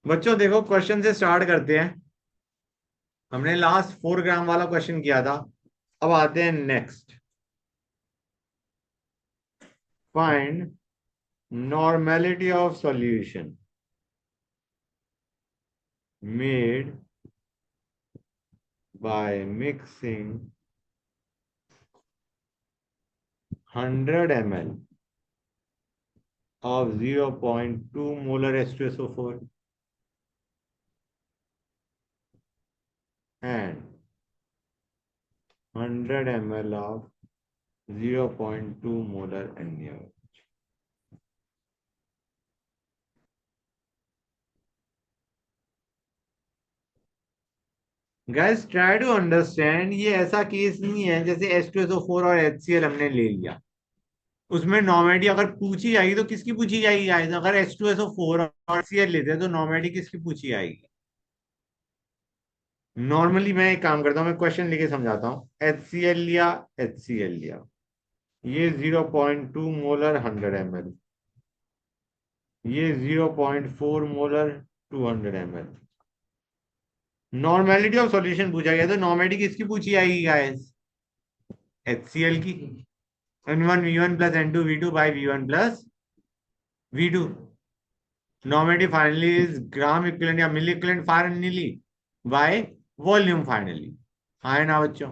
बच्चों देखो क्वेश्चन से स्टार्ट करते हैं। हमने लास्ट 4 ग्राम वाला क्वेश्चन किया था। अब आते हैं next. Find normality of solution made by mixing 100 ml of 0.2 molar H2SO4 and 100 ml of 0.2 molar NaOH. Guys try to understand. ये ऐसा केस नहीं है जैसे H2SO4 और HCl हमने ले लिया, उसमें नॉर्मेलिटी अगर पूछी जाएगी तो किसकी पूछी जाएगी गाइस? अगर H2SO4 और HCl लेते हैं तो नॉर्मेलिटी किसकी पूछी जाएगी? नॉर्मली मैं एक काम करता हूँ, मैं क्वेश्चन लिखे समझाता हूँ। HCl लिया, HCl लिया, ये 0.2 मोलर 100 ml, ये 0.4 molar 200 ml। Normality of solution पूछा गया तो नॉर्मेलिटी किसकी पूछी जाएगी गाइस? HCl की। N1 V1 plus N2 V2 by V1 plus V2। Normality finally is gram equivalent या milli equivalent finally by volume finally. हाँ है ना बच्चों?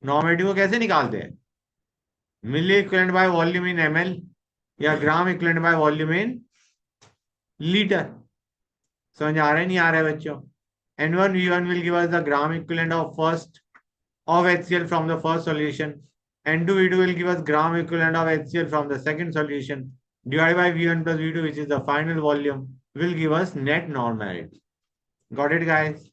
नॉर्मेलिटी को कैसे निकालते हैं? Milli equivalent by volume in ml या gram equivalent by volume in litre. समझ आ रहा है नहीं आ रहा है बच्चों? N1 V1 will give us the gram equivalent of HCl from the first solution. N2 V2 will give us gram equivalent of HCl from the second solution. Divided by V1 plus V2, which is the final volume, will give us net normality. Got it, guys?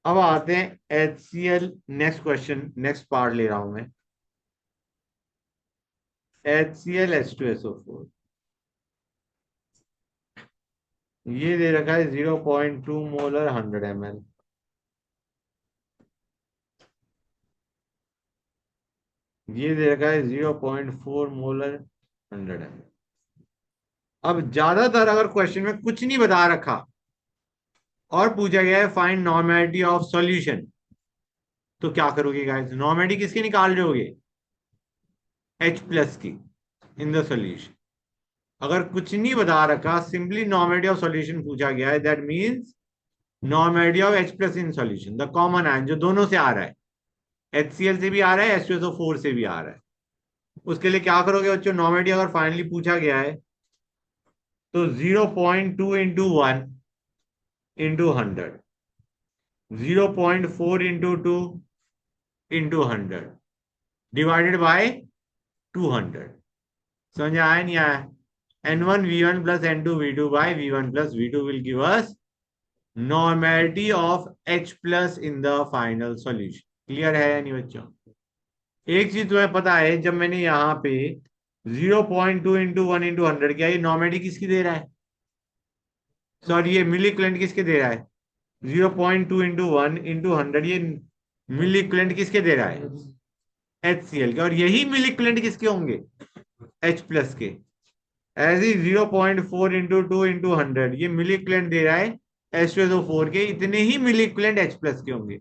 अब आते हैं HCl। Next question, next part ले रहा हूं मैं। HCl H2SO4 ये दे रखा है 0.2 मोलर 100 ml। ये दे रखा है 0.4 मोलर 100 ml। अब ज्यादातर अगर क्वेश्चन में कुछ नहीं बता रखा और पूछा गया है फाइंड नॉर्मेलिटी ऑफ सॉल्यूशन, तो क्या करोगे गाइस? नॉर्मेलिटी किसकी निकाल रहे होगे? H प्लस की इन द सॉल्यूशन। अगर कुछ नहीं बता रखा, सिंपली नॉर्मेलिटी ऑफ सॉल्यूशन पूछा गया है, that means normality of H plus in solution, the common ion जो दोनों से आ रहा है, HCl से भी आ रहा है, H2SO4 से भी आ रहा है। उसके लिए क्या करोगे बच्चों? नॉर्मेलिटी अगर फाइनली पूछा गया है तो 0.2 into 1 into 100, 0.4 into 2 into 100 divided by 200। समझ आया नहीं आया? N1 V1 plus N2 V2 by V1 plus V2 will give us normality of H plus in the final solution। Clear है या नहीं बच्चों? एक चीज तुम्हें पता है, जब मैंने यहाँ पे 0.2 इंटू 1 इंटू 100 किया, ये नॉर्मेलिटी किसकी दे रहा है? सॉरी, ये मिली इक्विवेलेंट किसके दे रहा है? 0.2 इंटू 1 इंटू 100, ये मिली इक्विवेलेंट किसके दे रहा है? HCl के। और यही मिली इक्विवेलेंट किसके होंगे? H प्लस के। एज ई 0.4 इंटू 2 इंटू 100, ये मिली इक्विवेलेंट दे रहा है H2SO4 के, इतने ही मिली इक्विवेलेंट H प्लस के होंगे।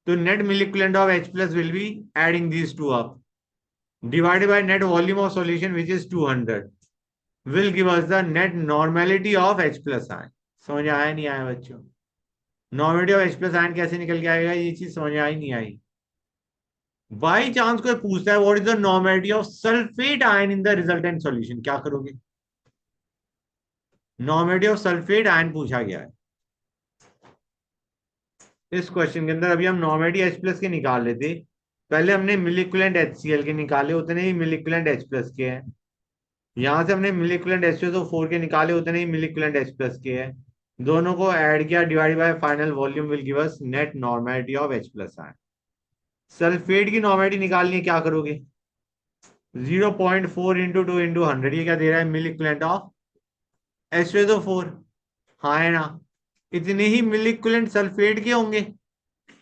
तो net milli equivalent of H plus will be adding these two up divided by net volume of solution which is 200 will give us the net normality of H plus ion। समझ आया नहीं आया बच्चों? Normality of H plus ion कैसे निकल के आएगा, ये चीज समझ आई नहीं आई? बाई चांस कोई पूछता है what is the normality of sulphate ion in the resultant solution, क्या करोगे? नॉर्मेलिटी ऑफ सल्फेट आयन पूछा गया है इस क्वेश्चन के अंदर। अभी हम नॉर्मेलिटी H प्लस के निकाल लेते। पहले हमने मिलिकुलेंट HCl के निकाले, उतने ही मिलिकुलेंट H प्लस के हैं। यहां से हमने मिलिकुलेंट H2SO4 के निकाले, उतने ही मिलिकुलेंट H प्लस के हैं। दोनों को ऐड किया, divide bye final volume will give us net normality of H plus ion. Sulphate की नॉर्मेलिटी निकालनी है, क्या करोगे? 0.4 इंटू 2 इंटू 100, ये क्या दे रहा है? मिलिकुलेंट ऑफ H2SO4। हाँ है ना? इतने ही मिलिकुलेंट सल्फेट के होंगे।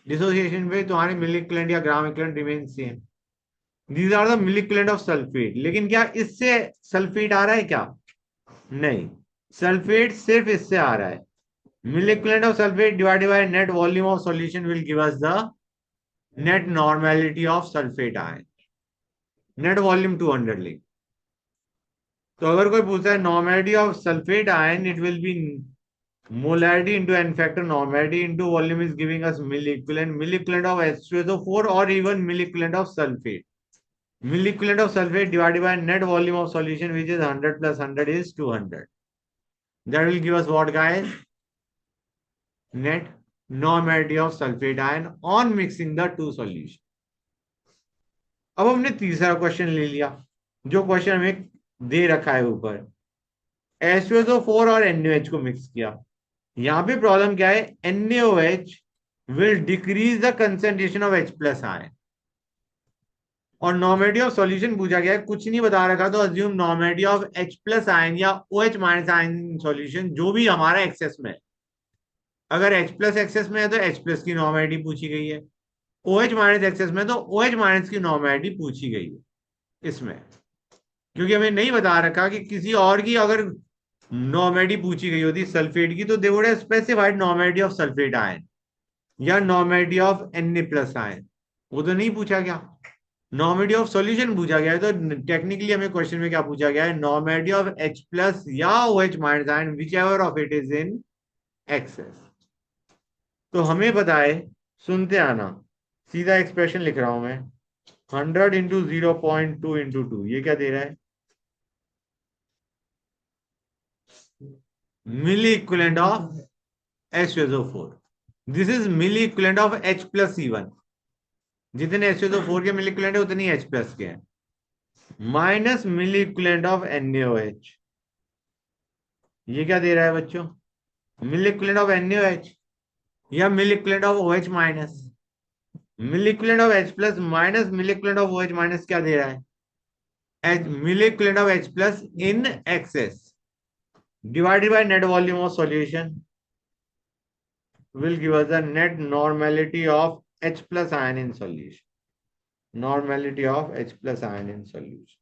डिसोसिएशन पे तुम्हारे मिलिकुलेंट या gram equivalent remain same. These are the milliequivalent of sulphate. लेकिन क्या इससे सल्फेट आ रहा है क्या? नहीं। सल्फेट सिर्फ इससे आ रहा है, mil equivalent of sulphate divided by net volume of solution will give us the net normality of sulphate ion. Net volume 200 ले। तो अगर कोई पूछता है normality of sulphate ion, it will be molarity into n factor normality into volume is giving us mill equivalent of H2SO4 or even mill equivalent of sulfate. Mill equivalent of sulfate divided by net volume of solution, which is 100 plus 100 is 200. That will give us what, guys? Net normality of sulfate ion on mixing the two solution. अब हमने तीसरा question ले लिया, जो question हमें दे रखा है ऊपर, H2SO4 और NaOH को मिक्स किया। यहां पे प्रॉब्लम क्या है, NaOH will decrease the concentration of H plus ion और नॉर्मेलिटी ऑफ सॉल्यूशन पूछा गया है, कुछ नहीं बता रखा, तो assume normality of H plus ion या OH माइनस आयन सॉल्यूशन जो भी हमारा एक्सेस में है। अगर H प्लस एक्सेस में है तो H प्लस की नॉर्मेलिटी पूछी गई है, OH माइनस एक्सेस में तो OH माइनस की नॉर्मेलिटी पूछी गई है इसमें। क्योंकि हमें नहीं बता रखा कि किसी और की अगर नॉर्मेलिटी पूछी गई होती सल्फेट की, तो they would have specified normality of sulphate ion या normality of Na plus ion, वो तो नहीं पूछा गया। नॉर्मेलिटी ऑफ सॉल्यूशन पूछा गया है, तो टेक्निकली हमें क्वेश्चन में क्या पूछा गया है, नॉर्मेलिटी ऑफ H प्लस या OH minus ion which ever of it is in excess. तो हमें पता है, सुनते आना, सीधा एक्सप्रेशन लिख रहा हूं मैं, 100 इंटू 0.2 इंटू 2, ये क्या दे रहा है, मिली equivalent of H2SO4। This is milli equivalent of H plus C1। जितने H2SO4 के मिली इक्विवेलेंट है उतनी H प्लस के हैं, minus milli equivalent of NaOH। ये क्या दे रहा है बच्चों, मिल इक्विवेलेंट ऑफ NaOH या mil equivalent of OH minus. Mill equivalent of H plus minus mill equivalent of OH minus क्या दे रहा है, mil equivalent of H plus in excess divided by net volume of solution will give us the net normality of H plus ion in solution. Normality of H plus ion in solution.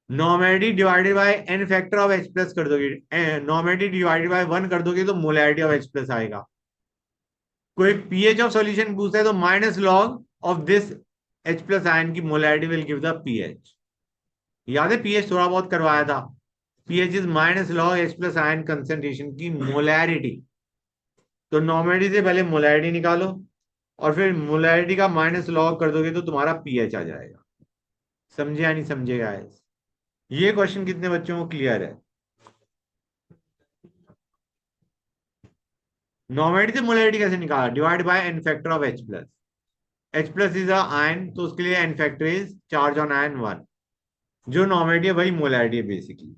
Normality divided by n factor of H plus कर दोगे, normality divided by 1 कर दोगे तो molarity of H plus आएगा। कोई pH of solution पूछता है तो minus log of this H plus ion की molarity will give the pH। याद है pH थोड़ा बहुत करवाया था, pH is minus log H plus ion concentration की मोलैरिटी। तो नॉर्मेलिटी से पहले मोलैरिटी निकालो और फिर मोलैरिटी का माइनस लॉग कर दोगे तो तुम्हारा pH आ जाएगा। समझे या नहीं समझेगा? ये क्वेश्चन कितने बच्चों को क्लियर है? नॉर्मेलिटी से मोलैरिटी कैसे निकाला, divide by n factor of H plus. H plus is ion, तो उसके लिए n factor is charge on ion 1। जो नॉर्मेलिटी है वही मोलैरिटी है बेसिकली।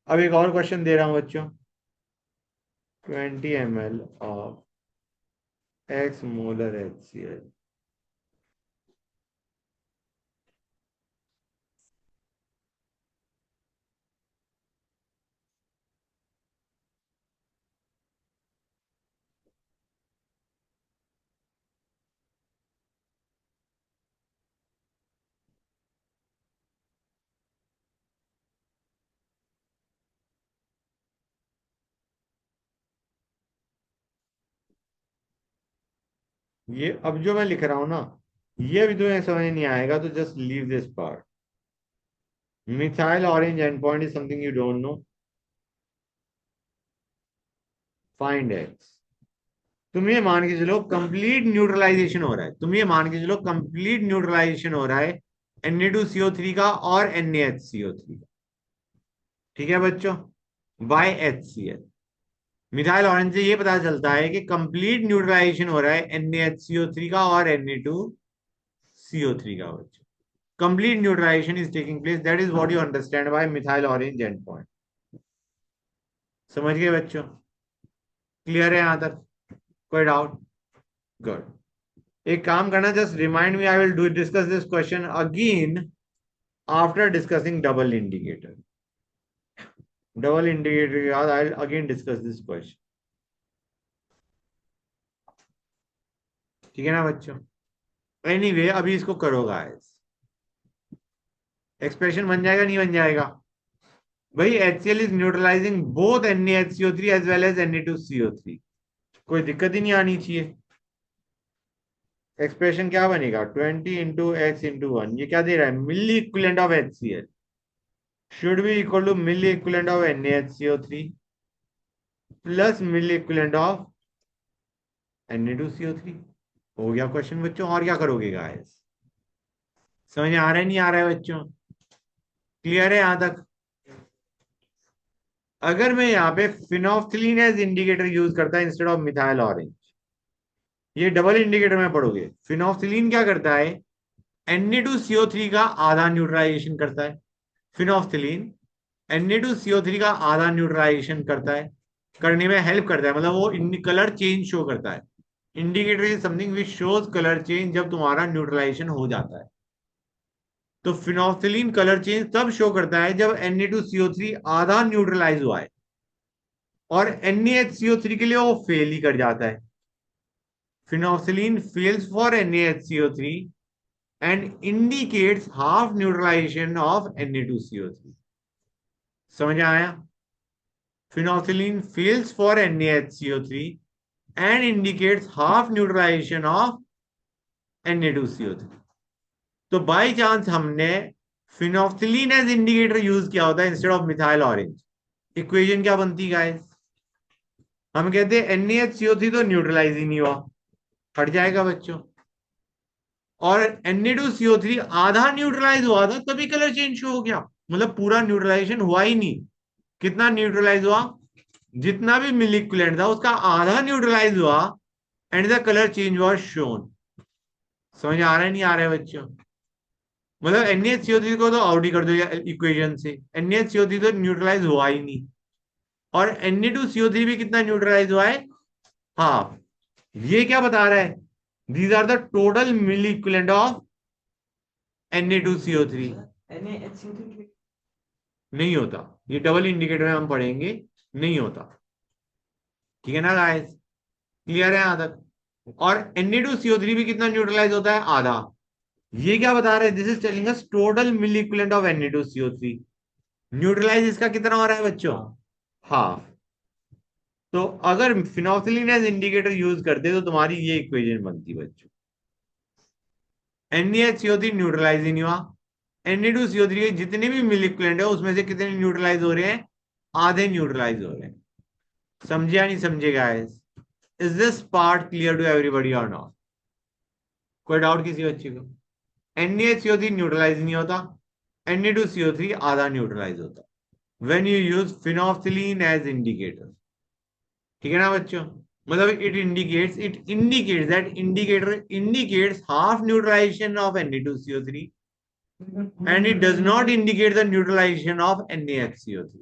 अब एक और क्वेश्चन दे रहा हूं बच्चों, 20 ml of x molar HCl। ये अब जो मैं लिख रहा हूं ना, ये भी तुम्हें समझ नहीं आएगा तो just leave this part. Methyl orange end point is something you don't know, find x. तुम ये मान के चलो कंप्लीट न्यूट्रलाइजेशन हो रहा है, तुम ये मान के चलो कंप्लीट न्यूट्रलाइजेशन हो रहा है Na2CO3 का और NaHCO3 का, ठीक है बच्चों, बाय HCl। मिथाइल ऑरेंज से ये पता चलता है कि कंप्लीट न्यूट्रलाइजेशन हो रहा है NaHCO3 का और Na2CO3 का बच्चों। Complete neutralization is taking place, that is what you understand by methyl orange end point. समझ गए बच्चों? क्लियर है यहां तक? कोई डाउट? गुड। एक काम करना, just remind me, I will do discuss this question again after discussing double indicator. Double indicator के बाद I will again discuss this question, ठीक है ना बच्चों? एनीवे अभी इसको करो गाइस, एक्सप्रेशन बन जाएगा नहीं बन जाएगा? भाई HCl is neutralizing both NaHCO3 as well as Na2CO3। कोई दिक्कत ही नहीं आनी चाहिए। एक्सप्रेशन क्या बनेगा, 20 × x × 1, ये क्या दे रहा है, मिली equivalent of HCl should be equal to milli equivalent of NaHCO3 plus milli equivalent of Na2CO3। हो गया क्वेश्चन बच्चों, और क्या करोगे गाइस? समझ आ रहा है नहीं आ रहा है बच्चों? क्लियर है यहां तक? अगर मैं यहाँ पे फिनोफ्थिलीन एज इंडिकेटर यूज करता है इंस्टेड ऑफ मिथाइल ऑरेंज, ये डबल इंडिकेटर में पढ़ोगे। फिनोफ्थिलीन क्या करता है, Na2CO3 का आधा न्यूट्रलाइजेशन करता है। फिनोफ्थिलीन Na2CO3 का आधा न्यूट्रलाइजेशन करता है, करने में हेल्प करता है, मतलब वो कलर चेंज शो करता है। Indicator is something which shows colour change जब तुम्हारा न्यूट्रलाइजेशन हो जाता है। तो फिनोफ्थिलीन कलर चेंज तब शो करता है जब Na2CO3 आधा न्यूट्रलाइज हुआ है, और NaHCO3 के लिए वो फेल ही कर जाता है। Phenolphthalein fails for NaHCO3 and indicates half neutralization of Na2CO3। समझ आया? Phenolphthalein fails for NaHCO3 and indicates half neutralization of Na2CO3। तो बाई चांस हमने फिनोक्सिलीन एज इंडिकेटर यूज किया होता है instead of methyl orange, equation क्या बनती गाइस? हम कहते हैं NaHCO3 तो न्यूट्रलाइज ही नहीं हुआ, हट जाएगा बच्चों। और Na2CO3 आधा न्यूट्रलाइज हुआ था तभी कलर चेंज हो गया, मतलब पूरा न्यूट्रलाइजेशन हुआ ही नहीं। कितना न्यूट्रलाइज हुआ, जितना भी मिलिक्युलेंट था उसका आधा न्यूट्रलाइज हुआ, and the colour change was shown. समझ आ रहा है नहीं आ रहा है बच्चों? मतलब NaHCO3 को तो आउट ही कर दो इक्वेशन से, NaHCO3 तो न्यूट्रलाइज हुआ ही नहीं। और Na2CO3 भी कितना न्यूट्रलाइज हुआ है, हाफ। ये क्या बता रहा है, these are the total milli equivalent of Na2CO3। नहीं होता, ये डबल इंडिकेटर में हम पढ़ेंगे, नहीं होता। ठीक है ना गाइस? क्लियर है यहां तक? और Na2CO3 भी कितना न्यूट्रलाइज होता है, आधा। ये क्या बता रहे हैं, this is telling us total milli equivalent of Na2CO3। Neutralize इसका कितना हो रहा है बच्चों, हाफ। तो अगर फिनोक्सिलीन एज इंडिकेटर यूज करते तो तुम्हारी ये इक्वेशन बनती बच्चों। NaHCO3 न्यूट्रलाइज ही नहीं हुआ, Na2CO3 के जितने भी मिलिक्युलेंट है उसमें से कितने न्यूट्रलाइज हो रहे हैं, आधे न्यूट्रलाइज हो रहे हैं। समझे या नहीं समझे guys? Is this part clear to everybody और नॉट? कोई डाउट किसी बच्चे को? NaHCO3 न्यूट्रलाइज नहीं होता, Na2CO3 आधा न्यूट्रलाइज होता when you use phenolphthalein as indicator. ठीक है ना बच्चों? मतलब it indicates that indicator indicates half neutralization of Na2CO3 and it does not indicate the neutralization of NaHCO3।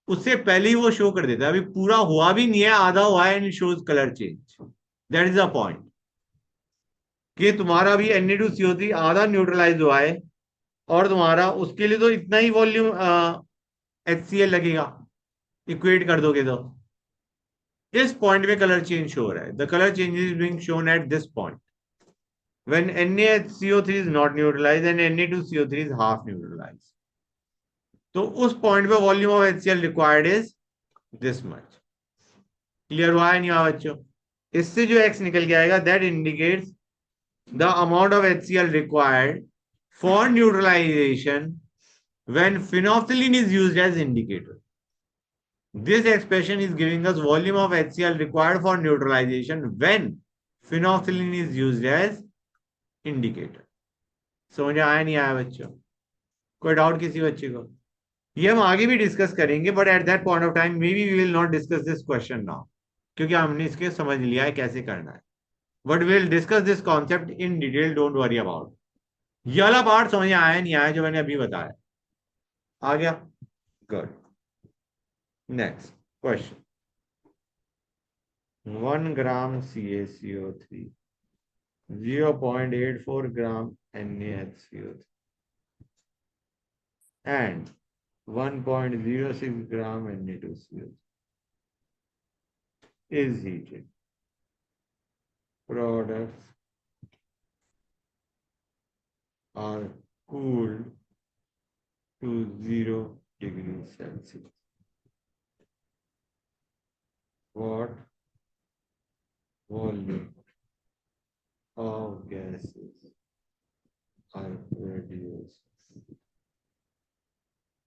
उससे पहले ही वो शो कर देता है, अभी पूरा हुआ भी नहीं है, आधा हुआ है, and shows colour change. That is the point, कि तुम्हारा भी Na2CO3 आधा न्यूट्रलाइज हुआ है, और तुम्हारा उसके लिए तो इतना ही वॉल्यूम HCl लगेगा, इक्वेट कर दोगे तो। इस पॉइंट में कलर चेंज शो हो रहा है, the colour change is being shown at this point when NaHCO3 is not neutralized and Na2CO3 is half neutralized। तो उस पॉइंट पे volume of HCl required is this much. Clear हुआ है नहीं हुआ बच्चों? इससे जो x निकल के आएगा that indicates the amount of HCl required for neutralization when phenolphthalein is used as indicator. This expression is giving us volume of HCl required for neutralization when phenoxylene is used as indicator। समझ आया नहीं आया बच्चों? कोई doubt किसी बच्चे को? ये हम आगे भी डिस्कस करेंगे, but at that point of time maybe we will not discuss this question now, क्योंकि हमने इसके समझ लिया है कैसे करना है। But will discuss this concept in detail, don't worry about. ये वाला पार्ट समझ आया नहीं आया जो मैंने अभी बताया? आ गया? Good. Next question, 1 gram CaCO3, 0.84 gram NaHCO3 and 1.06 gram Na2CO3 is heated. Products are cooled to 0 degrees Celsius. What volume of gases are produced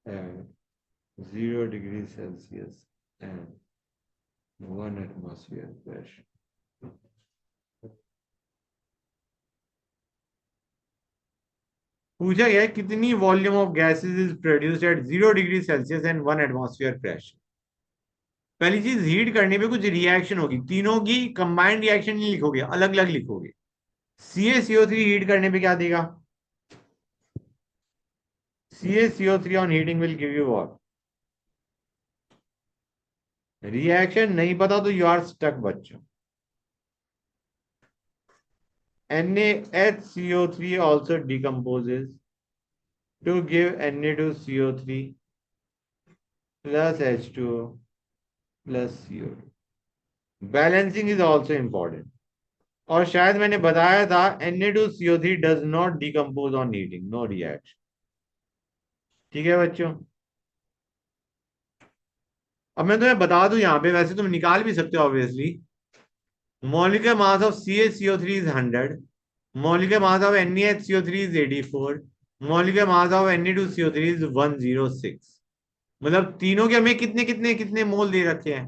at 0 degrees Celsius and 1 atmosphere pressure? पूछा गया है कितनी volume of gases is produced at 0 degree Celsius and 1 atmosphere pressure. पहली चीज, heat करने पे कुछ reaction होगी, तीनों की कंबाइंड रिएक्शन नहीं लिखोगे, अलग अलग लिखोगे। CaCO3 हीट करने पे क्या देगा? CaCO3 on heating will give you what? Reaction नहीं पता तो यू आर स्टक बच्चों। NaHCO3 also decomposes to give Na2CO3 plus H2O plus CO2. Balancing is also important. और शायद मैंने बताया था Na2CO3 does not decompose on heating, no reaction. ठीक है बच्चों। अब मैं तुम्हें बता दूं, यहां पे वैसे तुम निकाल भी सकते हो obviously. Molecular mass of CaCO3 is 100. Molecular mass of NaHCO3 is 84. Molecular mass of Na2CO3 is 106. मतलब तीनों के हमें कितने कितने कितने मोल दे रखे हैं।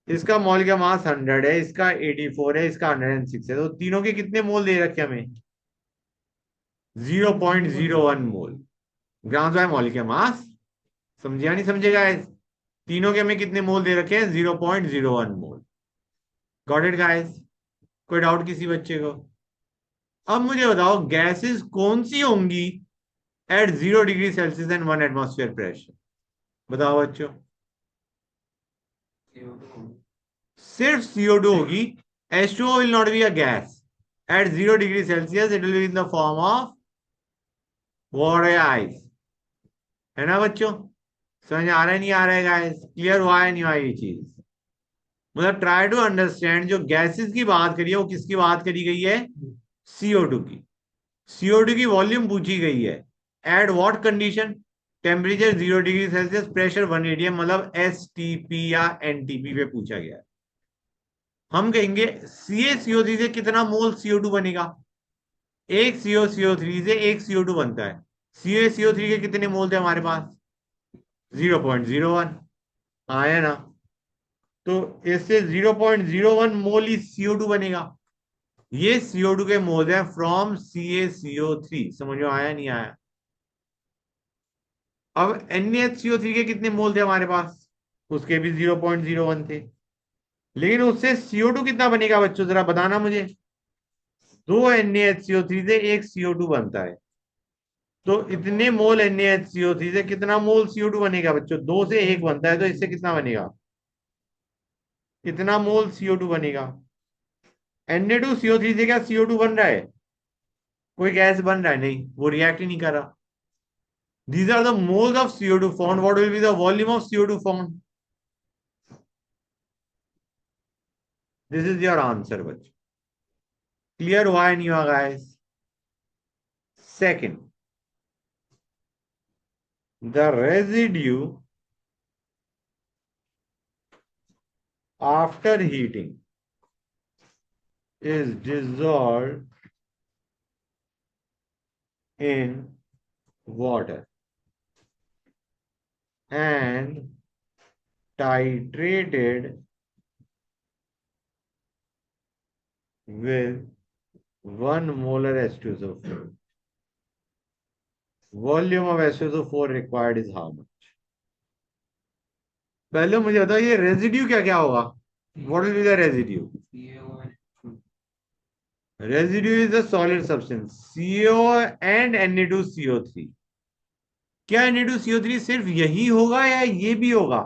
इसका मॉलिक्यूलर मास 100 है, इसका 84 है, इसका 106 है, तो तीनों के कितने मोल दे रखे हैं हमें? 0.01 mole. Grams by molecular mass. समझिया नहीं समझेगा? तीनों के हमें कितने मोल दे रखे हैं? 0.01 मोल। Got it guys? कोई डाउट किसी बच्चे को? अब मुझे बताओ गैसेस कौन सी होंगी at 0 degree Celsius and 1 atmosphere pressure? बताओ बच्चों। सिर्फ CO2 होगी। H2O will not be a gas at 0 degree Celsius. It will be in the form of water या ice, है ना बच्चों? समझ आ रहा है नहीं आ रहा है गाइस? क्लियर हुआ है नहीं हुआ ये चीज? मतलब ट्राई टू अंडरस्टैंड, जो गैसेस की बात करी है वो किसकी बात करी गई है? CO2 की। CO2 की वॉल्यूम पूछी गई है at what condition? Temperature 0 degree Celsius, pressure 1 atm, मतलब STP या NTP पे पूछा गया है। हम कहेंगे CaCO3 से कितना मोल CO2 बनेगा? एक CaCO3 से एक CO2 बनता है। CaCO3 के कितने मोल थे हमारे पास? 0.01। आया ना? तो इससे 0.01 मोल ही CO2 बनेगा। ये CO2 के मोल है फ्रॉम CaCO3। समझ में आया नहीं आया? अब NaHCO3 के कितने मोल थे हमारे पास? उसके भी 0.01 थे। लेकिन उससे CO2 कितना बनेगा बच्चों, जरा बताना मुझे। दो NaHCO3 से एक CO2 बनता है, तो इतने मोल NaHCO3 से कितना मोल CO2 बनेगा बच्चों? दो से एक बनता है, तो इससे कितना बनेगा? कितना मोल CO2 बनेगा? Na2CO3 से क्या CO2 बन रहा है? कोई गैस बन रहा है? नहीं, वो रिएक्ट ही नहीं कर रहा। These are the moles of CO2 found. What will be the volume of CO2 found? This is your answer बच्चों। क्लियर हुआ नहीं हुआ guys? Second, the residue after heating is dissolved in water and titrated with 1 molar H2SO4. Volume of H2SO4 required is how much? पहले मुझे बताओ ये residue क्या क्या होगा? What will be the residue? Residue is a solid substance, CO and Na2CO3। क्या Na2CO3 सिर्फ यही होगा या ये भी होगा?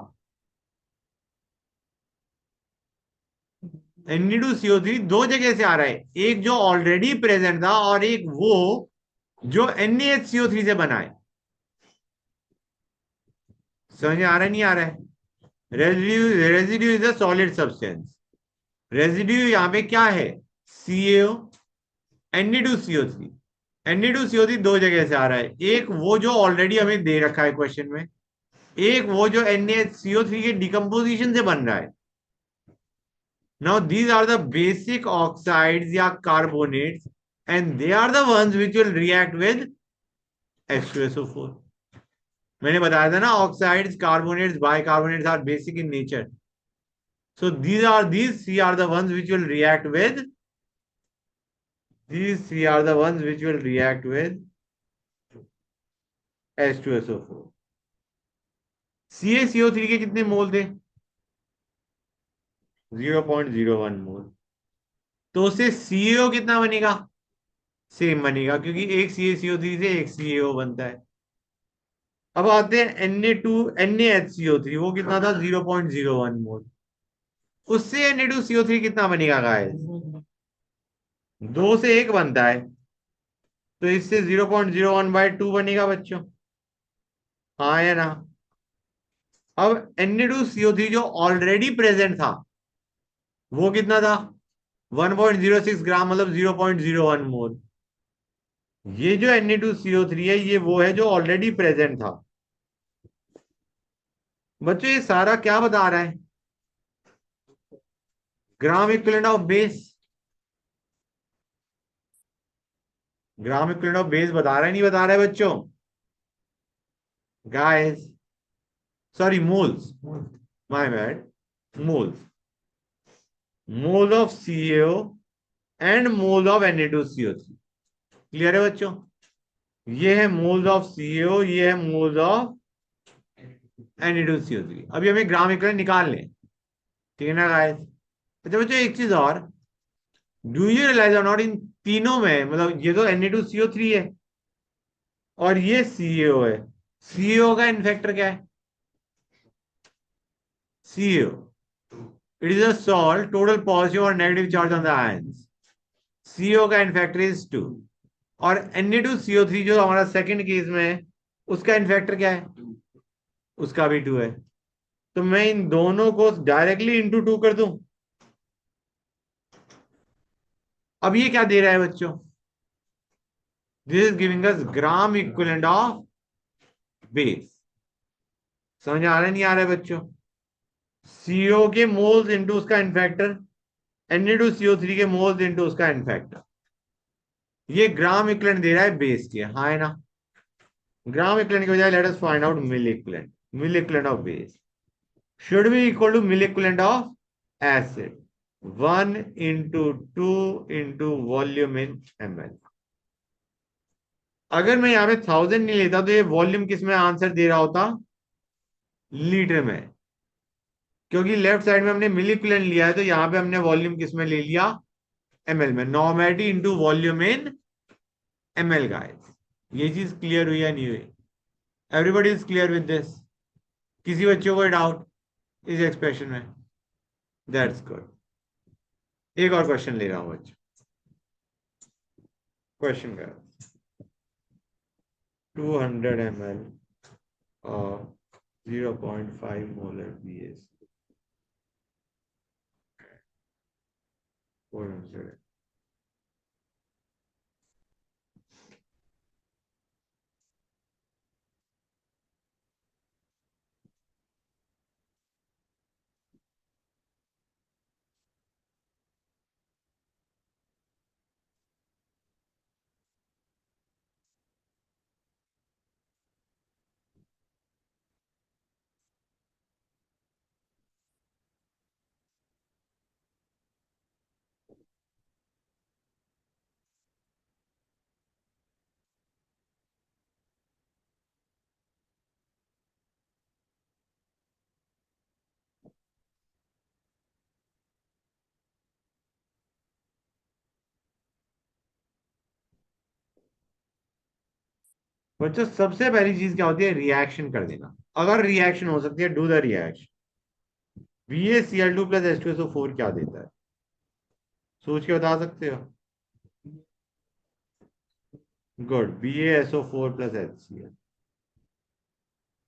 Na2CO3 दो जगह से आ रहा है, एक जो ऑलरेडी प्रेजेंट था और एक वो जो NaHCO3 से बना है। समझ आ रहा है नहीं आ रहा है? Residue is a solid substance. Residue यहां पे क्या है? CaO Na2CO3। Na2CO3 दो जगह से आ रहा है, एक वो जो ऑलरेडी हमें दे रखा है क्वेश्चन में, एक वो जो NaCO3 के डिकम्पोजिशन से बन रहा है। Now these are the basic oxides या carbonates and they are the ones which will react with H2SO4। मैंने बताया था ना, oxides, carbonates, bicarbonates are basic in nature. So these three are the ones which will react with, these three are the ones which will react with H2SO4। CaCO3 के कितने मोल थे? 0.01 मोल। तो उससे CaO कितना बनेगा? सेम बनेगा, क्योंकि एक CaCO3 से एक CaO बनता है। अब आते हैं NaHCO3, वो कितना था? 0.01 मोल। उससे Na2CO3 कितना बनेगा गाइस? दो से एक बनता है, तो इससे 0.01/2 बनेगा बच्चों। हाँ या ना? अब Na2CO3 जो ऑलरेडी प्रेजेंट था वो कितना था? 1.06 ग्राम, मतलब 0.01 मोल। ये जो Na2CO3 है, ये वो है जो ऑलरेडी प्रेजेंट था। बच्चों ये सारा क्या बता रहा है? Gram equivalent of base. Gram equivalent of base बता रहा है, नहीं बता रहा है बच्चों? Guys, sorry, moles, my bad, moles. Mole of CaO and mole of Na2CO3। Clear है बच्चों? ये है मोल्स ऑफ CaO, ये है मोल्स ऑफ Na2CO3। अभी हमें ग्राम इक्विवेलेंट निकाल लें, ठीक है ना गाइस? अच्छा बच्चों, एक चीज और, डू यू रियलाइज और नॉट, इन तीनों में, मतलब ये तो Na2CO3 है और ये CaO है, CaO का इन्फेक्टर क्या है? CaO, it is a salt, total positive और negative charge on the ions. CaO का इन्फेक्टर इज 2। और Na2CO3 जो हमारा सेकंड केस में है, उसका इन्फेक्टर क्या है? उसका भी 2 है। तो मैं इन दोनों को डायरेक्टली इंटू 2 कर दूं। अब ये क्या दे रहा है बच्चों? This is giving us gram equivalent of base. समझ आ रहा है, नहीं आ रहा है बच्चों? सीओ के मोल्स इंटू उसका इन्फेक्टर, Na2CO3 के मोल्स इंटू उसका इन्फेक्टर। ये ग्राम इक्विवेलेंट दे रहा है बेस के, हाँ है ना? ग्राम इक्विवेलेंट के बजाय let us find out mill equivalent. Mill equivalent of base should be equal to mill equivalent of acid, 1 into 2 into volume in ml। अगर मैं यहाँ पे 1000 नहीं लेता तो ये वॉल्यूम किस में आंसर दे रहा होता? लीटर में। क्योंकि लेफ्ट साइड में हमने मिल इक्विवेलेंट लिया है, तो यहाँ पे हमने वॉल्यूम किस में ले लिया? ml में। Normality into volume in ml guys. ये चीज क्लियर हुई या नहीं हुई? Everybody is clear with this? किसी बच्चों को डाउट इस एक्सप्रेशन में? That's good. एक और क्वेश्चन ले रहा हूं बच्चों, क्वेश्चन का 200 ml of 0.5 molar BS, 400। बच्चों सबसे पहली चीज क्या होती है? रिएक्शन कर देना। अगर रिएक्शन हो सकती है, do the reaction. BaCl2 plus H2SO4 क्या देता है? सोच के बता सकते हो? Good, BaSO4 plus HCl।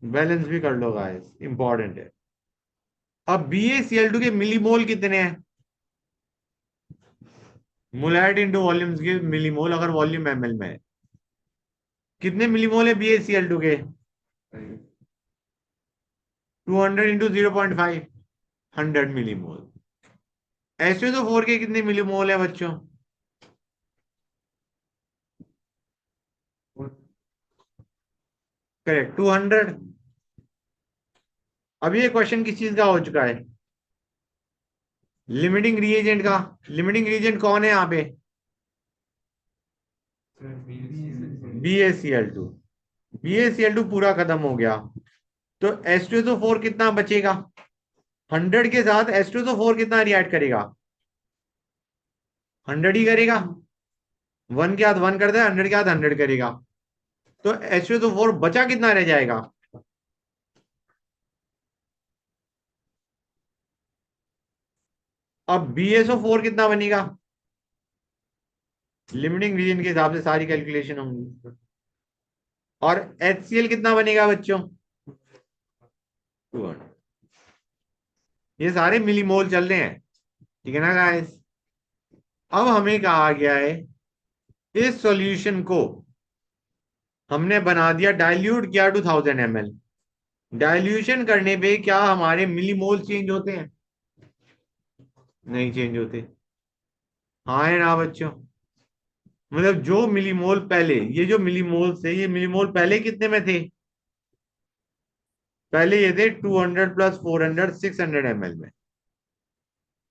Balance भी कर लो गाइस, इंपॉर्टेंट है। अब BaCl2 के मिलीमोल कितने हैं? मोलैरिटी इंटू वॉल्यूम्स की मिलीमोल, अगर वॉल्यूम एमएल में है। कितने मिलीमोल है BaCl2 के? 200 इंटू 0.5, 100 मिलीमोल। SO4 के कितने मिलीमोल है बच्चों? करेक्ट, 200। अब ये क्वेश्चन किस चीज का हो चुका है? लिमिटिंग रिएजेंट का। लिमिटिंग रिएजेंट कौन है यहाँ पे? BaCl2। BaCl2 पूरा खत्म हो गया, तो H2SO4 कितना बचेगा? 100 के साथ H2SO4 कितना रिएक्ट करेगा? 100 ही करेगा। 1 के साथ 1 करता है, 100 के साथ 100 करेगा। तो H2SO4 बचा कितना रह जाएगा? अब BaSO4 कितना बनेगा? लिमिटिंग रीजन के हिसाब से सारी कैलकुलेशन होंगी। और HCl कितना बनेगा बच्चों? 200। ये सारे मिलीमोल चल रहे हैं, ठीक है ना गाइस? अब हमें कहा गया है इस सॉल्यूशन को हमने बना दिया, डाइल्यूट किया टू 1000 ml। डाइल्यूशन करने पे क्या हमारे मिलीमोल चेंज होते हैं? नहीं चेंज होते। हाँ है ना बच्चों? मतलब जो मिलीमोल पहले, ये जो मिलीमोल थे, ये मिलीमोल पहले कितने में थे? पहले ये थे 200 प्लस 400, 600 ml में।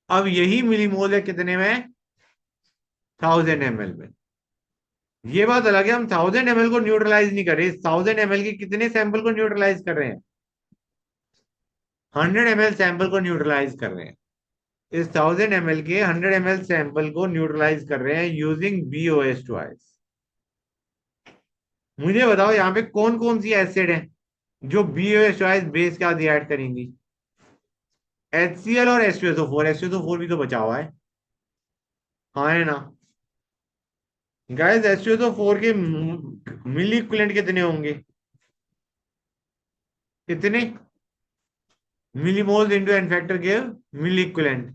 अब यही मिलीमोल है कितने में? 1000 ml में। ये बात अलग है, हम 1000 ml को न्यूट्रलाइज नहीं कर रहे, 1000 ml के कितने सैंपल को न्यूट्रलाइज कर रहे हैं? 100 ml सैंपल को न्यूट्रलाइज कर रहे हैं। इस 1000 ml के 100 ml सैंपल को न्यूट्रलाइज कर रहे हैं यूजिंग BOH ट्वाइस। मुझे बताओ यहाँ पे कौन कौन सी एसिड है जो BOH ट्वाइस बेस क्या ऐड करेंगी? HCl और H2SO4। H2SO4 भी तो बचा हुआ है। हाँ है ना? गाइस H2SO4 के मिली इक्विवेलेंट कितने होंगे? कितने मिलीमोल्स इंटू एन फैक्टर के मिली इक्विवेलेंट?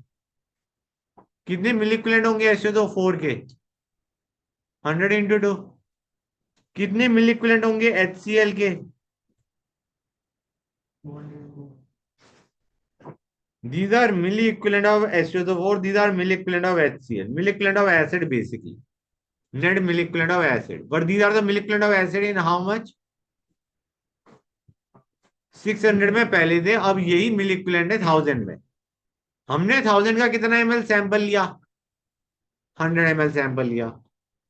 कितने मिली इक्विवेलेंट होंगे H2SO4 के? 100 इंटू 2। कितने मिली इक्विवेलेंट होंगे HCl के? These are milli equivalent of H2SO4. These are milli equivalent of HCl. Milli equivalent of acid basically. Net milli equivalent of acid. But these are the milli equivalent of acid in how much? 600 में पहले थे, अब यही मिली equivalent है 1000 में। हमने 1000 का कितना ml सैंपल लिया? 100 ml सैंपल लिया।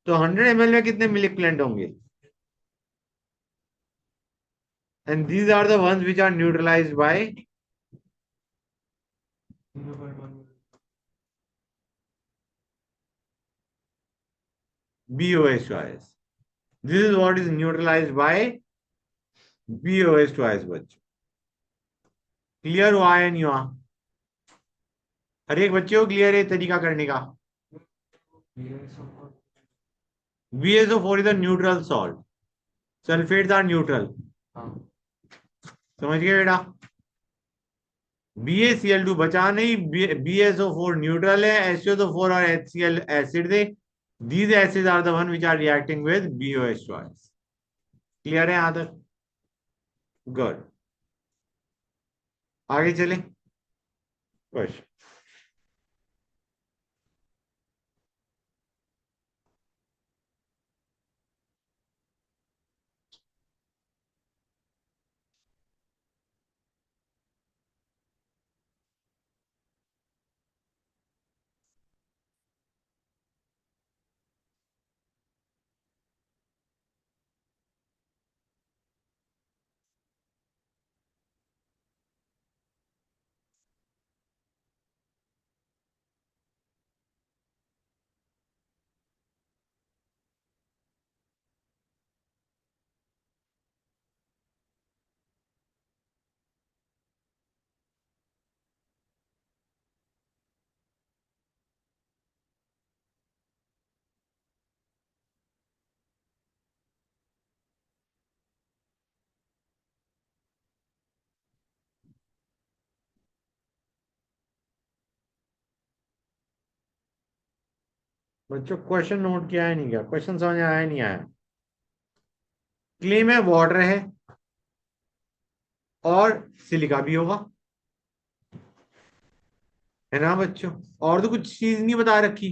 तो 100 ml में कितने मिली इक्विवेलेंट होंगे? And these are the ones which are neutralized by BOH twice. This is what is neutralized by BOH twice बच्चों। क्लियर हुआ है नहीं हुआ? हर एक बच्चे को क्लियर है तरीका करने का? BaSO4 is a neutral salt. Sulfates are neutral. समझ गए बेटा? BaCl2 बचा नहीं, BaSO4 न्यूट्रल है, HCl4 और HCl एसिड थे। These acids are the one which are reacting with BOH twice. Clear है यहां तक? गुड। आगे चले क्वेश्चन। बच्चों क्वेश्चन नोट किया है नहीं क्या? क्वेश्चन समझ आया नहीं आया? क्ले में वाटर है और सिलिका भी होगा, है ना बच्चों? और तो कुछ चीज नहीं बता रखी।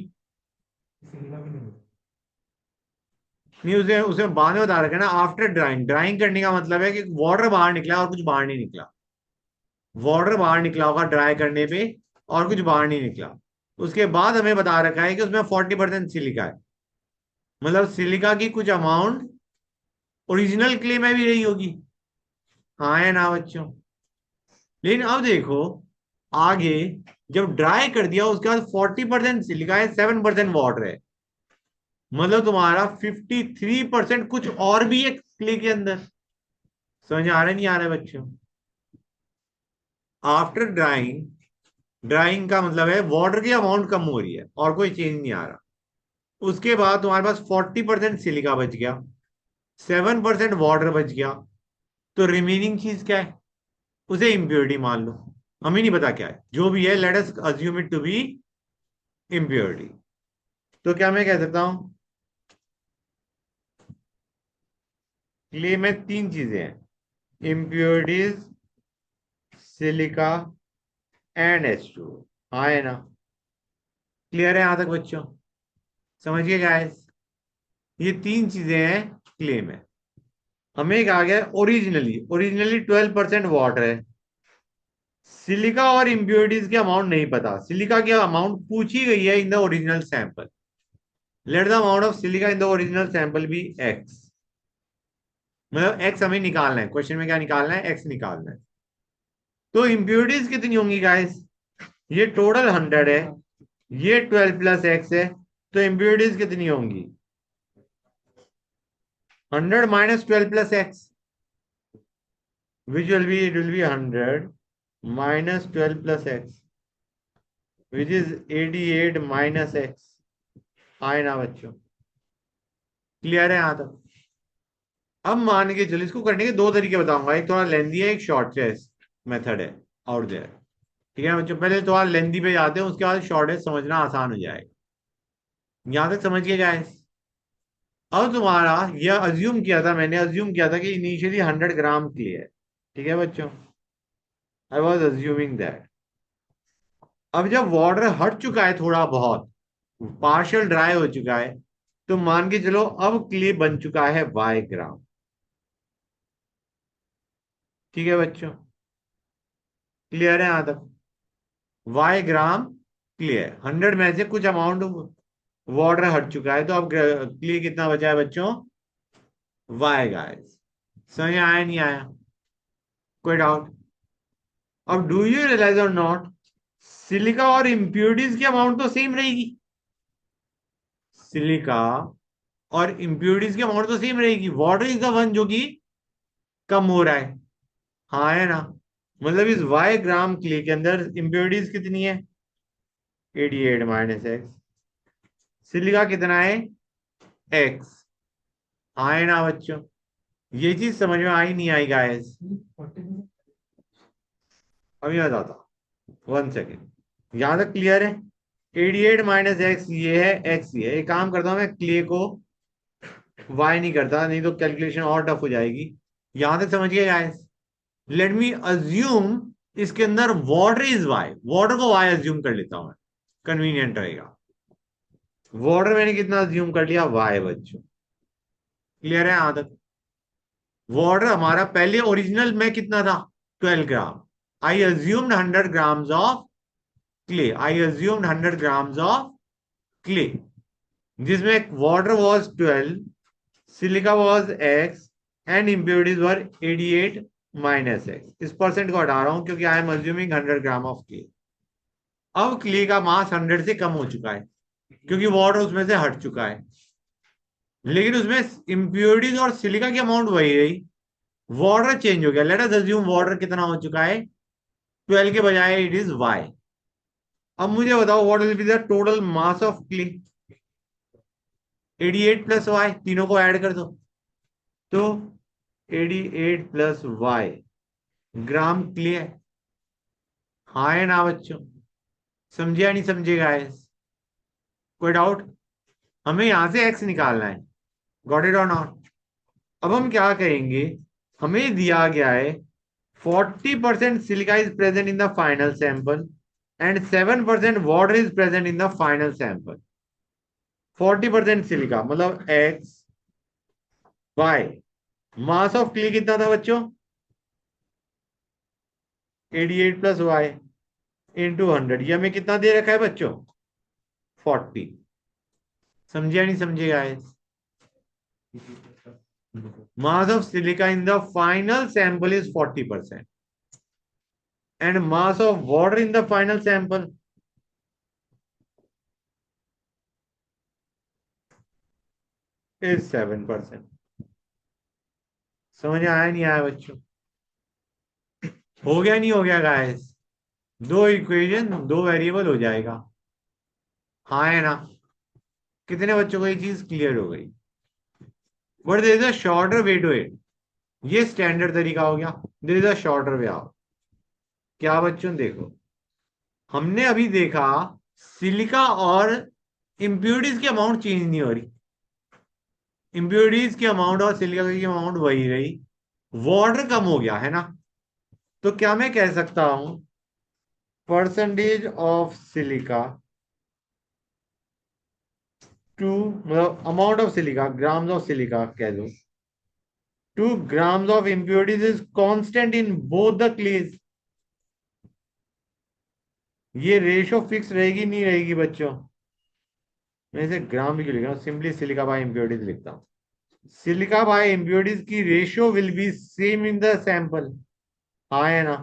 नहीं, उसे उसे बाद में बता रखा है ना, आफ्टर ड्राइंग। ड्राइंग करने का मतलब है कि वाटर बाहर निकला और कुछ बाहर नहीं निकला। वाटर बाहर निकला होगा ड्राई करने पे, और कुछ बाहर नहीं निकला। उसके बाद हमें बता रखा है कि उसमें 40% सिलिका है। मतलब सिलिका की कुछ अमाउंट ओरिजिनल क्ले में भी रही होगी। हाँ है ना बच्चों? लेकिन अब देखो आगे, जब ड्राई कर दिया उसके बाद 40% सिलिका है, 7% वाटर है। मतलब तुम्हारा 53% कुछ और भी है क्ले के अंदर। समझ आ रहा है नहीं आ रहा है बच्चों? आफ्टर ड्राइंग, ड्राइंग का मतलब है वाटर की अमाउंट कम हो रही है और कोई चेंज नहीं आ रहा। उसके बाद तुम्हारे पास 40% सिलिका बच गया, 7% वाटर बच गया। तो रिमेनिंग चीज क्या है? उसे इम्प्योरिटी मान लो। हमें नहीं पता क्या है, जो भी है let us assume it to be impurity. तो क्या मैं कह सकता हूं, क्ले में तीन चीजें हैं: इम्प्योरिटीज, सिलिका एंड H2। हाँ है ना? क्लियर है यहां तक बच्चों? समझिए गाइस, ये तीन चीजें हैं क्ले में। हमें कहा गया ओरिजिनली, ओरिजिनली 12% वाटर है। सिलिका और इम्प्योरिटीज की अमाउंट नहीं पता। सिलिका की अमाउंट पूछी गई है in the original sample. Let the amount of silica in the original sample be x. मतलब एक्स हमें निकालना है, क्वेश्चन में क्या निकालना है? एक्स निकालना है। तो इम्प्योरिटीज कितनी होंगी गाइस? ये टोटल 100 है, ये 12 प्लस एक्स है। तो इम्प्योरिटीज कितनी होंगी? 100 minus 12 plus x, which will be, it will B 100 minus 12 plus x, which is 88 minus x. आए ना बच्चों? क्लियर है यहां तक? अब मान के चलो, इसको करने के दो तरीके बताऊंगा, एक थोड़ा लेंदी है, एक शॉर्टेस्ट मेथड है आउट देयर। ठीक है बच्चों, पहले थोड़ा लेंदी पे जाते हैं, उसके बाद शॉर्टेस्ट समझना आसान हो जाएगा। यहां तक समझिए गाइस। अब तुम्हारा यह अज्यूम किया था, मैंने अज्यूम किया था कि इनिशियली 100 ग्राम क्लियर है। ठीक है बच्चों, आई वॉज अज्यूमिंग दैट। अब जब वाटर हट चुका है थोड़ा बहुत, पार्शियल ड्राई हो चुका है, तो मान के चलो अब क्ले बन चुका है Y ग्राम। ठीक है बच्चों? क्लियर है यहां तक? Y ग्राम क्लियर, 100 में से कुछ अमाउंट वाटर हट चुका है, तो अब क्लियर कितना बचा है बच्चों? Y guys. समझ में आया नहीं आया? कोई डाउट? अब डू यू रियलाइज और नॉट, सिलिका और इम्प्योरिटीज की अमाउंट तो सेम रहेगी। सिलिका और इम्प्योरिटीज की अमाउंट तो सेम रहेगी, वाटर इज द वन जो कि कम हो रहा है। हाँ है ना? मतलब इस Y ग्राम क्ले के अंदर इम्प्योरिटीज कितनी है? 88 माइनस एक्स। सिलिका कितना है? एक्स। हाँ है ना बच्चों? ये चीज समझ में आई नहीं आई गाइस? अभी मैं बताता हूँ, 1 सेकेंड। यहां तक क्लियर है? 88 माइनस एक्स ये है, एक्स ये है। एक काम करता हूँ, मैं क्ले को वाई नहीं करता, नहीं तो कैलकुलेशन और टफ हो जाएगी। यहां तक समझिए गाइस। लेट मी अज्यूम इसके अंदर वाटर इज वाई, वाटर को वाई अज्यूम कर लेता हूं मैं, कन्वीनियंट रहेगा। वाटर मैंने कितना अज्यूम कर लिया? वाई बच्चों। क्लियर है यहां तक? वाटर हमारा पहले ओरिजिनल में कितना था? 12 gram. I assumed 100 grams of clay, I assumed 100 grams of clay, जिसमें water was 12, silica was x and impurities were 88 minus x. इस परसेंट को हटा रहा हूं क्योंकि I am assuming 100 gram of clay. अब क्ले का मास 100 से कम हो चुका है क्योंकि वाटर उसमें से हट चुका है, लेकिन उसमें इम्प्योरिटीज और सिलिका की अमाउंट वही रही। वाटर चेंज हो गया। लेट अस अज्यूम वाटर कितना हो चुका है? 12 के बजाय इट इज वाई। अब मुझे बताओ what will be the total mass of clay? 88 plus y, तीनों को ऐड कर दो। तो 88 प्लस वाई ग्राम क्ले है। हाँ है ना बच्चों? समझे या नहीं समझे गाइस? कोई डाउट? हमें यहां से x निकालना है। गॉट इट और नॉट? अब हम क्या करेंगे, हमें दिया गया है 40% silica is present in the final sample and 7% water is present in the final sample. 40% silica मतलब x by mass of clay कितना था बच्चों? 88 प्लस वाई इंटू 100। ये हमें कितना दे रखा है बच्चों? 40। समझिया नहीं समझेगा? mass of silica in the final sample is 40% and mass of water in the final sample is 7%। समझ में आया नहीं आया बच्चों? हो गया नहीं हो गया गाइस? दो इक्वेशन दो वेरिएबल हो जाएगा। हाँ है ना? कितने बच्चों को ये चीज क्लियर हो गई? But there is a shorter way to it. ये स्टैंडर्ड तरीका हो गया। There is a shorter way out. क्या बच्चों देखो, हमने अभी देखा सिलिका और इम्प्योरिटीज की अमाउंट चेंज नहीं हो रही। इम्प्योरिटीज की अमाउंट और सिलिका की अमाउंट वही रही। वाटर कम हो गया है ना? तो क्या मैं कह सकता हूं परसेंटेज ऑफ सिलिका टू, मतलब amount of silica grams of silica कह दो, to grams of impurities is constant in both the clays. ये रेशो फिक्स रहेगी नहीं रहेगी बच्चों? मैं इसे ग्राम भी क्यों लिख रहा हूँ, सिंपली सिलिका बाय इम्प्योरिटीज लिखता हूँ। सिलिका बाय इम्प्योरिटीज की ratio will be same in the sample. हाँ है ना?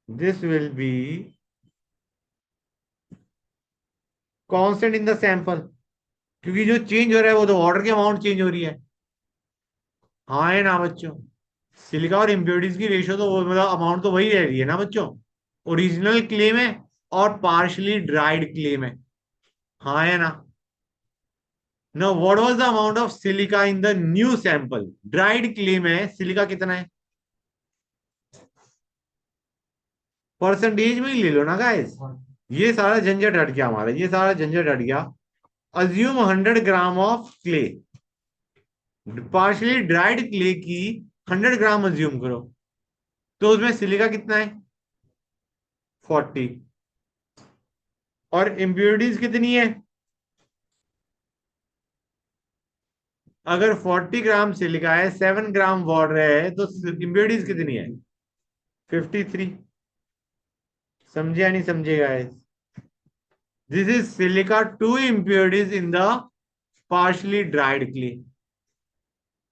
This will be constant in the sample, क्योंकि जो चेंज हो रहा है वो तो वाटर की अमाउंट चेंज हो रही है। हाँ है ना बच्चों? सिलिका और इम्प्योरिटीज की रेशियो तो मतलब अमाउंट तो वही रह रही है ना बच्चों? ओरिजिनल क्ले में और पार्शली ड्राइड क्ले में। हाँ है ना? Know what was the amount of silica in the new sample? Dried clay में सिलिका कितना है? परसेंटेज में ही ले लो ना गाइस। ये सारा झंझट हट गया हमारा, ये सारा झंझट हट गया। Assume 100 gram of clay, partially dried clay की 100 ग्राम अज्यूम करो, तो उसमें सिलिका कितना है? 40। और इम्प्योरिटीज कितनी है? अगर 40 ग्राम सिलिका है, 7 ग्राम वाटर है, तो इम्प्योरिटीज कितनी है? 53। समझे या नहीं समझेगा? This is silica to impurities in the partially dried clay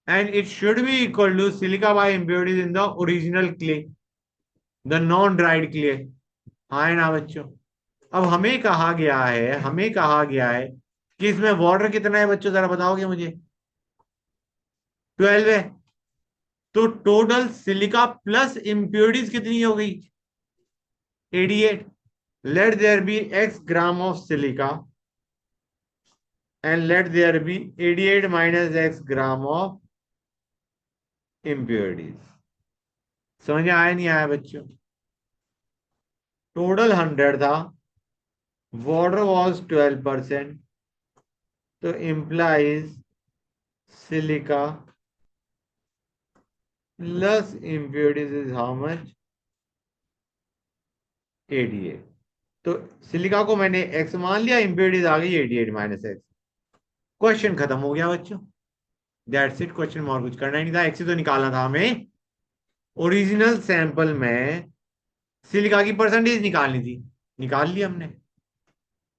and it should be equal to silica by impurities in the original clay, the non dried clay। हाँ है ना बच्चों? अब हमें कहा गया है, हमें कहा गया है कि इसमें वाटर कितना है बच्चों, जरा बताओगे मुझे? 12 है। तो टोटल सिलिका प्लस इम्प्योरिटीज कितनी हो गई? 88। Let there be x gram of silica and let there be 88 minus x gram of impurities. समझ में आया नहीं आया बच्चों? टोटल 100 था, वाटर वॉज 12%, तो implies silica plus impurities is how much? 88। तो सिलिका को मैंने x मान लिया, इम्प्योरिटीज आ गई 88 माइनस एक्स। क्वेश्चन खत्म हो गया बच्चों। दैट्स इट, क्वेश्चन में और कुछ करना ही नहीं था, x ही तो निकालना था हमें। ओरिजिनल सैंपल में सिलिका की परसेंटेज निकालनी थी, निकाल ली हमने।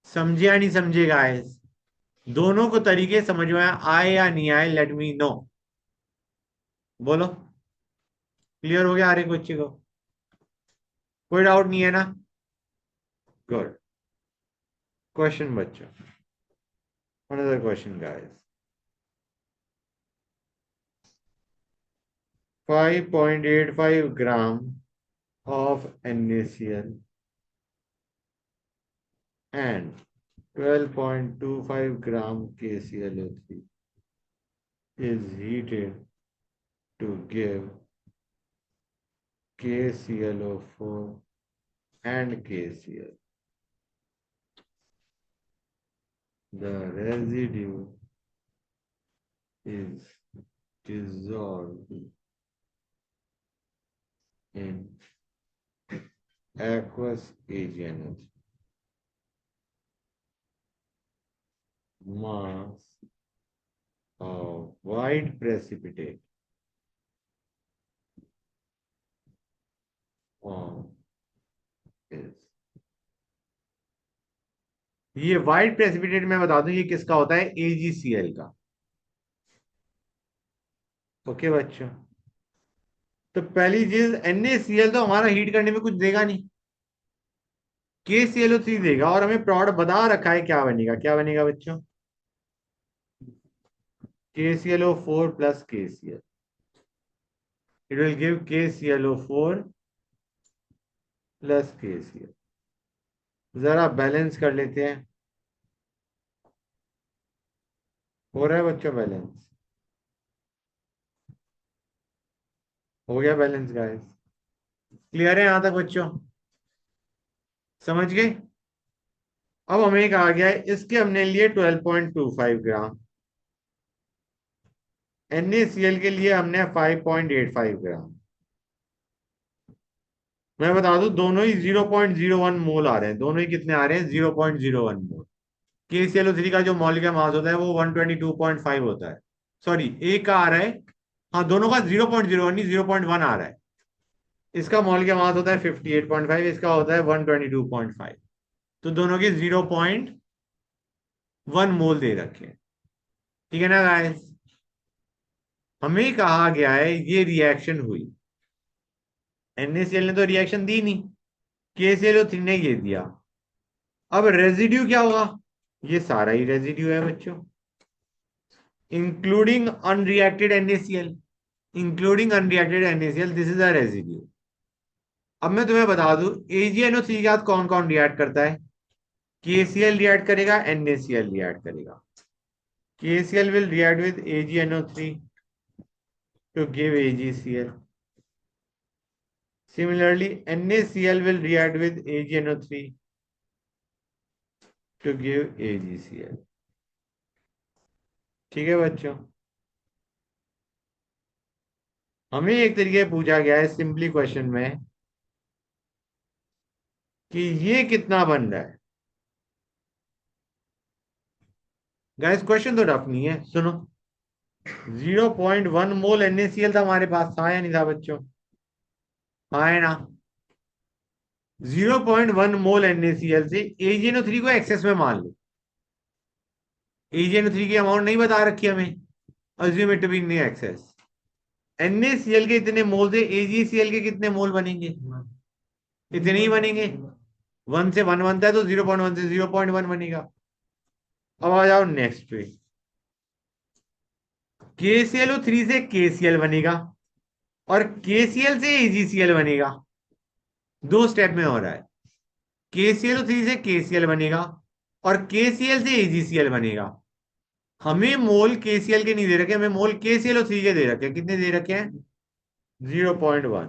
समझे या नहीं समझे गाइस? दोनों को तरीके समझ में आए या नहीं आए, लेट मी नो। बोलो, क्लियर हो गया हर एक बच्चे को? कोई डाउट नहीं है ना? गुड। क्वेश्चन बच्चों, another question guys. 5.85 gram of NaCl and 12.25 gram KClO3 is heated to give KClO4 and KCl. the residue is dissolved in aqueous agent. Mass of white precipitate form is. ये white precipitate मैं बता दूं ये किसका होता है, AgCl का। Okay बच्चों, तो पहली चीज NaCl तो हमारा हीट करने में कुछ देगा नहीं, KClO3 देगा, और हमें प्रोडक्ट बता रखा है क्या बनेगा, क्या बनेगा बच्चों, KClO4 plus KCl, it will give KClO4 plus KCl। जरा बैलेंस कर लेते हैं, हो रहा है बच्चों बैलेंस, हो गया बैलेंस गाइस, क्लियर है यहां तक बच्चों, समझ गए। अब हमें कहा गया है इसके हमने लिए 12.25 ग्राम, NaCl के लिए हमने 5.85 ग्राम। मैं बता दूं दोनों ही 0.01 मोल आ रहे हैं, दोनों ही कितने आ रहे हैं, 0.01 मोल। KClO3 का जो मॉलिक्यूलर मास होता है वो 122.5 होता है, सॉरी एक का आ रहा है, हाँ दोनों का 0.01 नहीं 0.1 आ रहा है। इसका मॉलिक्यूलर मास होता है 58.5, इसका होता है 122.5, तो दोनों के 0.1 मोल दे रखे हैं, ठीक है ना गाइस। हमें कहा गया है ये रिएक्शन हुई, NaCl ने तो रिएक्शन दी नहीं, KClO3 ने ये दिया। अब रेजिड्यू क्या होगा, ये सारा ही रेजिड्यू है बच्चों, including unreacted NaCl, including unreacted NaCl, this is a residue. अब मैं तुम्हें बता दूं AgNO3 के साथ कौन कौन रिएक्ट करता है, KCl रिएक्ट करेगा, NaCl रिएक्ट करेगा। KCl will react with AgNO3 to give AgCl. Similarly, NaCl will react with AgNO3 to give AgCl। ठीक है बच्चों, हमें एक तरीके पूछा गया है सिंपली क्वेश्चन में कि ये कितना बन रहा है। गाइस क्वेश्चन तो टफ नहीं है, सुनो, 0.1 मोल NaCl था हमारे पास, था या नहीं था बच्चों, हाँ है ना। 0.1 मोल NaCl से AgNO3 को एक्सेस में मान लो, AgNO3 की अमाउंट नहीं बता रखी हमें, assume it to be in excess. NaCl के इतने मोल से AgCl के कितने मोल बनेंगे, इतने ही बनेंगे, 1 से 1 बनता है तो 0.1 से 0.1 बनेगा। अब आ जाओ नेक्स्ट पे, KClO3 से KCl बनेगा और KCl से AgCl बनेगा, दो स्टेप में हो रहा है। KClO3 से KCl बनेगा और KCl से AgCl बनेगा। हमें मोल KCl के नहीं दे रखे, हमें मोल KClO3 के दे रखे, कितने दे रखे हैं, 0.1।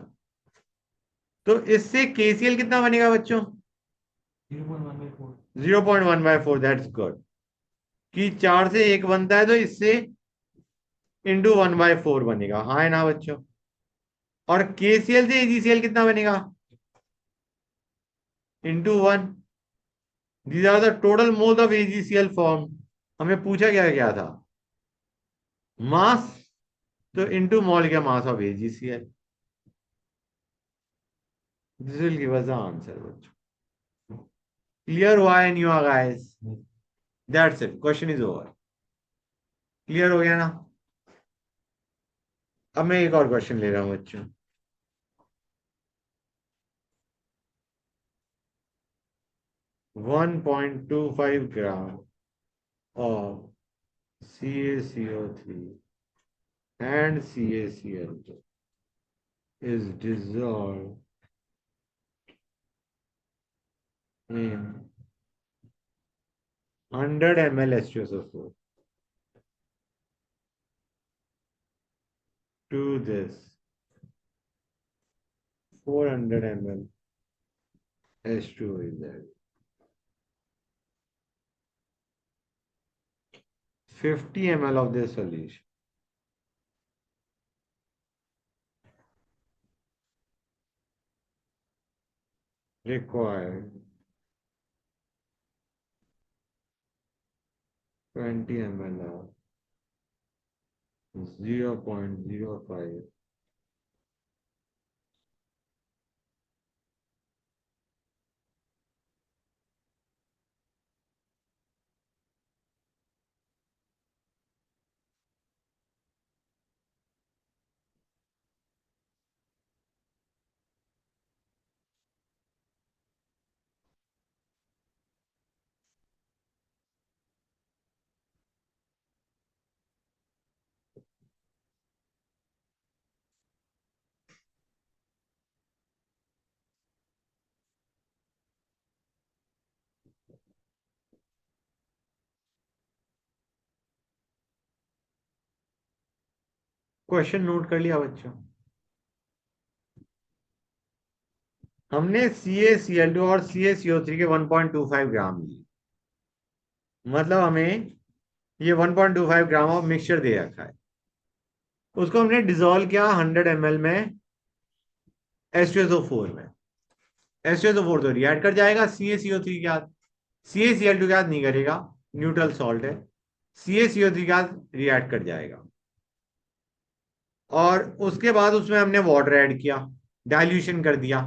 तो इससे KCl कितना बनेगा बच्चों, 0.1/4, दैट्स गुड, कि 4 से 1 बनता है तो इससे इंटू 1/4 बनेगा, हाँ है ना बच्चों। और KCl से AgCl कितना बनेगा, into 1। These are the total moles of AgCl form. हमें पूछा क्या क्या था, मास, तो इंटू मॉल क्या mass of AgCl, this will give us the answer बच्चों। क्लियर हुआ है new guys, that's it, question is over. Clear हो गया ना। अब मैं एक और क्वेश्चन ले रहा हूं बच्चों, 1.25 ग्राम of CaCO3 and CaCl is dissolved in 100 ml H2SO4 to this 400 ml H2O is there. 50 ml of this solution. Required 20 ml of 0.05. Question note कर लिया बच्चों? हमने CaCl2 और CaCO3 के 1.25 ग्राम लिए, मतलब हमें ये 1.25 ग्राम ऑफ मिक्सचर दे रखा है। उसको हमने डिसॉल्व किया 100 ml में H2SO4 में। H2SO4 तो रिएक्ट कर जाएगा CaCO3 के साथ, CaCl2 के साथ नहीं करेगा, न्यूट्रल सॉल्ट है। CaCO3 के साथ रिएक्ट कर जाएगा। और उसके बाद उसमें हमने वाटर ऐड किया, डाइल्यूशन कर दिया।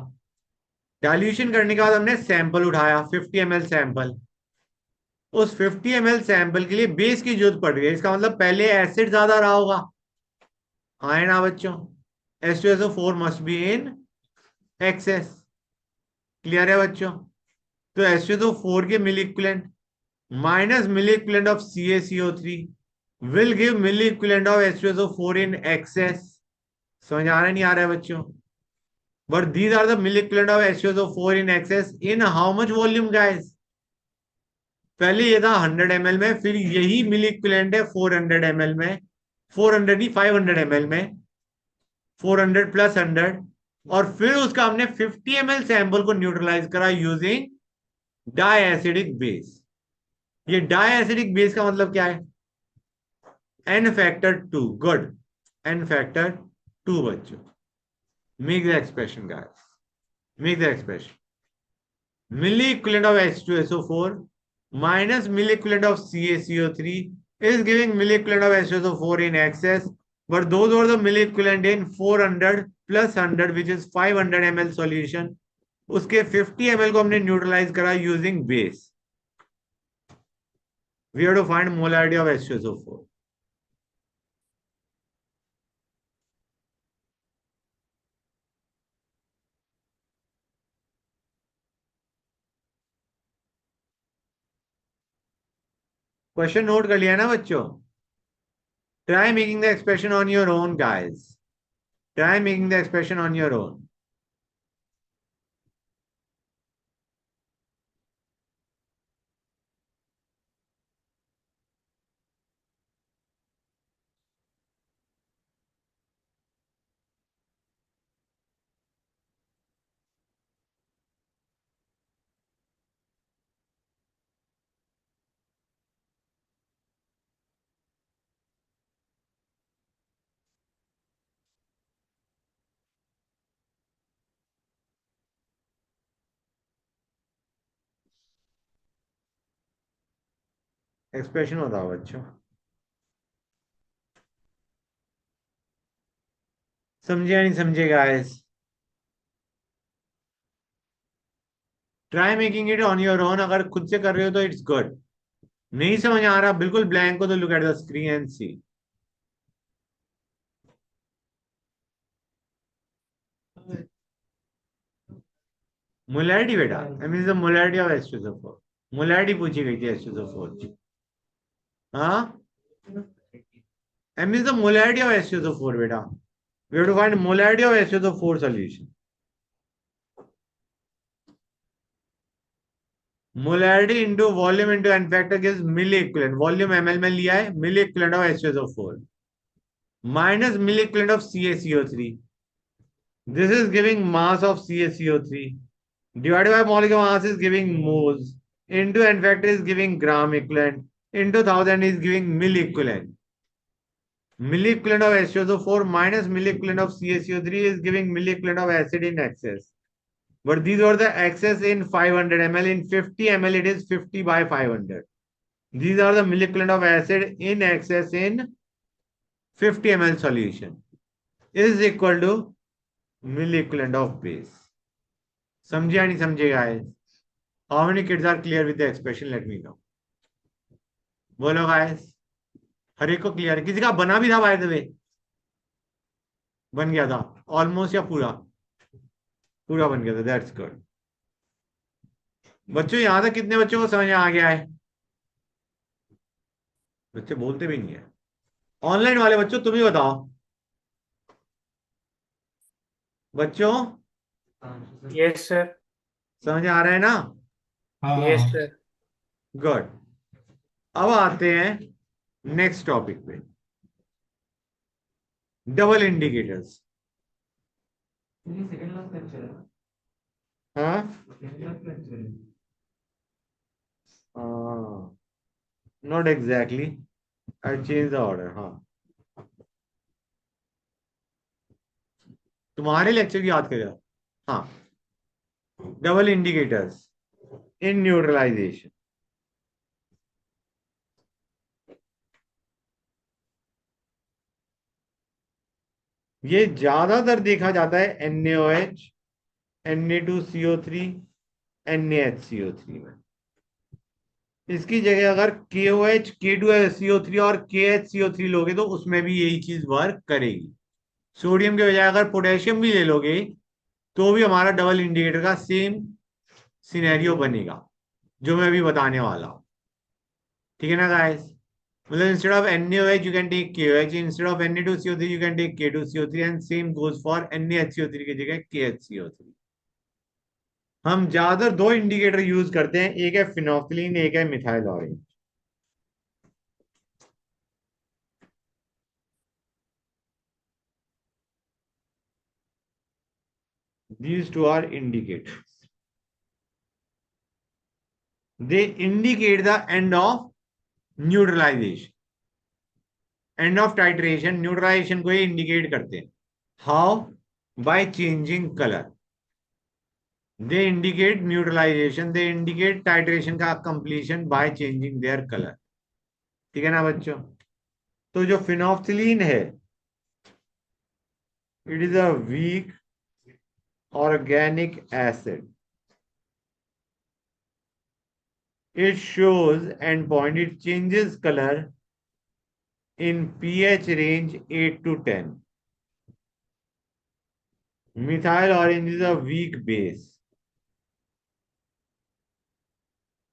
डाइल्यूशन करने के बाद हमने सैंपल उठाया, 50 ml सैंपल। उस 50 ml सैंपल के लिए बेस की जरूरत पड़ रही है, इसका मतलब पहले एसिड ज्यादा रहा होगा। हाँ ना बच्चों, H2SO4 must be in excess. Clear है बच्चों? तो H2SO4 के milliequivalent minus mill equivalent of CaCO3 will give mill equivalent of H2SO4 in excess। समझ आ रहा है नहीं आ रहा है बच्चों? But these are the mill equivalent of H2SO4 in excess in how much volume guys? पहले ये था 100 ml में, फिर यही मिल इक्विवेलेंट है 400 ml में, 400 नहीं 500 ml में, 400 प्लस 100। और फिर उसका हमने 50 ml सैंपल को न्यूट्रलाइज करा यूजिंग डाई एसिडिक बेस। ये डाई एसिडिक बेस का मतलब क्या है? n factor 2। Good, n factor 2 बच्चों। Make the expression guys, make the expression. Milli equivalent of H2SO4 minus milli equivalent of CaCO3 is giving milli equivalent of H2SO4 in excess, but those are the milli equivalent in 400 plus 100 which is 500 ml solution। उसके 50 ml को हमने neutralise करा using base. We have to find molarity of H2SO4। Question note कर लिया ना बच्चों? Try making the expression on your own guys, try making the expression on your own. Expression बताओ बच्चों, समझे या नहीं समझे guys? Try making it on your own. अगर खुद से कर रहे हो तो इट्स गुड। नहीं समझ आ रहा बिल्कुल ब्लैंक हो तो look at the screen and see. Molarity बेटा, I mean the molarity of H2SO4। Molarity पूछी गई थी H2SO4 की। हाँ, I mean the molarity of H2SO4 बेटा। We have to find molarity of H2SO4 solution. Molarity into volume into n factor gives milliequivalent. Volume ml में लिया है, मिली equivalent of H2SO4 minus milli equivalent of CaCO3। This is giving mass of CaCO3 divided by molecular mass is giving moles into n factor is giving gram equivalent into 1000 is giving milliequivalent. Milliequivalent of HCO4 minus milliequivalent of CaCO3 is giving milliequivalent of acid in excess. But these were the excess in 500 ml. In 50 ml, it is 50 by 500. These are the milliequivalent of acid in excess in 50 ml solution is equal to milliequivalent of base. समझे या नहीं समझे guys? How many kids are clear with the expression? Let me know. बोलो guys. हर एक को clear है? किसी का बना भी था बाय द वे? बन गया था ऑलमोस्ट या पूरा? पूरा बन गया था. That's good. बच्चों यहां तक कितने बच्चों को समझ आ गया है? बच्चे बोलते भी नहीं है. ऑनलाइन वाले बच्चों तुम ही बताओ. बच्चों यस सर. समझ आ रहा है ना? Yes sir. गुड. अब आते हैं नेक्स्ट टॉपिक पे. Double indicators. हाँ not exactly. I change the order. हाँ तुम्हारे लेक्चर की याद करेगा. हाँ डबल इंडिकेटर्स इन न्यूट्रलाइजेशन. ये ज्यादातर देखा जाता है NaOH, Na2CO3, NaHCO3 में. इसकी जगह अगर KOH, K2SCO3 और KHCO3 लोगे तो उसमें भी यही चीज वर्क करेगी. सोडियम के बजाय अगर पोटेशियम भी ले लोगे तो भी हमारा डबल इंडिकेटर का सेम सिनेरियो बनेगा जो मैं अभी बताने वाला हूं. ठीक है ना गाइस? मतलब instead of NaOH you can take KOH, instead of Na2CO3 you can take K2CO3 and same goes for NaHCO3 की जगह KHCO3. हम ज्यादातर दो इंडिकेटर यूज करते हैं. एक है फिनोक्सिलीन, एक है methyl orange. These two are indicators. They indicate the end of neutralization, end of titration. Neutralization को ये इंडिकेट करते हैं. How? By changing colour. They indicate neutralization, they indicate titration का completion by changing their colour. ठीक है ना बच्चों? तो जो फिनोक्सिलीन है it is a weak organic acid. It shows endpoint. It changes color in pH range 8 to 10. Methyl orange is a weak base.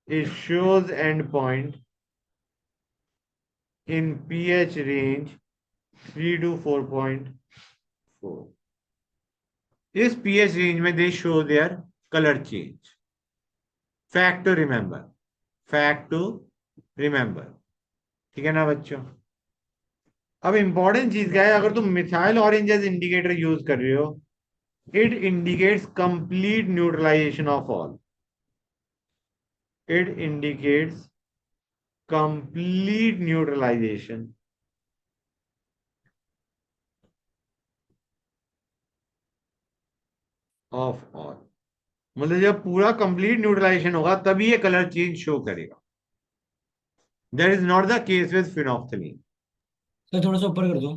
It shows endpoint in pH range 3 to 4.4. इस pH range में they show their color change. Fact to remember. Fact to remember. ठीक है ना बच्चों? अब important चीज क्या है? अगर तुम methyl orange as indicator use कर रहे हो, it indicates complete neutralization of all. It indicates complete neutralization of all. मतलब जब पूरा कंप्लीट न्यूट्रलाइजेशन होगा तभी ये कलर चेंज शो करेगा. That is not the case with phenolphthalein. Sir थोड़ा सा ऊपर कर दो.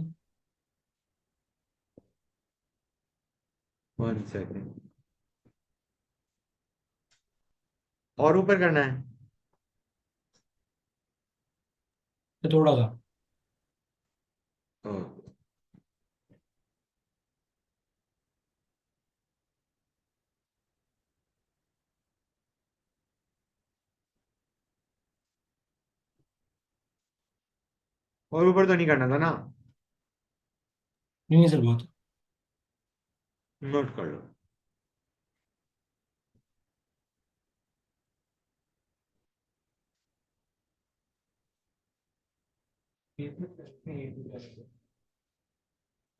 1 सेकेंड. और ऊपर करना है? सर थोड़ा सा. और ऊपर तो नहीं करना था ना? नहीं सर बहुत. नोट कर लो.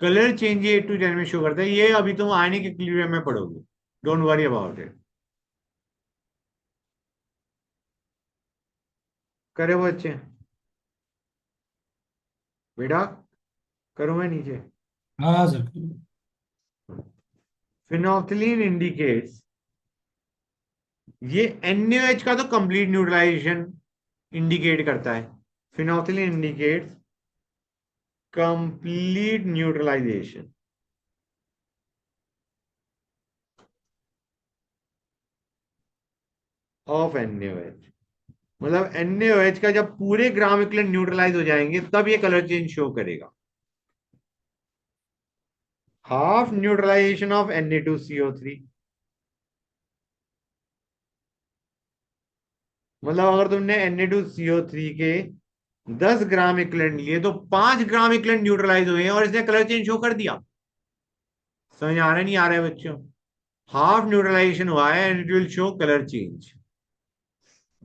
कलर चेंज 8 to 10 में शो करता है. ये अभी तुम आने के क्लियर में पढ़ोगे. Don't worry about it. करे वो अच्छे. बेटा करूं मैं नीचे? हाँ हाँ सर। फिनोल्फथालीन इंडिकेट्स, ये NaOH का तो कंप्लीट न्यूट्रलाइजेशन इंडिकेट करता है। Phenolphthalein indicates complete neutralization of NaOH। मतलब NaOH का जब पूरे ग्राम इक्विवेलेंट न्यूट्रलाइज हो जाएंगे तब ये कलर चेंज शो करेगा। हाफ न्यूट्रलाइजेशन ऑफ Na2CO3, मतलब अगर तुमने Na2CO3 के 10 ग्राम इक्विवेलेंट लिए तो 5 ग्राम इक्विवेलेंट न्यूट्रलाइज हुए हैं और इसने कलर चेंज शो कर दिया। समझ आ रहा है नहीं आ रहा है बच्चों? हाफ न्यूट्रलाइजेशन हुआ है and it will show colour change.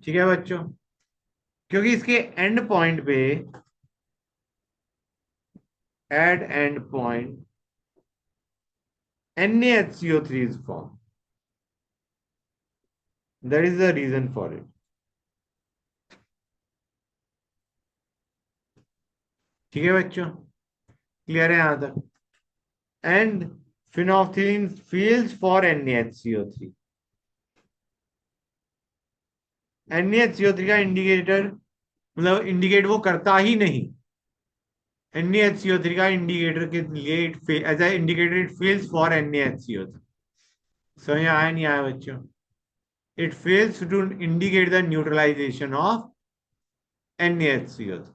ठीक है बच्चों, क्योंकि इसके एंड पॉइंट पे, at end point NaHCO3 is formed. That is the reason for it. ठीक है बच्चों, क्लियर है यहां तक? And phenolphthalein fails for NaHCO3। NaHCO3 का इंडिकेटर, मतलब इंडिकेट वो करता ही नहीं। NaHCO3 का इंडिकेटर के लिए as a indicator it fails for NaHCO3। समझ आया नहीं आया बच्चों? It fails to indicate the neutralization of NaHCO3।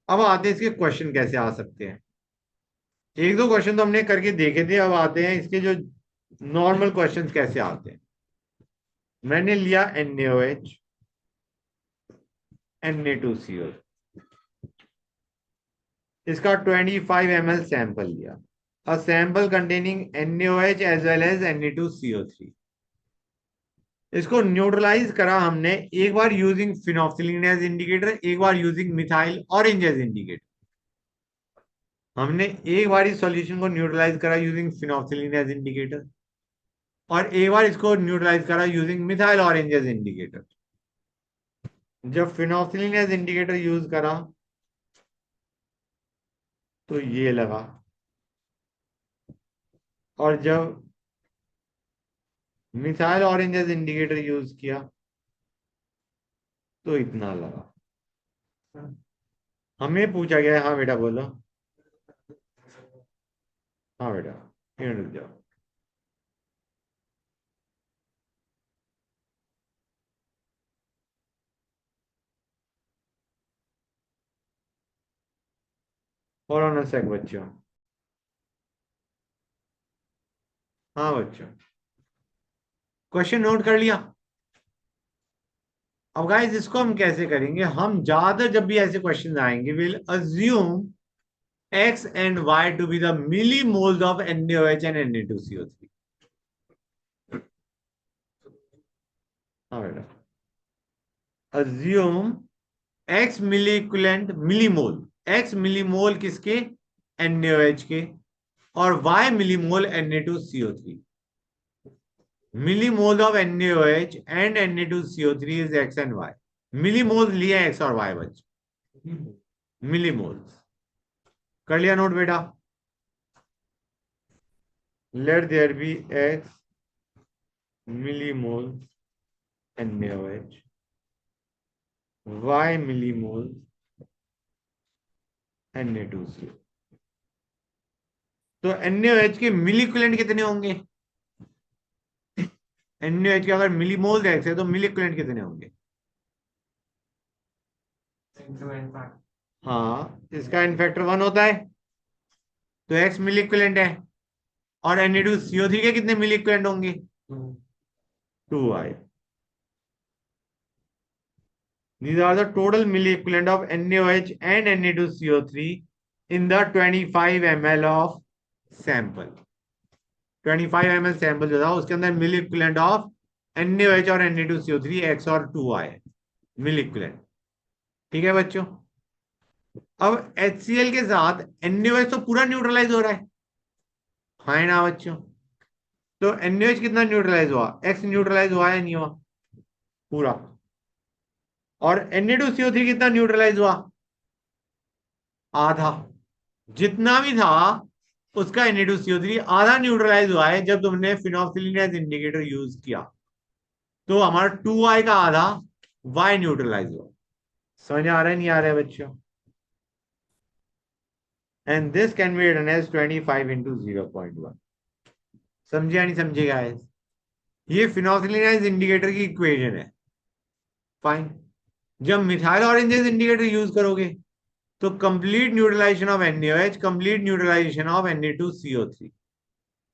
अब आते हैं इसके क्वेश्चन कैसे आ सकते हैं। एक दो क्वेश्चन तो हमने करके देखे थे, अब आते हैं इसके जो नॉर्मल क्वेश्चंस कैसे आते हैं। मैंने लिया NaOH, Na2CO, इसका 25 ml सैंपल लिया। A sample containing NaOH as well as Na2CO3। इसको न्यूट्रलाइज करा हमने एक बार यूजिंग फिनोल्फथालीन एज इंडिकेटर, एक बार using methyl orange as indicator. हमने एक बार इस सॉल्यूशन को न्यूट्रलाइज करा यूजिंग फिनोल्फथालीन एज इंडिकेटर और एक बार इसको न्यूट्रलाइज करा using methyl orange as indicator. जब फिनोल्फथालीन एज इंडिकेटर यूज करा तो ये लगा, और जब methyl orange as indicator use किया तो इतना लगा। हमें पूछा गया है, हाँ बेटा बोलो। हाँ बेटा यहाँ रुक जाओ। और ऑन सेक बच्चों। हाँ बच्चों, क्वेश्चन नोट कर लिया? अब गाइस इसको हम कैसे करेंगे, हम ज्यादा जब भी ऐसे क्वेश्चन आएंगे will assume X and Y to be the millimoles of NaOH and Na2CO3। हाँ बेटा, assume X milli equivalent millimole, X millimole किसके? NaOH के, और Y millimole Na2CO3। Millimole of NaOH and Na2CO3 इज X एंड Y। मिलीमोल लिए X और Y बच्चे, millimoles. कर लिया नोट बेटा? Let there be X millimole NaOH, Y millimole Na2CO। तो NaOH के मिली इक्विवेलेंट कितने होंगे? NaOH के अगर मिलीमोल X है तो मिली इक्विवेलेंट कितने होंगे? हाँ, इसका इन फैक्टर 1 होता है तो X मिली इक्विवेलेंट है, और Na2CO3 के कितने मिली इक्विवेलेंट होंगे? 2Y। These are the total milli equivalent of NaOH and Na2CO3 in the 25 ml of sample। 25 ml sample जो था उसके अंदर मिली इक्विवेलेंट ऑफ NaOH और Na2CO3 X और 2Y मिली इक्विवेलेंट। ठीक है बच्चों, अब HCl के साथ NaOH तो पूरा न्यूट्रलाइज हो रहा है, हाँ ना बच्चों? तो NaOH कितना न्यूट्रलाइज हुआ? X न्यूट्रलाइज हुआ या नहीं हुआ? पूरा। और Na2CO3 कितना न्यूट्रलाइज हुआ? आधा, जितना भी था उसका Na2CO3 आधा न्यूट्रलाइज हुआ है जब तुमने फिनोक्सिलिन एज इंडिकेटर यूज किया। तो हमारा 2y का आधा y न्यूट्रलाइज हुआ। समझ आ रहा है नहीं आ रहा है बच्चों? And this can be written as 25 into 0.1। समझे या नहीं समझे गाइस? ये फिनोक्सिलिन एज इंडिकेटर की इक्वेशन है। फाइन। जब मिथाइल ऑरेंजेस इंडिकेटर यूज करोगे तो complete neutralization of NaOH, complete neutralization of Na2CO3।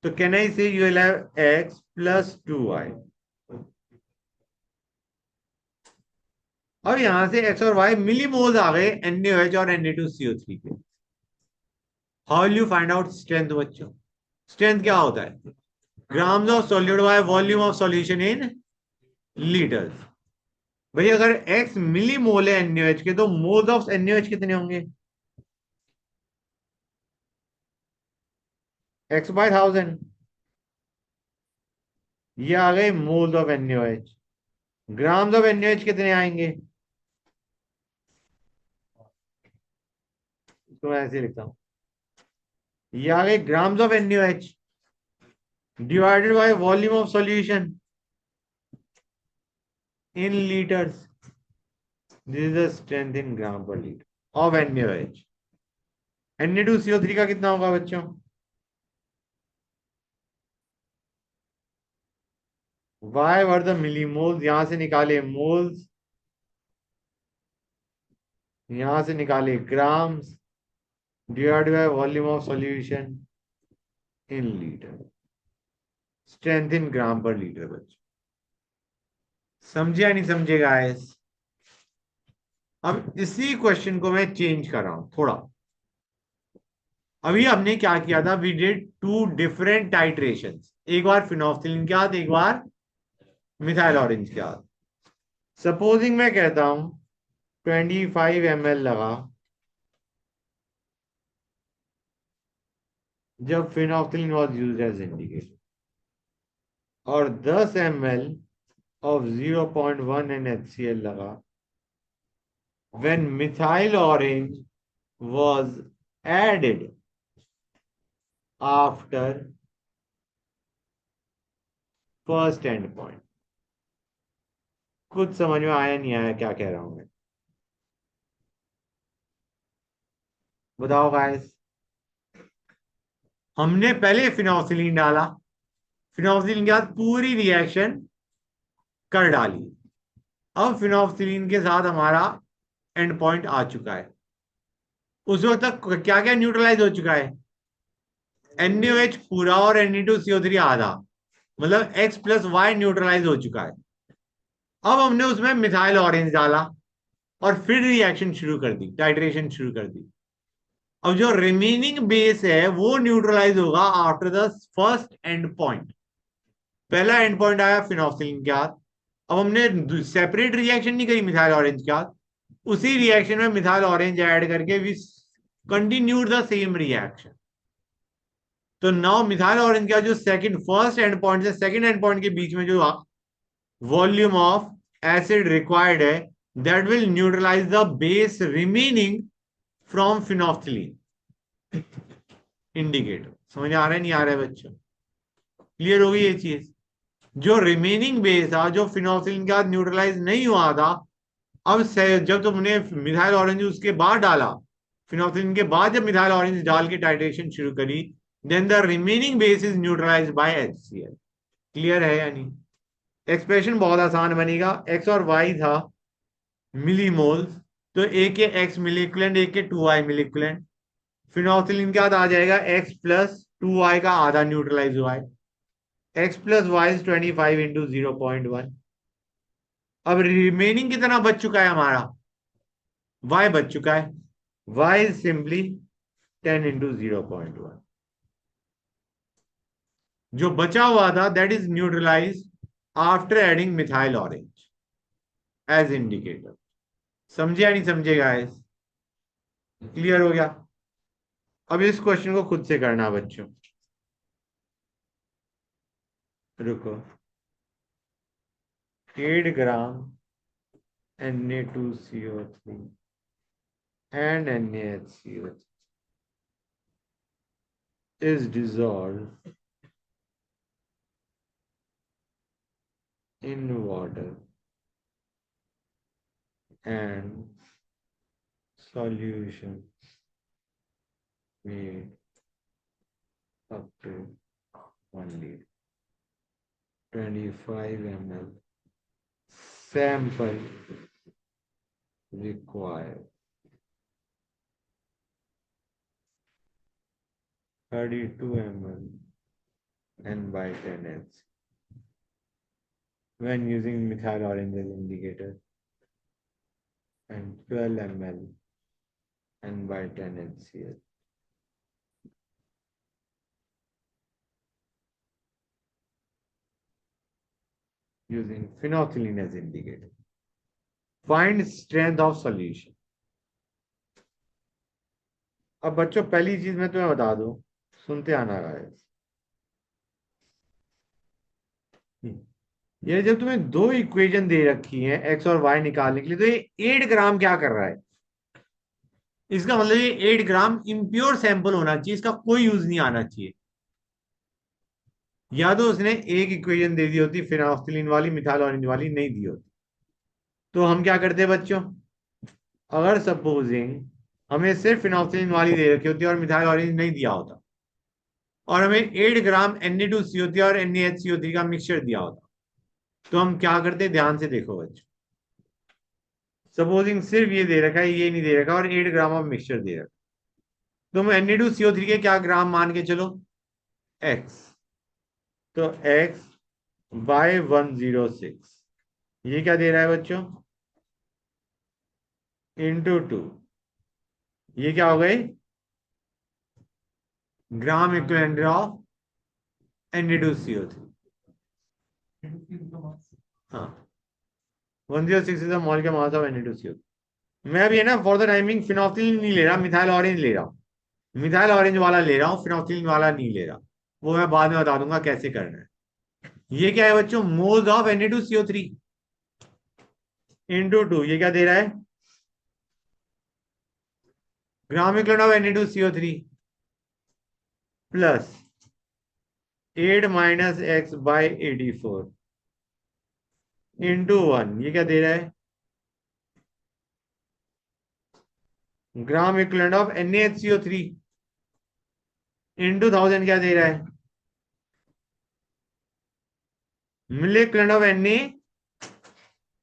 तो can I say you will have x plus 2y। अब यहां से x और y मिलीमोल्स आ गए NaOH और Na2CO3 के। How will you find out strength बच्चों? स्ट्रेंथ क्या होता है? Grams of solute bye volume of solution in litres. भाई अगर x मिलीमोल है NaOH के तो मोल्स ऑफ NaOH कितने होंगे? x by 1000। ये आ गए moles of NaOH। Grams of NaOH कितने आएंगे? तो मैं ऐसे लिखता हूं, ये आ गए grams of NaOH divided by volume of solution in liters. This is the strength in gram per liter of NaOH. Na2CO3 का कितना होगा बच्चों? y वर द मिलीमोल्स, यहां से निकाले मोल्स, यहां से निकाले grams divide by volume of solution in litre. Strength in gram per litre बच्चों। समझे या नहीं समझे गाइस? अब इसी क्वेश्चन को मैं चेंज कर रहा हूं थोड़ा। अभी हमने क्या किया था? We did two different titrations, एक बार फिनोक्सिलिन के साथ, एक बार मिथाइल ऑरेंज के साथ। सपोजिंग मैं कहता हूं 25 ml लगा जब फिनोक्सिलिन वॉज यूज एज इंडिकेटर, और 10 ml ऑफ 0.1 NaCl लगा when methyl orange was added after first end point। कुछ समझ में आया नहीं आया क्या कह रहा हूं मैं? बताओ गाइस। हमने पहले फिनोक्सिलिन डाला, फिनोक्सिलिन के साथ पूरी रिएक्शन कर डाली। अब फिनोक्सिलिन के साथ हमारा एंड पॉइंट आ चुका है। उस वक्त तक क्या क्या न्यूट्रलाइज हो चुका है? NaOH पूरा और Na2CO3 आधा, मतलब x प्लस वाई न्यूट्रलाइज हो चुका है। अब हमने उसमें मिथाइल ऑरेंज डाला और फिर रिएक्शन शुरू कर दी, टाइट्रेशन शुरू कर दी। अब जो रिमेनिंग बेस है वो न्यूट्रलाइज होगा after the first end point. पहला एंड पॉइंट आया फिनोक्सिलिन के साथ। अब हमने सेपरेट रिएक्शन नहीं करी मिथाइल ऑरेंज के साथ, उसी रिएक्शन में मिथाइल ऑरेंज ऐड करके we continued the same reaction. तो नाउ मिथाइल ऑरेंज का जो सेकंड फर्स्ट एंड पॉइंट से सेकंड एंड पॉइंट के बीच में जो वॉल्यूम ऑफ एसिड रिक्वायर्ड है, that will neutralize the base remaining from phenolphthalein indicator. समझ आ रहा है नहीं आ रहा है बच्चों? क्लियर हो गई ये चीज? जो रिमेनिंग बेस था जो फिनोक्सिलिन के साथ न्यूट्रलाइज नहीं हुआ था, अब जब तुमने मिथाइल ऑरेंज उसके बाद डाला, फिनोक्सिलिन के बाद जब मिथाइल ऑरेंज डाल के टाइट्रेशन शुरू करी, then the remaining base is neutralized by HCl। Clear है या नहीं? एक्सप्रेशन बहुत आसान बनेगा। एक्स और वाई था मिलीमोल्स, तो एक के एक्स मिलीक्विलेंट, एक के 2y मिलीक्विलेंट। फिनोक्सिलिन के बाद आ जाएगा x प्लस 2y का आधा न्यूट्रलाइज हुआ है। x plus y is 25 into 0.1। अब रिमेनिंग कितना बच चुका है हमारा? y बच चुका है। y is simply 10 into 0.1। जो बचा हुआ था that is neutralize after adding methyl orange as indicator. समझे या नहीं समझे गाइस? क्लियर हो गया? अब इस क्वेश्चन को खुद से करना बच्चों। रुको। 8 ग्राम Na2CO3 and NaHCO is dissolved in water and solution made up to 1 liter, 25 ml sample required, 32 ml N by 10H when using methyl orange as indicator, and 12 ml N by 10 HCl. Using phenolphthalein as indicator. Find strength of solution. अब बच्चों पहली चीज मैं तुम्हें बता दूं, सुनते आना गाइस। ये जब तुम्हें दो इक्वेशन दे रखी हैं एक्स और वाई निकालने के लिए, तो ये 8 ग्राम क्या कर रहा है? इसका मतलब ये 8 ग्राम इम्प्योर सैंपल होना चाहिए, इसका कोई यूज नहीं आना चाहिए। या तो उसने एक इक्वेशन दे दी होती फिनॉक्सिलिन वाली, मिथाइल ऑरेंज वाली नहीं दी होती। तो हम क्या करते हैं बच्चों, अगर सपोजिंग हमें सिर्फ फिनॉक्सिलिन वाली दे रखी होती और मिथाइल ऑरेंज नहीं दिया होता, और हमें 8 ग्राम Na2CO3 और NaHCO3 का मिक्सचर दिया होता, तो हम क्या करते? ध्यान से देखो बच्चों, सपोजिंग सिर्फ ये दे रखा है, ये नहीं दे रखा, और 8 ग्राम ऑफ मिक्सचर दे रखा, तो हम Na2CO3 के क्या ग्राम मान के चलो? x। तो x बाय 106, ये क्या दे रहा है बच्चों? इंटू 2, ये क्या हो गई? ग्राम इक्विवेलेंट ऑफ Na2CO3। हाँ, 106 is the molecular mass of Na2CO3। मैं अभी है ना फॉर द टाइमिंग फिनॉक्सिलिन नहीं ले रहा, मिथाइल ऑरेंज ले रहा हूँ। मिथाइल ऑरेंज वाला ले रहा हूँ, फिनॉक्सिलिन वाला नहीं ले रहा। वो मैं बाद में बता दूंगा कैसे करना है। ये क्या है बच्चों? मोल्स ऑफ Na2CO3 इंटू 2, ये क्या दे रहा है? Gram equivalent of Na2CO3 plus 8 minus x by 84 into 1, ये क्या दे रहा है? Gram equivalent of NaHCO3 into 1000, क्या दे रहा है? मिली equivalent of Na,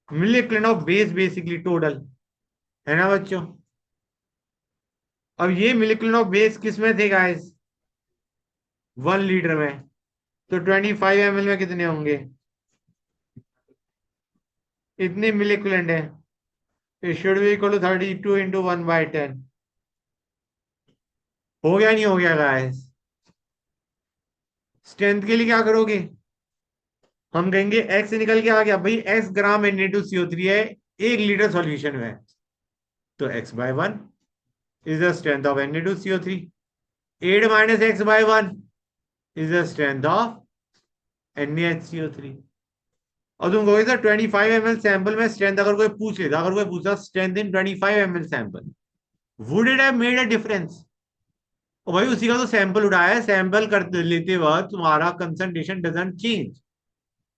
milli equivalent of base, basically total, है ना बच्चों? अब ये मिली इक्विवेलेंट ऑफ बेस किस में थे गाइस? 1 लीटर में। तो 25 ml में कितने होंगे? इतने मिली इक्विवेलेंट है। It should be equal to 32 into 1 by 10। हो गया नहीं हो गया गाइस? स्ट्रेंथ के लिए क्या करोगे? हम कहेंगे x से निकल के आ गया भाई, x ग्राम Na2CO3 है 1 लीटर सॉल्यूशन में, तो x by 1 is the strength of Na2CO3। 8 minus x by 1 is the strength of NaHCO3। और तुम कहोगे सर 25 ml सैंपल में स्ट्रेंथ अगर कोई पूछ लेता, अगर कोई पूछता strength in 25 ml sample, would it have made a difference? और भाई उसी का तो सैंपल उठाया है, सैंपल कर लेते वक्त तुम्हारा कंसंट्रेशन डजंट चेंज।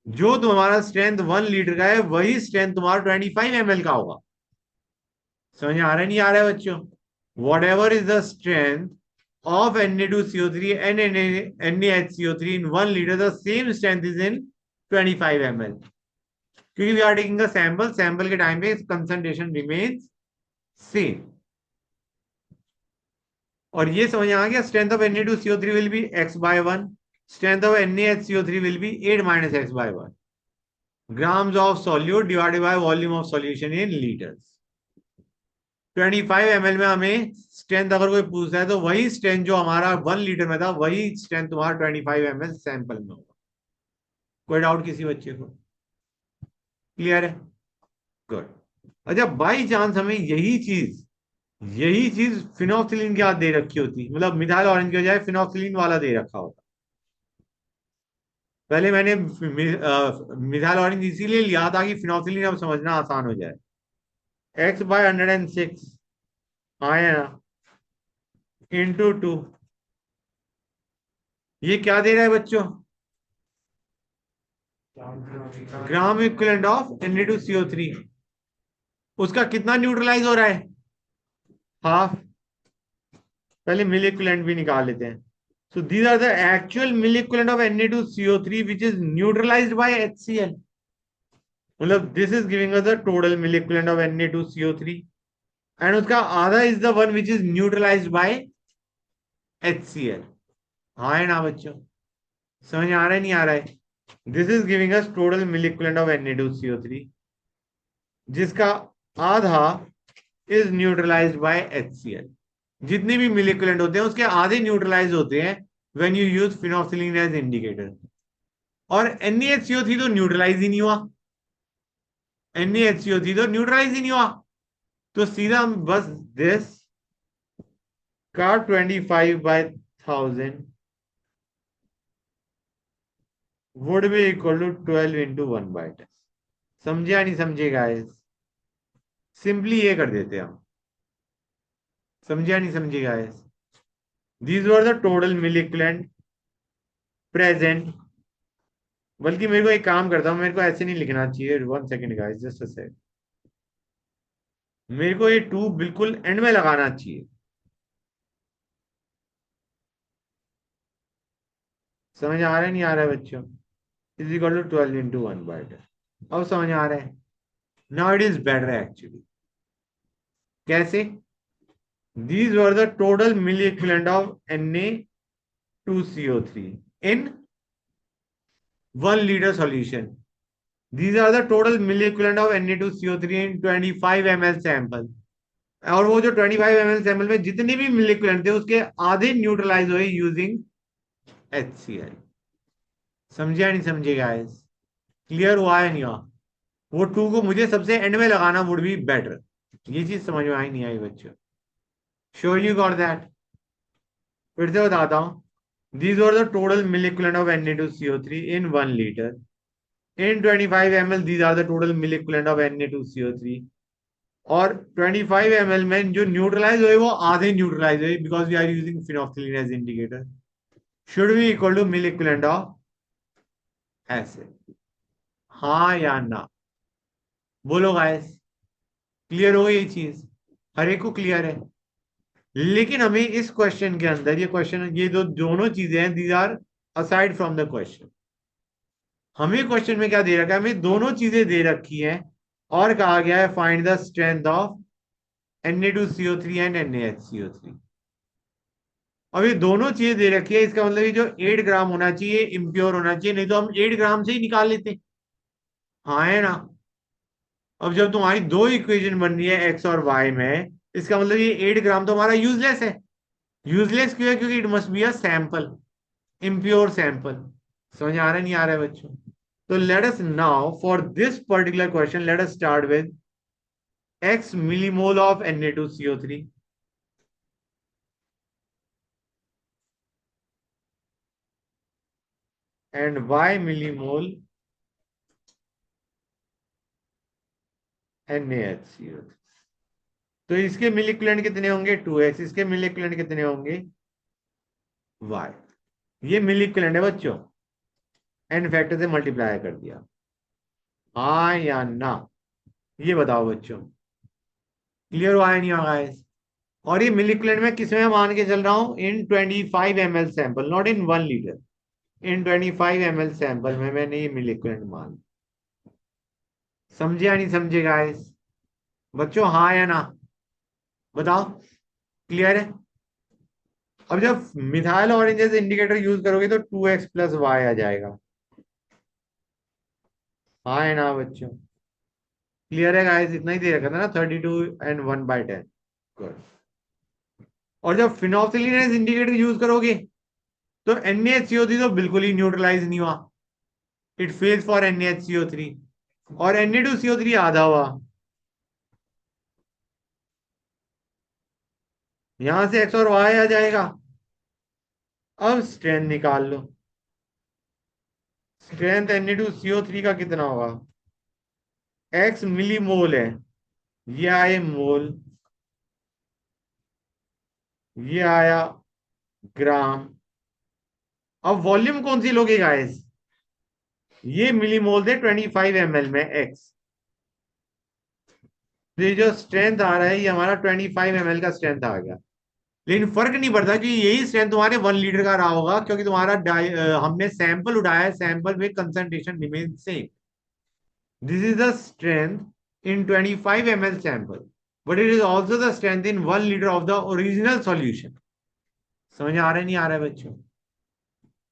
जो तुम्हारा स्ट्रेंथ 1 लीटर का है वही स्ट्रेंथ तुम्हारा 25 ml का होगा। समझ आ रहा है नहीं आ रहा है बच्चों? What ever is the strength of Na2CO3 and NaHCO3 in 1 liter, the same strength is in 25 ml, क्योंकि we are taking a sample, sample के टाइम पे concentration remains same। और ये समझ आ गया, strength of Na2CO3 will be x by 1, strength of NaHCO3 will be 8 minus x by 1 grams of solute divided by volume of solution in liters। 25 ml में हमें strength अगर कोई पूछता है तो वही स्ट्रेंथ जो हमारा 1 लीटर में था वही स्ट्रेंथ तुम्हारा 25 ml सैंपल में होगा। कोई डाउट किसी बच्चे को? क्लियर है? गुड। अच्छा, बाई चांस हमें यही चीज फिनॉक्सिलिन के हाथ दे रखी होती, मतलब मिथाइल ऑरेंज के बजाय फिनॉक्सिलिन वाला दे रखा होता। पहले मैंने मिथाइल ऑरेंज इसीलिए लिया ताकि फिनॉक्सिलिन अब समझना आसान हो जाए। x बाय 106 हाँ या ना, इंटू टू। ये क्या दे रहा है बच्चों? ग्राम इक्विवेलेंट ऑफ Na2CO3। उसका कितना न्यूट्रलाइज हो रहा है? हाफ। पहले मिल इक्विवेलेंट भी निकाल लेते हैं। So these are the actual mill equivalent of Na2CO3 which is neutralized by HCl. मतलब this is giving us the total mill equivalent of Na2CO3 and उसका आधा is the one which is neutralized by HCl. हाँ है ना बच्चों? समझ आ रहा है नहीं आ रहा है? This is giving us total mill equivalent of Na2CO3 जिसका आधा is neutralized by HCl. जितने भी मिल इक्विवेलेंट होते हैं उसके आधे न्यूट्रलाइज होते हैं when you use phenolphthalein as indicator. और NaHCO3 तो न्यूट्रलाइज ही नहीं हुआ। NaHCO3 तो न्यूट्रलाइज ही नहीं हुआ। तो सीधा हम बस दिस का 25/1000 would be equal to 12 into 1/10। समझे या नहीं समझे गाइस? सिंपली ये कर देते हैं हम। समझे या नहीं समझे guys? These were the total mill equivalent present. बल्कि मेरे को एक काम करता हूं, मेरे को ऐसे नहीं लिखना चाहिए। 1 second guys, just a second. मेरे को ये 2 बिल्कुल एंड में लगाना चाहिए। समझ आ रहा है नहीं आ रहा है बच्चों? Is equal to 12 into 1/10। अब समझ आ रहा है? Now it is better actually. कैसे? These were the total mill equivalent of Na2CO3 in 1 liter solution. These are the total mill equivalent of Na2CO3 in 25 ml sample. और वो जो 25 ml sample में जितने भी मिल इक्विवेलेंट थे उसके आधे न्यूट्रलाइज हुए यूजिंग HCl। समझे या नहीं समझे गाइस? क्लियर हुआ है नहीं हुआ? वो 2 को मुझे सबसे एंड में लगाना वुड बी बेटर। ये चीज समझ में आई नहीं आई बच्चों? Sure you got that? फिर से बताता हूं। These were the total mill equivalent of Na2CO3 in 1 liter. In 25 ml, these are the total mill equivalent of Na2CO3. और 25 ml में जो न्यूट्रलाइज हुए वो आधे न्यूट्रलाइज हुए because we are using phenolphthalein as indicator. Should be equal to mill equivalent of ऐसे। हाँ या ना? बोलो गाइस। क्लियर हो ये चीज? हर एक को क्लियर है? लेकिन हमें इस क्वेश्चन के अंदर ये जो दोनों चीजें हैं, these are aside from the question. हमें क्वेश्चन में क्या दे रखा है? हमें दोनों चीजें दे रखी हैं और कहा गया है find the strength of Na2CO3 and NaHCO3। अब ये दोनों चीजें दे रखी है, इसका मतलब ये जो 8 ग्राम होना चाहिए इम्प्योर होना चाहिए, नहीं तो हम 8 ग्राम से ही निकाल लेते। हाँ है ना? अब जब तुम्हारी दो इक्वेशन बन रही है एक्स और वाई में, इसका मतलब ये 8 ग्राम तो हमारा यूजलेस है। यूजलेस क्यों है? क्योंकि it must be a sample, impure sample. समझ आ रहा है नहीं आ रहा है बच्चों? तो let us now for this particular question let us start with x millimole of Na2CO3 and y millimole NaHCO3। तो इसके मिल इक्विवेलेंट कितने होंगे? 2x। इसके मिल इक्विवेलेंट कितने होंगे? y। ये मिल इक्विवेलेंट है बच्चों, n फैक्टर से मल्टीप्लाई कर दिया। हाँ या ना? ये बताओ बच्चों, क्लियर हुआ है नहीं हुआ गाइस? और ये मिल इक्विवेलेंट में किसमें मान के चल रहा हूं? इन 25 ml sample, not in 1 litre. In 25 ml sample में मैंने ये मिल इक्विवेलेंट मान। समझे या नहीं समझे गाइस? बच्चों हाँ या ना? बताओ, क्लियर है? अब जब मिथाइल ऑरेंजेस इंडिकेटर यूज करोगे तो 2x प्लस वाई आ जाएगा। हाँ है ना बच्चों? क्लियर है गाइस? इतना ही दे रखा था ना, 32 एंड 1/10। गुड। और जब फिनोक्सिलिनेज इंडिकेटर यूज करोगे तो NaHCO3 तो बिल्कुल ही न्यूट्रलाइज नहीं हुआ, इट फेल्स फॉर NaHCO3। और Na2CO3 आधा हुआ। यहां से x और y आ जाएगा। अब स्ट्रेंथ निकाल लो। स्ट्रेंथ Na2CO3 का कितना होगा? x मिलीमोल है, ये आए मोल, ये आया ग्राम। अब वॉल्यूम कौन सी लोगे गाइस? ये मिलीमोल थे 25 ml में एक्स। तो ये जो स्ट्रेंथ आ रहा है ये हमारा 25 ml का स्ट्रेंथ आ गया। लेकिन फर्क नहीं पड़ता कि यही स्ट्रेंथ तुम्हारे 1 लीटर का रहा होगा, क्योंकि तुम्हारा हमने सैंपल उठाया है, सैंपल में concentration remain same. This is the strength in 25 ml sample, but it is also the strength in 1 litre of the original solution. समझ आ रहा है नहीं आ रहा है बच्चों?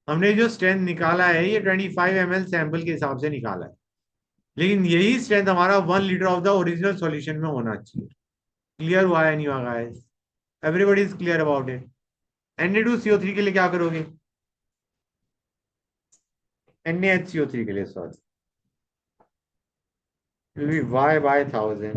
हमने जो स्ट्रेंथ निकाला है ये 25 ml सैंपल के हिसाब से निकाला है, लेकिन यही स्ट्रेंथ हमारा 1 litre of the original solution में होना चाहिए। क्लियर हुआ है नहीं हुआ guys? Everybody is clear about it? Na2CO3 के लिए क्या करोगे? NaHCO3 के लिए sorry, will be Y by 1000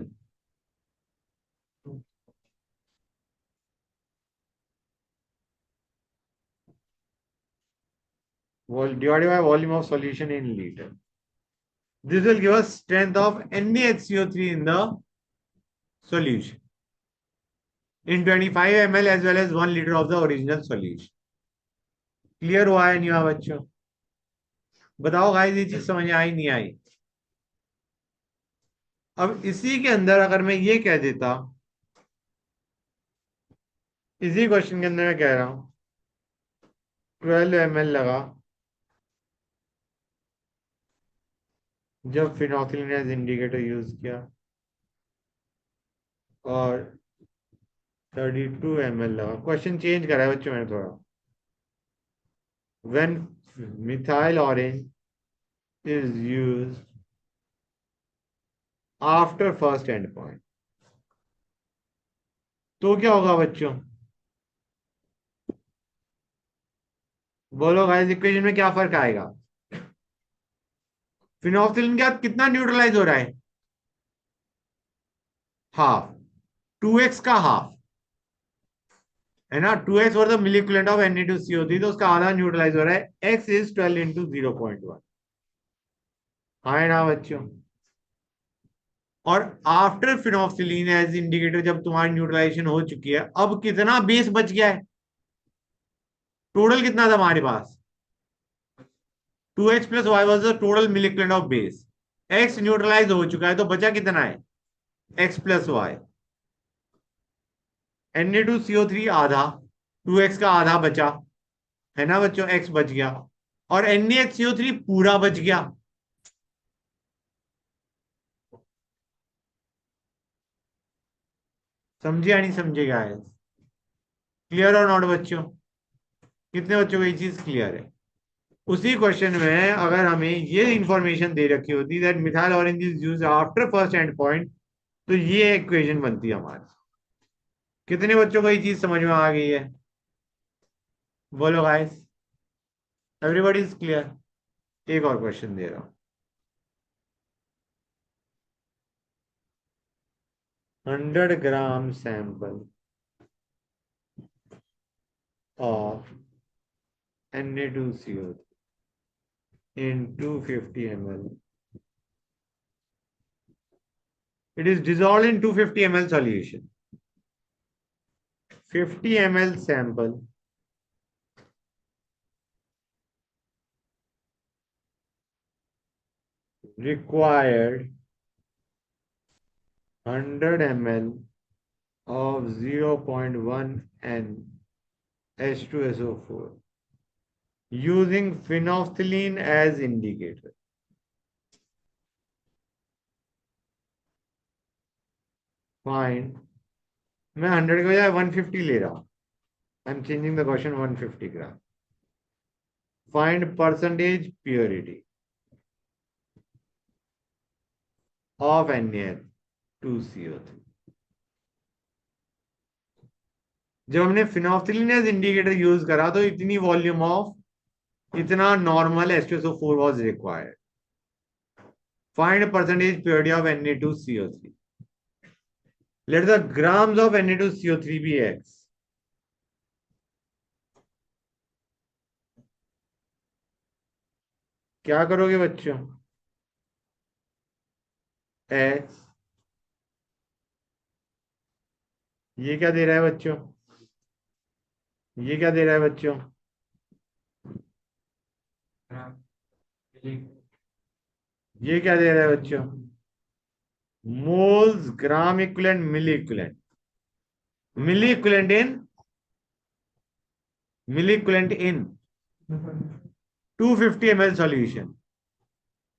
divided by volume of solution in liter. This will give us strength of NaHCO3 in the solution in 25 ml as well as 1 liter of the original solution. Clear हुआ है नहीं हुआ बच्चों? बताओ guys ये चीज समझ आई नहीं आई? अब इसी के अंदर अगर मैं ये कह देता, इसी क्वेश्चन के अंदर मैं कह रहा हूं 12 ml लगा जब फिनोक्सिलिन इंडिकेटर यूज किया, और 32 ml लगा। क्वेश्चन चेंज करा है बच्चों मैंने थोड़ा। When methyl orange is used after first endpoint, तो क्या होगा बच्चों? बोलो गाइस, इक्वेशन में क्या फर्क आएगा? फिनोक्सिलिन का कितना न्यूट्रलाइज हो रहा है? हाफ। 2x का हाफ है ना। 2x for the milliequivalent of Na2CO3, तो उसका आधा न्यूट्रलाइज हो रहा है। x is 12 into 0.1। हाँ है ना बच्चों? और आफ्टर फिनोक्सिलिन एज इंडिकेटर जब तुम्हारी न्यूट्रलाइजेशन हो चुकी है, अब कितना बेस बच गया है? टोटल कितना था हमारे पास? 2x plus y was the total milliequivalent of base. x neutralize हो चुका है तो बचा कितना है? x plus Y. Na2CO3 आधा, 2x का आधा बचा है ना बच्चों, x बच गया। और NaHCO3 पूरा बच गया। समझे या नहीं समझेगा? क्लियर और नॉट बच्चों? कितने बच्चों को ये चीज क्लियर है? उसी क्वेश्चन में अगर हमें ये इंफॉर्मेशन दे रखी होती that methyl orange is used after first end point, तो ये इक्वेशन बनती है हमारी। कितने बच्चों को ये चीज समझ में आ गई है? बोलो गाइस, एवरीबॉडी इज क्लियर? एक और क्वेश्चन दे रहा हूं। 100 gram sample of Na2CO3 in 250 ml. It is dissolved in 250 ml solution. 50 ml sample required 100 ml of 0.1 N H2SO4 using phenolphthalein as indicator. Find, मैं 100 के बजाय 150 ले रहा हूं। I am changing the question, 150 gram. Find percentage purity of Na2CO3। जब हमने phenolphthalein as indicator use करा तो इतनी वॉल्यूम ऑफ इतना normal H2SO4 was required. Find percentage purity of Na2CO3। Let the grams of Na2CO3 be x। क्या करोगे बच्चों? x, ये क्या दे रहा है बच्चों? ये क्या दे रहा है बच्चों? ये क्या दे रहा है बच्चों? Moles, gram equivalent, milli equivalent. Milli equivalent in, milli equivalent in 250 ml solution.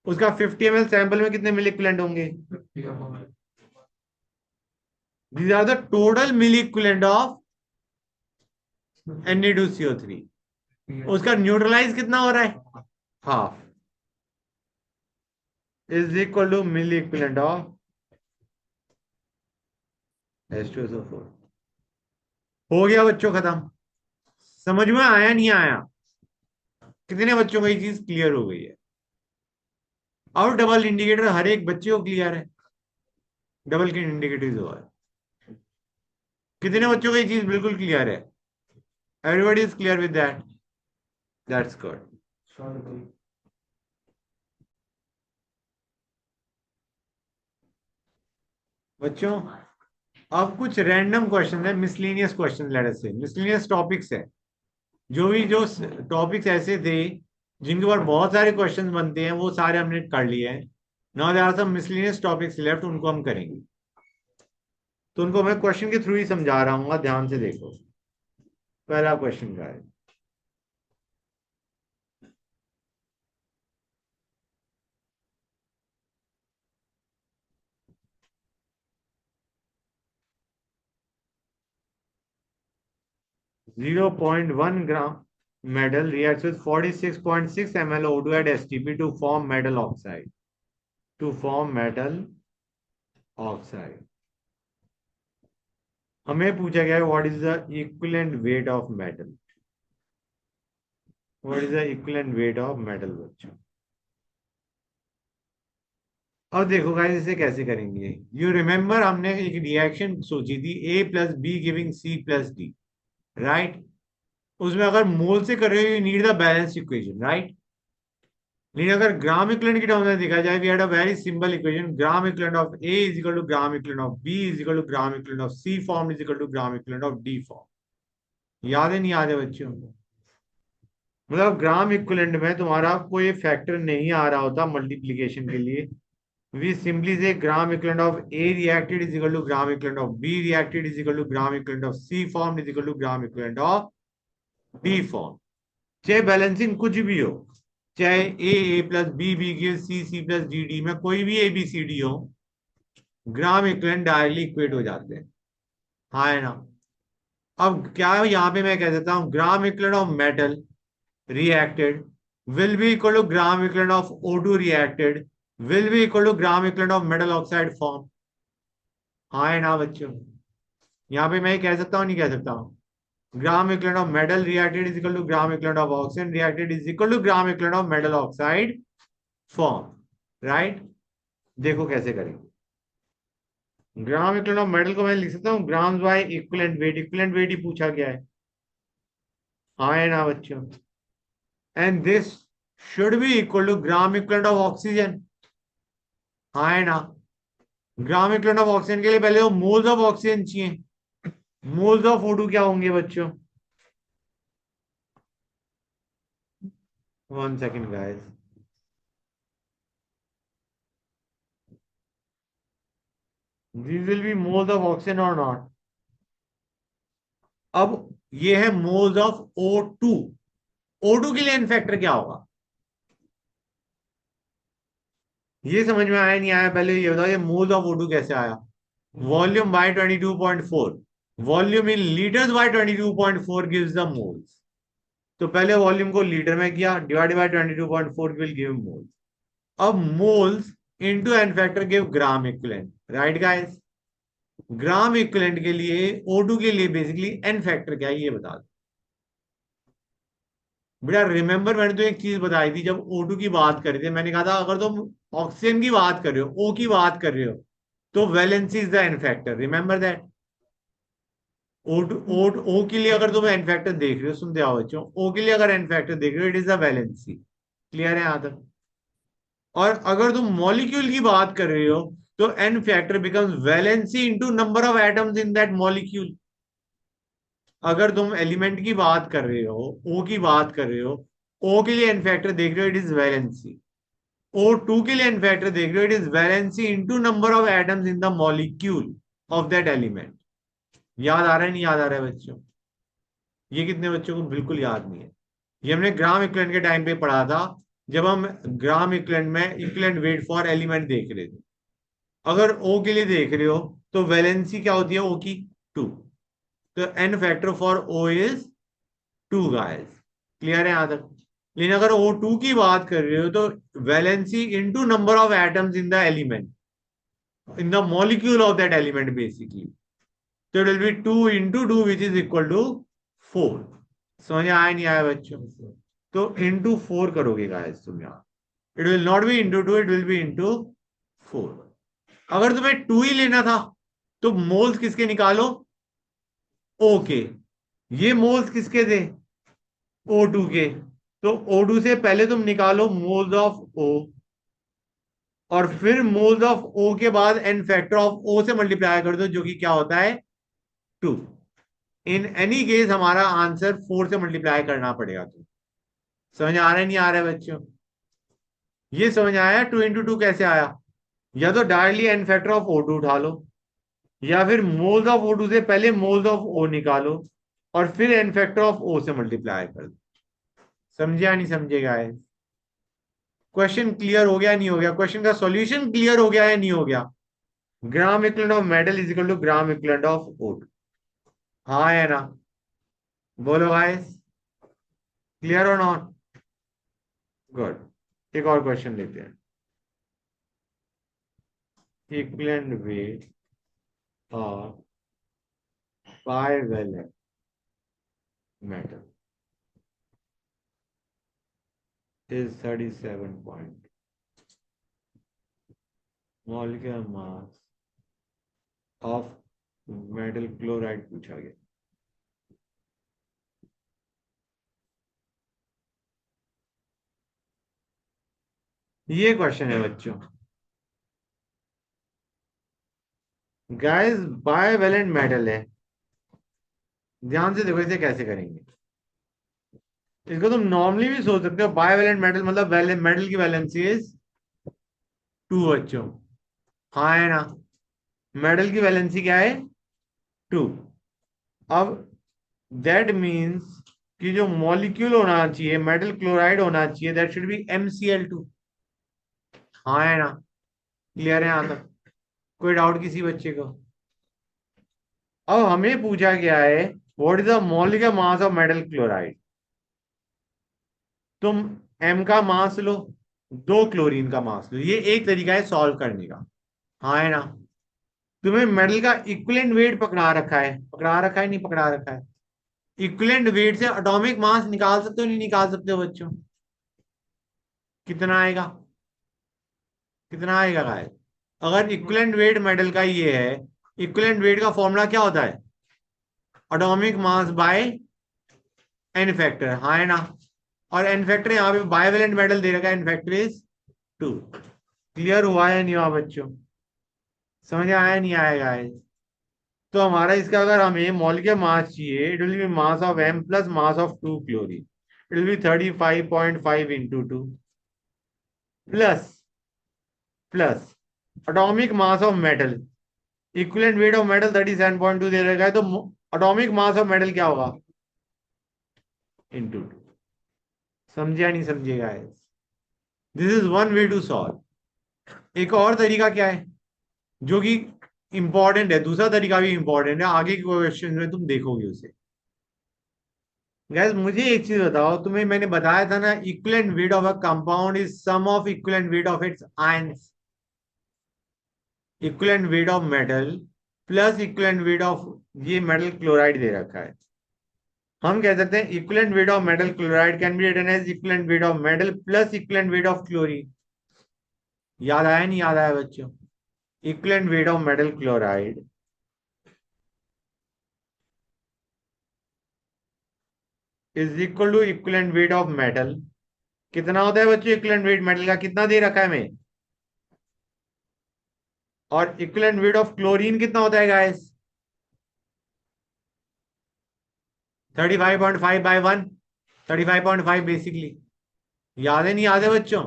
उसका 50 ml सैंपल में कितने मिली इक्विवेलेंट होंगे? These are the total milli equivalent of Na2CO3। उसका न्यूट्रलाइज कितना हो रहा है? Half is equal to milli equivalent of H2SO4। हो गया बच्चों, खत्म। समझ में आया नहीं आया? कितने बच्चों को ये चीज क्लियर हो गई है? और डबल इंडिकेटर हर एक बच्चे को क्लियर है? डबल के इंडिकेटर हुआ है? कितने बच्चों को ये चीज बिल्कुल क्लियर है? Everybody is clear with that? That's good. बच्चों अब कुछ रैंडम क्वेश्चन है, मिसलेनियस क्वेश्चन, लेट अस से मिसलेनियस टॉपिक्स है। जो भी जो टॉपिक्स ऐसे थे जिनके ऊपर बहुत सारे क्वेश्चन बनते हैं, वो सारे हमने कर लिए हैं। Now there are some miscellaneous topics left, उनको हम करेंगे। तो उनको मैं क्वेश्चन के थ्रू ही समझा रहा हूँ, ध्यान से देखो। पहला क्वेश्चन का है, 0.1 gram metal reacts with 46.6 ml O2 at STP to form metal oxide. To form metal oxide. हमें पूछा गया है what is the equivalent weight of metal. What is the equivalent weight of metal बच्चों? अब देखो guys, इसे कैसे करेंगे? यू रिमेम्बर हमने एक रिएक्शन सोची थी, A plus B giving C plus D, right? उसमें अगर मोल से कर रहे हो, you need the balance equation, right? लेकिन अगर ग्राम इक्विवेलेंट की टर्म में देखा जाए, we had a very simple equation, gram equivalent of A is equal to gram equivalent of B is equal to gram equivalent of C form is equal to gram equivalent of D form. याद है नहीं याद है बच्चों? मतलब gram equivalent में तुम्हारा कोई फैक्टर नहीं आ रहा होता मल्टीप्लीकेशन के लिए। We simply say gram equivalent of A reacted is equal to gram equivalent of B reacted is equal to gram equivalent of C form is equal to gram equivalent of D form. चाहे balancing कुछ भी हो, चाहे A plus B give C plus D में कोई भी ABCD हो, gram equivalent directly equate हो जाते हैं। हाँ है ना? अब क्या है यहाँ पे मैं कह देता हूँ, gram equivalent of metal reacted will be equal to gram equivalent of O2 reacted will be equal to gram equivalent of metal oxide form। हाँ है ना बच्चों? यहाँ पे मैं कह सकता हूँ नहीं कह सकता हूँ? Gram equivalent of metal reacted is equal to gram equivalent of oxygen reacted is equal to gram equivalent of metal oxide form, right? देखो कैसे करेंगे। ग्राम इक्विवेलेंट ऑफ मेटल को मैं लिख सकता हूँ ग्राम्स बाय इक्विवेलेंट वेट ही पूछा गया है। हाँ है ना बच्चों? And this should be equal to gram equivalent of oxygen. हाँ है ना? ग्राम इक्विवेलेंट ऑफ ऑक्सीजन के लिए पहले वो मोल्स ऑफ ऑक्सीजन चाहिए। मोल्स ऑफ O2 क्या होंगे बच्चों? 1 second guys. These will be moles of oxygen or not? अब ये है मोल्स ऑफ O2। O2 के लिए एन फैक्टर क्या होगा? ये समझ में आया नहीं आया? पहले ये बताओ, ये मोल्स ऑफ O2 कैसे आया? Volume by 22.4, volume in litres by 22.4 gives the moles. तो पहले वॉल्यूम को लीटर में किया, divide by 22.4 will give moles. अब moles into n factor give gram equivalent, right guys? Gram equivalent के लिए O2 के लिए बेसिकली एन फैक्टर क्या है ये बता दो बेटा। रिमेंबर मैंने तो एक चीज बताई थी, जब O2 की बात कर रहे थे मैंने कहा था अगर तुम ऑक्सीजन की बात कर रहे हो, O की बात कर रहे हो, तो valency is the n factor. Remember that. O के लिए अगर तुम एन फैक्टर देख रहे हो, सुनते आओ बच्चों, O के लिए अगर एन फैक्टर देख रहे हो, it is the valency. Clear है यहां तक? और अगर तुम मॉलिक्यूल की बात कर रहे हो, तो n factor becomes valency into number of atoms in that molecule. अगर तुम एलिमेंट की बात कर रहे हो, ओ की बात कर रहे हो, ओ के लिए एन फैक्टर देख रहे हो, it is valency. O two के लिए एन फैक्टर देख रहे हो, it is valency into number of atoms in the molecule of that element. याद आ रहा है नहीं याद आ रहा है बच्चों? ये कितने बच्चों को बिल्कुल याद नहीं है? ये हमने ग्राम इक्विवेलेंट के टाइम पे पढ़ा था, जब हम ग्राम इक्विवेलेंट में इक्विवेलेंट वेट फॉर एलिमेंट देख रहे थे। अगर ओ के लिए देख रहे हो तो वैलेंसी क्या होती है ओ की? 2। तो n factor for O is 2 guys. Clear है यहां तक? लेकिन अगर ओ टू की बात कर रहे हो तो valency into number of atoms in the element, in the molecule of that element basically. तो it will be 2 into 2 which is equal to 4। समझ आया नहीं आया बच्चों? तो इंटू 4 करोगे गाइस तुम यहाँ। It will not be into 2, it will B into 4। अगर तुम्हें 2 ही लेना था तो मोल्स किसके निकालो? ओ के। ये मोल्स किसके थे? O2 के। तो O2 से पहले तुम निकालो मोल्स ऑफ O, और फिर मोल्स ऑफ O के बाद एन फैक्टर ऑफ O से मल्टीप्लाई कर दो, जो कि क्या होता है? 2। इन एनी केस हमारा आंसर 4 से मल्टीप्लाई करना पड़ेगा। तो समझ आ रहा है नहीं आ रहा है बच्चों? ये समझ आया 2 इंटू 2 कैसे आया? या तो directly N factor of O2 उठा लो, या फिर मोल्स ऑफ O2 से पहले मोल्स ऑफ O निकालो और फिर एन फैक्टर ऑफ O से मल्टीप्लाई कर दो। समझे या नहीं समझेगा? क्वेश्चन क्लियर हो गया नहीं हो गया? क्वेश्चन का सॉल्यूशन क्लियर हो गया या नहीं हो गया? Gram equivalent of metal is equal to gram equivalent of wood. हाँ है ना? बोलो गाइस, क्लियर और नॉट? गुड। एक और क्वेश्चन लेते हैं। Equivalent weight of bivalent metal is 37 point molecular mass of metal chloride पूछा गया। ये क्वेश्चन है बच्चों। गाइस बाइवैलेंट मेटल है, ध्यान से देखो इसे कैसे करेंगे। इसको तुम नॉर्मली भी सोच सकते हो, बाइवैलेंट मेटल मतलब मेटल की वैलेंसी इज 2 बच्चों। हाँ है ना? मेटल की वैलेंसी क्या है? 2। अब दैट मीन्स कि जो मॉलिक्यूल होना चाहिए मेटल क्लोराइड होना चाहिए, दैट शुड बी MCl2। हाँ है ना? क्लियर है यहां तक? कोई डाउट किसी बच्चे को? अब हमें पूछा गया है what is the molecular mass of metal chloride. तुम M का मास लो, 2 क्लोरीन का मास लो, ये एक तरीका है सॉल्व करने का। हाँ है ना? तुम्हें मेटल का इक्विवेलेंट वेट पकड़ा रखा है, पकड़ा रखा है नहीं पकड़ा रखा है? इक्विवेलेंट वेट से एटॉमिक मास निकाल सकते हो नहीं निकाल सकते हो बच्चों? कितना आएगा? कितना आएगा गाइस? अगर इक्विवेलेंट वेट मेटल का ये है, इक्विवेलेंट वेट का फॉर्मूला क्या होता है? Atomic mass by n factor. हाँ है ना? और एन फैक्टर यहाँ पे बाइवैलेंट मेटल दे रखा है, एन फैक्टर इज 2। क्लियर हुआ है नहीं हुआ बच्चों? समझ आया नहीं आएगा गाइस? तो हमारा इसका अगर हमें मॉलिक्यूलर मास चाहिए, it will B mass of M plus mass of 2 chlorine. It will B 35.5 into 2 plus plus atomic mass of metal, equivalent weight of metal 37.2 दे रखा है, तो एटॉमिक मास ऑफ मेटल क्या होगा? इंटू 2। समझे या नहीं समझेगा? This is one way to solve. एक और तरीका क्या है जो कि इंपॉर्टेंट है, दूसरा तरीका भी इंपॉर्टेंट है, आगे के क्वेश्चन में तुम देखोगे उसे। गैस मुझे एक चीज बताओ, तुम्हें मैंने बताया था ना equivalent weight of a compound is sum of equivalent weight of its ions. Equivalent weight of metal plus equivalent weight of, ये मेटल क्लोराइड दे रखा है, हम कह सकते हैं equivalent weight of metal chloride can be written as equivalent weight of metal plus equivalent weight of chlorine. याद आया नहीं याद आया बच्चों? Equivalent weight of metal chloride is equal to equivalent weight of metal. कितना होता है बच्चों इक्विवेलेंट वेट मेटल का? कितना दे रखा है हमें? और इक्विवेलेंट वेट ऑफ क्लोरीन कितना होता है गाइस? 35.5 bye 1, 35.5 basically. याद है नहीं याद है बच्चों?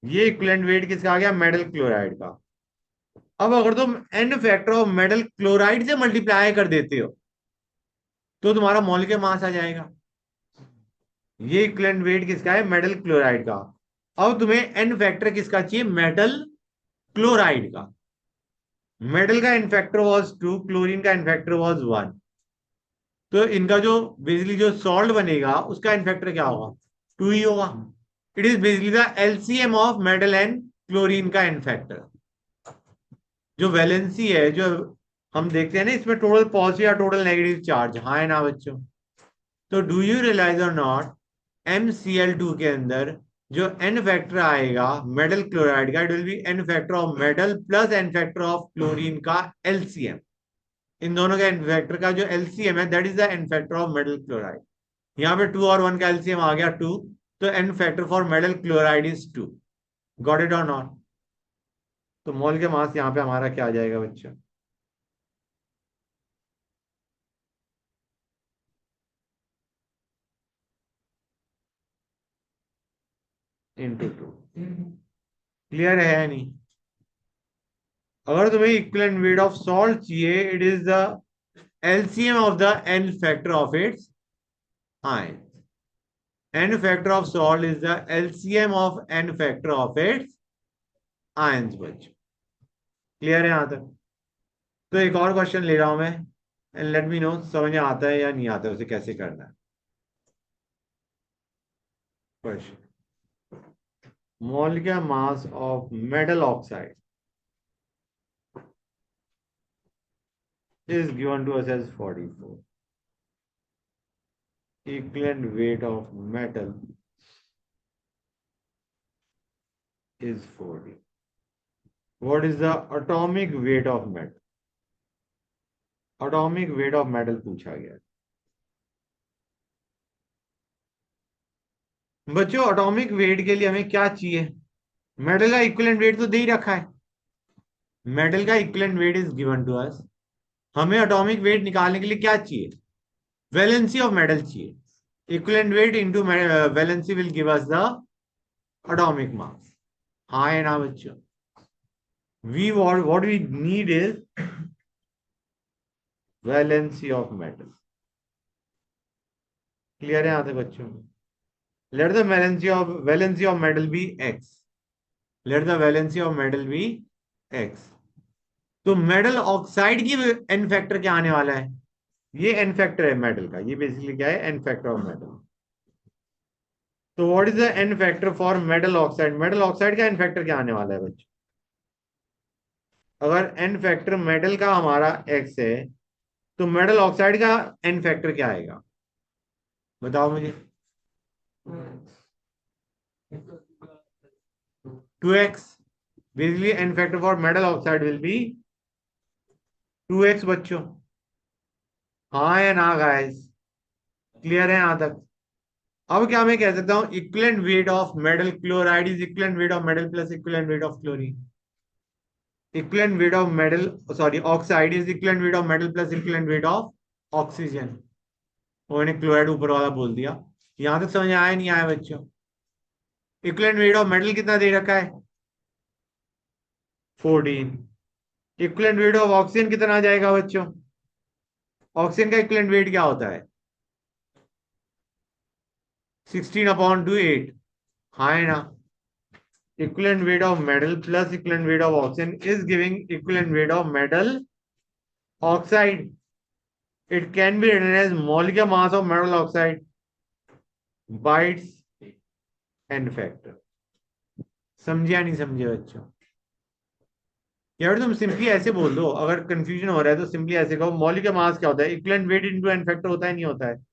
ये इक्विवेलेंट वेट किसका आ गया? मेटल क्लोराइड का। अब अगर तुम n factor of metal chloride से मल्टीप्लाई कर देते हो तो तुम्हारा मॉलिक्यूलर मास आ जाएगा। ये इक्विवेलेंट वेट किसका है? मेटल क्लोराइड का। अब तुम्हें n फैक्टर किसका चाहिए? मेटल क्लोराइड का। मेटल का n फैक्टर वाज 2, क्लोरीन का n फैक्टर वाज 1। तो इनका जो बेसिकली जो सॉल्ट बनेगा उसका n फैक्टर क्या होगा? 2 ही होगा। It is basically the LCM of metal and chlorine का n फैक्टर। जो वैलेंसी है, जो हम देखते हैं ना, इसमें टोटल पॉजिटिव या टोटल नेगेटिव चार्ज, हाँ है ना बच्चों? तो डू यू रियलाइज और नॉट, MCl2 के अंदर जो n फैक्टर आएगा मेटल क्लोराइड का, it will B n factor of metal plus n factor of chlorine का एलसीएम। इन दोनों का n फैक्टर का जो एलसीएम है, that is the n factor of metal chloride. यहाँ पे 2 और 1 का एलसीएम आ गया 2, तो n factor for metal chloride is 2। Got it और नॉट? तो मोल के मास यहाँ पे हमारा क्या आ जाएगा बच्चों? इंटू 2। क्लियर है नहीं? अगर तुम्हें इक्विवेलेंट वेट ऑफ सॉल्ट चाहिए, it is the LCM of the n factor of its ion. n factor of salt is the LCM of n factor of its ions बच्चों। क्लियर है यहां तक? तो एक और क्वेश्चन ले रहा हूं मैं, एंड लेट मी नो समझ में आता है या नहीं आता है, उसे कैसे करना है। Question: molecular mass of metal oxide is given to us as 44. Equivalent weight of metal is 40. What is the atomic weight of metal? Atomic weight of metal पूछा गया। बच्चों एटॉमिक वेट के लिए हमें क्या चाहिए? मेटल का इक्विवेलेंट वेट तो दे ही रखा है। मेटल का equivalent weight is given to us. हमें एटॉमिक वेट निकालने के लिए क्या चाहिए? वैलेंसी ऑफ मेटल चाहिए। Equivalent weight into valency will give us the atomic mass. हाँ है ना बच्चों? what we need is valency of metal. Clear है यहां तक बच्चों? Let the valency of metal be x. Let the valency of metal be x. तो metal oxide की n फैक्टर क्या आने वाला है? ये n फैक्टर है मेटल का, ये बेसिकली क्या है? n factor of metal. तो what is the n factor for metal oxide? Metal oxide का n फैक्टर क्या आने वाला है बच्चों? अगर n फैक्टर मेटल का हमारा x है, तो मेटल ऑक्साइड का n फैक्टर क्या आएगा? बताओ मुझे। 2x। Basically n factor for metal oxide will be 2x बच्चों। हाँ या ना गाइस? क्लियर है यहां तक? अब क्या मैं कह सकता हूं, equivalent weight of metal chloride is equivalent weight of metal plus equivalent weight of chlorine. Equivalent weight of metal, sorry, oxide is equivalent weight of metal plus equivalent weight of oxygen. मैंने chloride ऊपर वाला बोल दिया। यहां तक समझ आया नहीं आया बच्चों? इक्विवेलेंट वेट ऑफ मेटल कितना दे रखा है? 14। इक्विवेलेंट वेट ऑफ ऑक्सीजन कितना आ जाएगा बच्चों? ऑक्सीजन का इक्विवेलेंट वेट क्या होता है? 16/2 8। हाँ है ना? Equivalent weight of metal plus equivalent weight of oxygen is giving equivalent weight of metal oxide. It can be written as molecular mass of metal oxide by its n factor. समझे या नहीं समझे बच्चों? यार तुम सिंपली ऐसे बोल दो, अगर कंफ्यूजन हो रहा है तो सिंपली ऐसे कहो, मॉलिक्यूलर मास क्या होता है? Equivalent weight into n factor होता है नहीं होता है?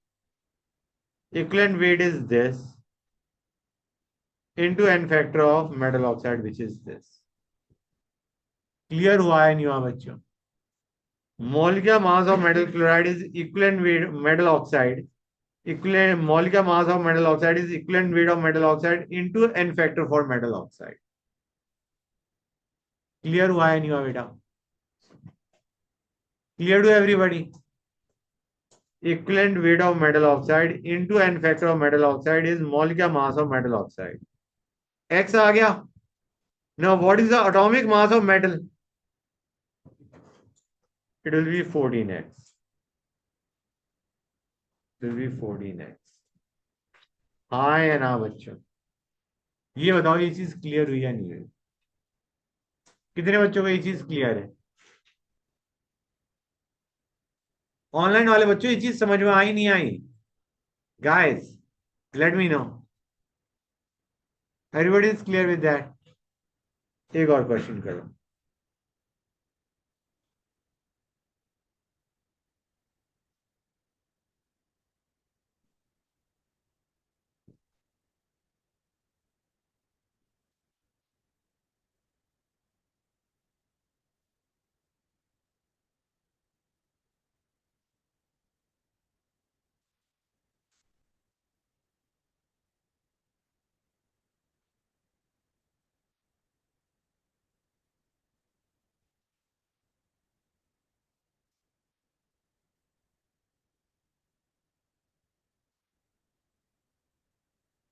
Equivalent weight is this into n factor of metal oxide, which is this. Clear हुआ है नहीं हुआ बच्चों? Molecular mass of metal chloride is equivalent weight metal oxide, equivalent molecular mass of metal oxide is equivalent weight of metal oxide into n factor for metal oxide. Clear हुआ है नहीं हुआ बेटा? Clear to everybody? equivalent weight of metal oxide into n factor of metal oxide is molecular mass of metal oxide. X आ गया. Now what is the atomic mass of metal? It will be 14x. It will be 14x. हाँ या ना बच्चों, ये बताओ ये चीज clear हुई या नहीं हुई? कितने बच्चों को ये चीज क्लियर है? ऑनलाइन वाले बच्चों ये चीज समझ में आई नहीं आई? Guys let me know. Everybody is clear with that? एक और क्वेश्चन करो.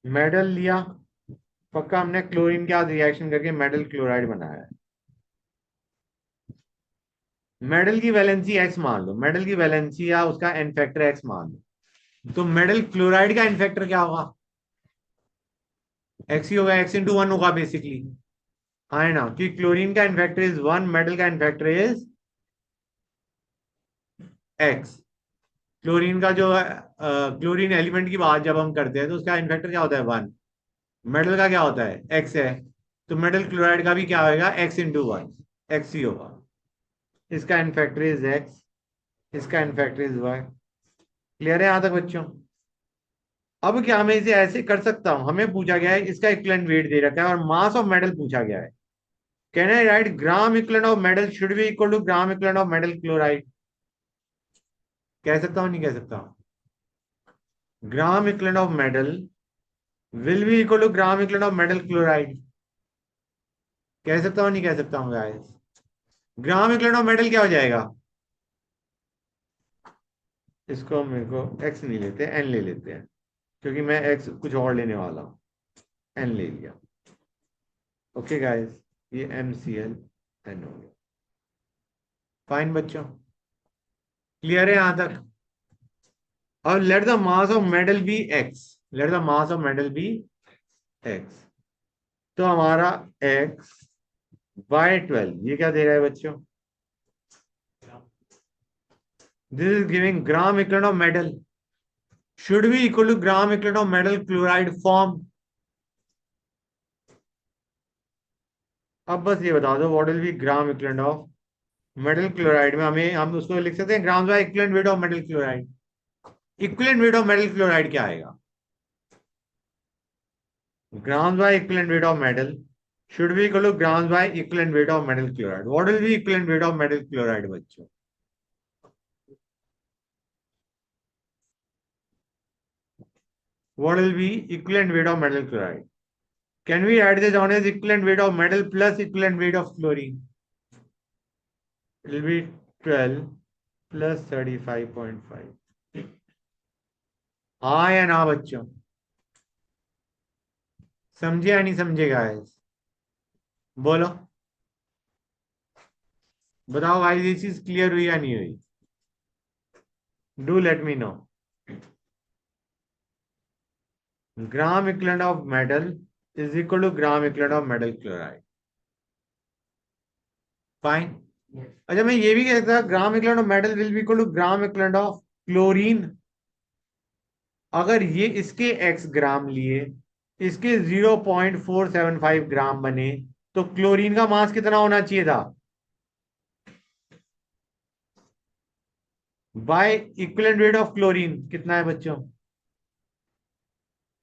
मेडल लिया, पक्का हमने क्लोरीन के साथ रिएक्शन करके मेडल क्लोराइड बनाया है. मेडल की वैलेंसी एक्स मान लो, मेडल की वैलेंसी या उसका एन फैक्टर एक्स मान लो, तो मेडल क्लोराइड का एन फैक्टर क्या होगा? एक्स ही होगा, एक्स इंटू वन होगा बेसिकली. हाँ है ना, कि क्लोरीन का n factor is one, metal का n factor is x. Chlorine का जो क्लोरीन एलिमेंट की बात जब हम करते हैं तो उसका एन फैक्टर क्या होता है? वन. मेडल का क्या होता है? एक्स है. तो मेडल क्लोराइड का भी क्या होगा? एक्स इंटू वन, एक्स ही होगा. इसका एन फैक्टर इज एक्स, इसका n factor is y. Clear है यहां तक बच्चों? अब क्या मैं इसे ऐसे कर सकता हूं? हमें पूछा गया है, इसका इक्विवेलेंट वेट दे रखा है और मास ऑफ मेटल पूछा गया है. Can I write gram equivalent of metal should be equal to gram equivalent of metal chloride? कह सकता हूं नहीं कह सकता? Gram equivalent of metal will be equal to gram equivalent of metal chloride. कह सकता हूं नहीं कह सकता हूं guys? Gram equivalent of metal क्या हो जाएगा? इसको मेरे को एक्स नहीं लेते, एन ले लेते हैं, क्योंकि मैं एक्स कुछ और लेने वाला हूं. एन ले लिया. ओके गाइस, ये MCl एन हो गया. फाइन बच्चों, क्लियर है यहां तक? और let the mass of metal be x. Let the mass of metal be x. तो हमारा x बाय 12 ये क्या दे रहा है बच्चों? This is giving gram equivalent of metal should be equal to gram equivalent of metal chloride form. अब बस ये बता दो what will B gram equivalent of metal chloride में. हम उसको लिख सकते हैं ग्राम by equivalent weight of metal chloride. Equivalent weight of metal chloride क्या आएगा? ग्राम by equivalent weight of metal should be equal to grams by equivalent weight of metal chloride. What will be equivalent weight of metal chloride बच्चों? What will be equivalent weight of metal chloride? Can we write this down as equivalent weight of metal plus equivalent weight of chlorine? It will be 12 plus 35.5. हाँ या ना बच्चों? समझे या नहीं समझे guys? बोलो, बताओ गाइस, ये चीज क्लियर हुई या नहीं हुई? Do let me know. Gram equivalent of metal is equal to gram equivalent of metal chloride. Fine. अच्छा, मैं ये भी कह सकता gram equivalent of metal will be equal to gram equivalent of chlorine. अगर ये इसके x ग्राम लिए, इसके 0.475 ग्राम बने, तो क्लोरीन का मास कितना होना चाहिए था? Bye equivalent weight of chlorine कितना है बच्चों?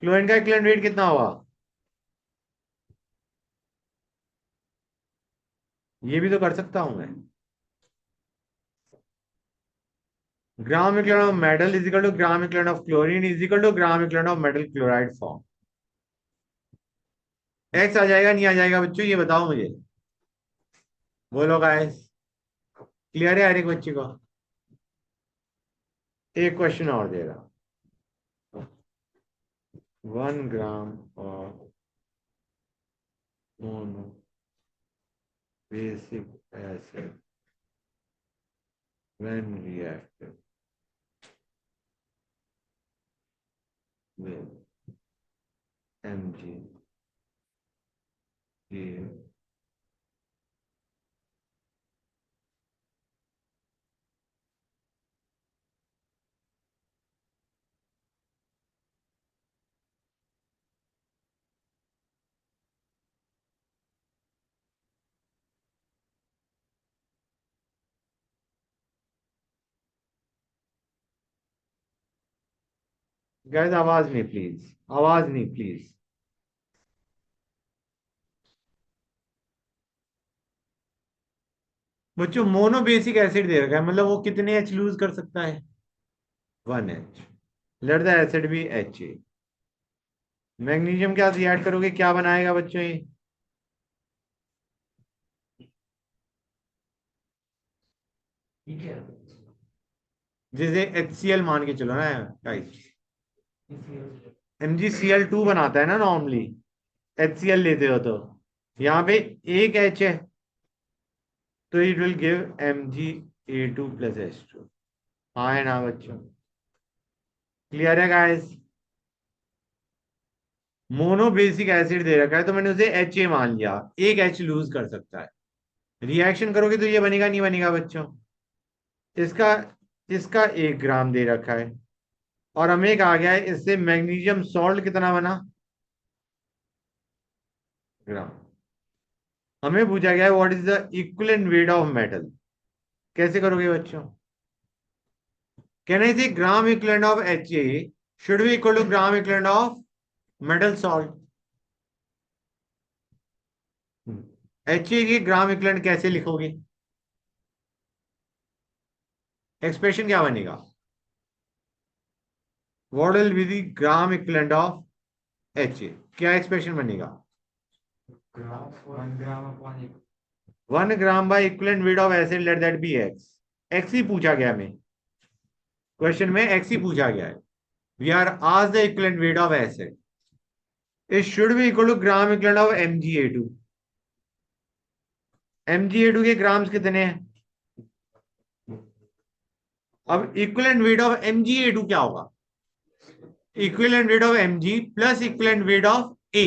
क्लोरीन का इक्विवेलेंट वेट कितना होगा? ये भी तो कर सकता हूं मैं. Gram equivalent of metal is equal to gram equivalent of chlorine is equal to gram equivalent of metal chloride form. X आ जाएगा नहीं आ जाएगा बच्चों, ये बताओ मुझे. बोलो गाइस, क्लियर है हर एक बच्चे को? एक क्वेश्चन और दे रहा, 1 gram of mono basic acid when reacted with Mg guys आवाज नहीं प्लीज, आवाज नहीं प्लीज। बच्चों मोनो बेसिक एसिड दे रखा है, मतलब वो कितने एच लूज कर सकता है? 1 H। Let the acid be H। Magnesium क्या ऐड करोगे, क्या बनाएगा बच्चों ये? जैसे HCl मान के चलो ना गाइस, MgCl2 बनाता है ना नॉर्मली, HCl लेते हो तो यहाँ पे एक H है, तो इट विल गिव Mga2+H2। हाँ है ना बच्चों? क्लियर है गाइस? मोनो बेसिक एसिड दे रखा है तो मैंने उसे Ha मान लिया, एक H लूज कर सकता है। रिएक्शन करोगे तो ये बनेगा नहीं बनेगा बच्चों? इसका इसका 1 ग्राम दे रखा है और हमें कहा गया है इससे मैग्नीशियम सॉल्ट कितना बना, ग्राम। हमें पूछा गया है what is the equivalent weight of metal. कैसे करोगे बच्चों? कहना इसे gram equivalent of Ha should be equal to gram equivalent of metal salt. Ha के ग्राम इक्विवेलेंट कैसे लिखोगे? एक्सप्रेशन क्या बनेगा? What will be the gram equivalent of Ha? क्या एक्सप्रेशन बनेगा? 1 gram by equivalent weight of acid, let that be x. X ही पूछा गया हमें क्वेश्चन में, एक्स ही पूछा गया है। We are asked the equivalent weight of acid, it should be equal to gram equivalent of MgA2। MgA2 के ग्राम्स कितने हैं? अब इक्विवेलेंट वेट ऑफ MgA2 क्या होगा? Equivalent weight of Mg plus equivalent weight of A।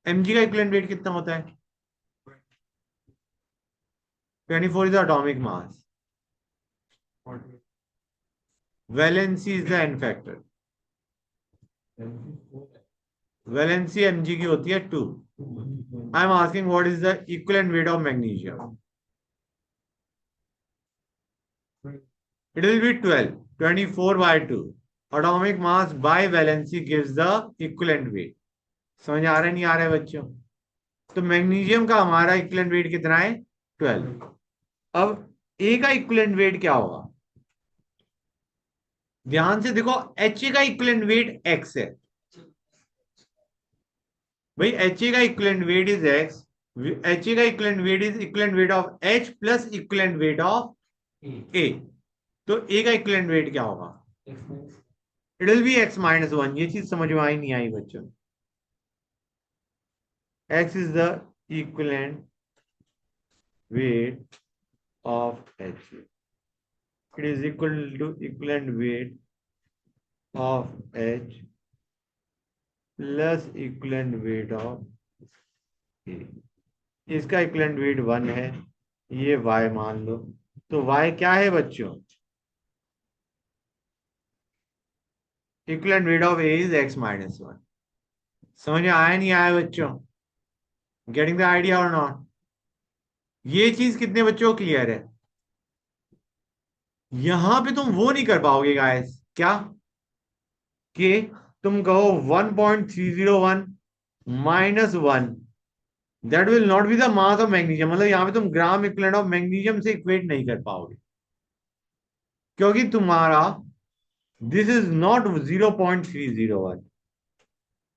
Mg का equivalent weight कितना होता है? 24 is the atomic mass. Valency is the n factor. Valency Mg की होती है 2। I am asking what is the equivalent weight of magnesium. It will be 12, 24 by 2. Atomic mass by valency gives the equivalent weight. समझ आ रहा है नहीं आ रहा है बच्चों? तो मैग्नीशियम का हमारा इक्विवेलेंट वेट कितना है? 12। अब ए का इक्विवेलेंट वेट क्या होगा? ध्यान से देखो, Ha का इक्विवेलेंट वेट x है भाई। Ha का equivalent weight is x। Ha का equivalent weight is equivalent weight of H plus equivalent weight of A। तो A का इक्विवेलेंट वेट क्या होगा? It will B x-1। ये चीज समझ में आई नहीं आई बच्चों? x is the equivalent weight of H। It is equal to equivalent weight of H plus equivalent weight of A। इसका इक्विवेलेंट वेट 1 है, ये y मान लो। तो y क्या है बच्चों? Equivalent weight of A is x-1। समझ में आया नहीं आया बच्चों? गेटिंग द आइडिया और नॉट? ये चीज कितने बच्चों को क्लियर है? यहां पे तुम वो नहीं कर पाओगे गाइस, क्या कि तुम कहो 1.301 -1, that will not be the mass of magnesium. मतलब यहां पे तुम ग्राम इक्विवेलेंट ऑफ मैग्नीशियम से इक्वेट नहीं कर पाओगे, क्योंकि तुम्हारा दिस इज नॉट 0.301।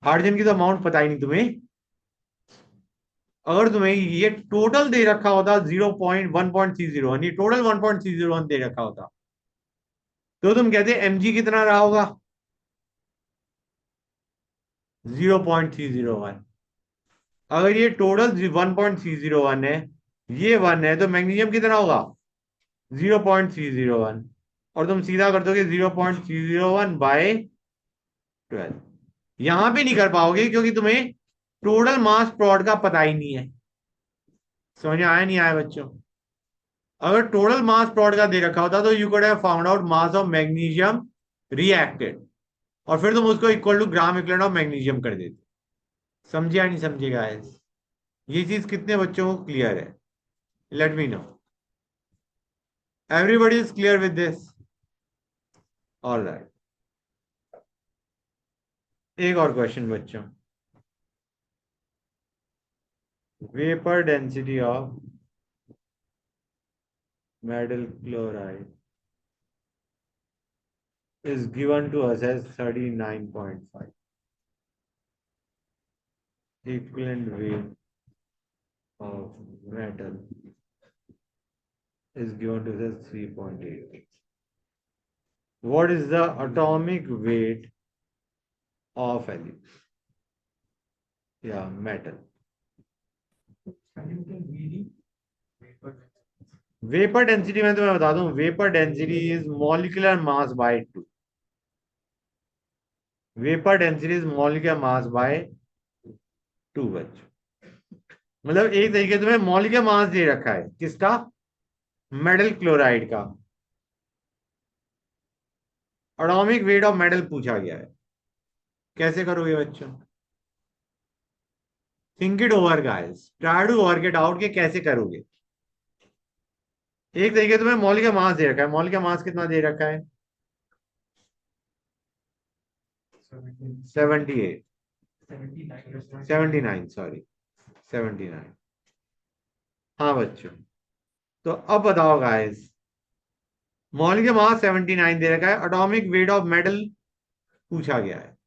हाइड्रोजन की तो अमाउंट पता ही नहीं तुम्हें। अगर तुम्हें ये टोटल दे रखा होता 0.1.301, ये टोटल 1.301 दे रखा होता, तो तुम कहते mg कितना रहा होगा? 0.301। अगर ये टोटल 1.301 है, ये 1 है, तो मैग्नीशियम कितना होगा? 0.301। और तुम सीधा कर दोगे 0.301 बाय 12। यहां पे नहीं कर पाओगे क्योंकि तुम्हें टोटल मास प्रोड का पता ही नहीं है। समझ में आया नहीं आया बच्चों? अगर टोटल मास प्लॉट का दे रखा होता तो you could have found out mass of magnesium reacted, और फिर तुम उसको equal to gram equivalent of magnesium कर देते। समझे या नहीं समझे गाइस? ये चीज कितने बच्चों को क्लियर है? Late me know. Everybody is clear with this? All right. एक और क्वेश्चन बच्चों। Vapour density of metal chloride is given to us as 39.5. Equivalent weight of metal is given to us as 3.8. What is the atomic weight of metal? Vapour density मैं तुम्हें बता दूं, vapour density is molecular mass bye 2। Vapour density is molecular mass bye 2 बच्चों। मतलब एक तरीके से तुम्हें मॉलिक्यूलर मास दे रखा है, किसका? मेटल क्लोराइड का। एटॉमिक वेट ऑफ मेटल पूछा गया है। कैसे करोगे बच्चों? Think it over guys, try to work it out कि कैसे करोगे। एक तरीके से तुम्हें मॉलिक्यूलर मास दे रखा है। मॉलिक्यूलर मास कितना दे रखा है? 78, 79, सॉरी 79। हाँ बच्चों, तो अब बताओ गाइस, मॉलिक्यूलर मास 79 दे रखा है, एटॉमिक वेट ऑफ मेटल पूछा गया है।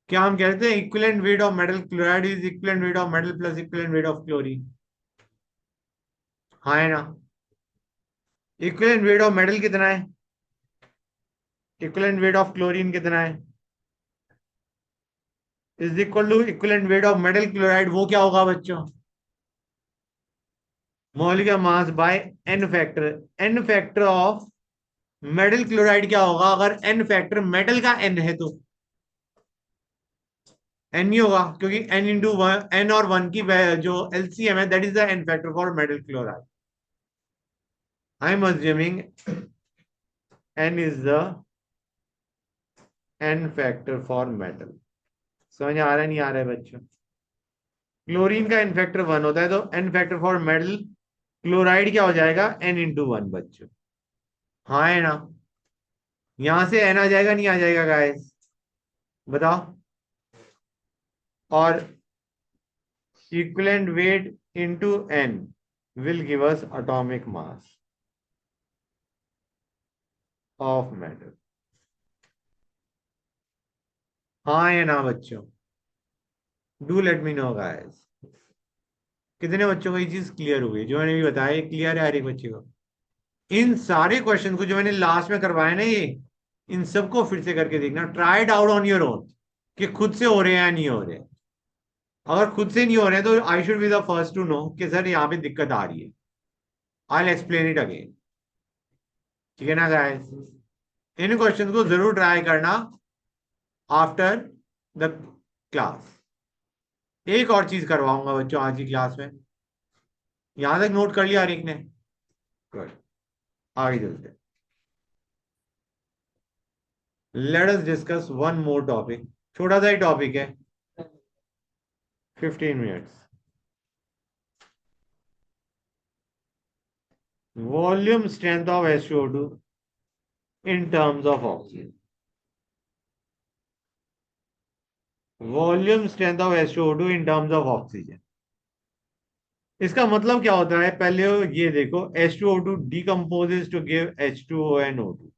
क्या हम कहते हैं equivalent weight of metal chloride is equivalent weight of metal plus equivalent weight of chlorine? हाँ है ना? इक्विवेलेंट वेट ऑफ मेटल कितना है? इक्विवेलेंट वेट ऑफ क्लोरीन कितना है? Is equal to equivalent weight of metal chloride. वो क्या होगा बच्चों? Molecular mass by n factor. N factor of metal chloride क्या होगा? अगर एन फैक्टर मेटल का एन है तो एन ही होगा, क्योंकि एन इंटू एन और वन की जो एलसीएम है, that is the n factor for metal chloride. I am assuming n is the n factor for metal. समझ आ रहा है नहीं आ रहा है बच्चों? क्लोरीन का एन फैक्टर 1 होता है, तो n factor for metal chloride क्या हो जाएगा? एन इंटू 1 बच्चों। हाँ है ना? यहां से एन आ जाएगा नहीं आ जाएगा गाइस? बताओ। और equivalent weight into n will give us atomic mass of matter। हाँ या ना बच्चों? Do let me no guys. कितने बच्चों को ये चीज क्लियर हो गई? जो मैंने भी बताया क्लियर है हर एक बच्चे को? इन सारे क्वेश्चन को जो मैंने लास्ट में करवाया ना, ये इन सबको फिर से करके देखना, try it out on your own कि खुद से हो रहे हैं या नहीं हो रहे। अगर खुद से नहीं हो रहे हैं तो I should be the first to know कि सर यहाँ पे दिक्कत आ रही है। I explain it again. ठीक है ना गाइस? इन क्वेश्चन को जरूर ट्राई करना आफ्टर द क्लास। एक और चीज करवाऊंगा बच्चों आज की क्लास में। यहां तक नोट कर लिया हर एक ने? गुड। आगे चलते। Let us discuss one more topic. छोटा सा ही टॉपिक है, 15 minutes. Volume strength of SO2 in terms of oxygen. Volume strength of SO2 in terms of oxygen. इसका मतलब क्या होता है? पहले ये देखो, H2O2 decomposes to give H2O and O2।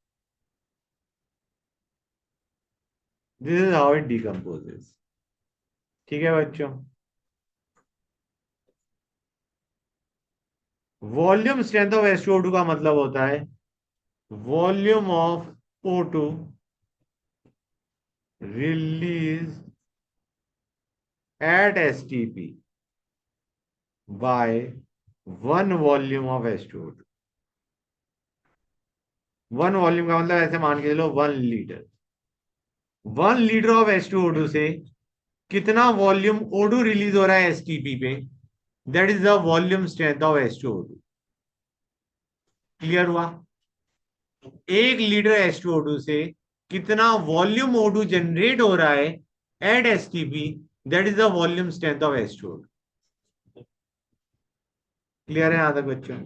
This is how it decomposes। ठीक है बच्चों? वॉल्यूम स्ट्रेंथ ऑफ SO2 का मतलब होता है volume of O2 released at STP by 1 volume of H2O2. 1 volume का मतलब ऐसे मान के चलो 1 लीटर। 1 लीटर ऑफ H2O2 से कितना वॉल्यूम O2 रिलीज हो रहा है एसटीपी पे, that is the volume strength of H2O2। Clear हुआ? 1 लीटर H2O2 से कितना वॉल्यूम O2 जनरेट हो रहा है at STP, that is the volume strength of H2O2। Clear है यहां तक बच्चों?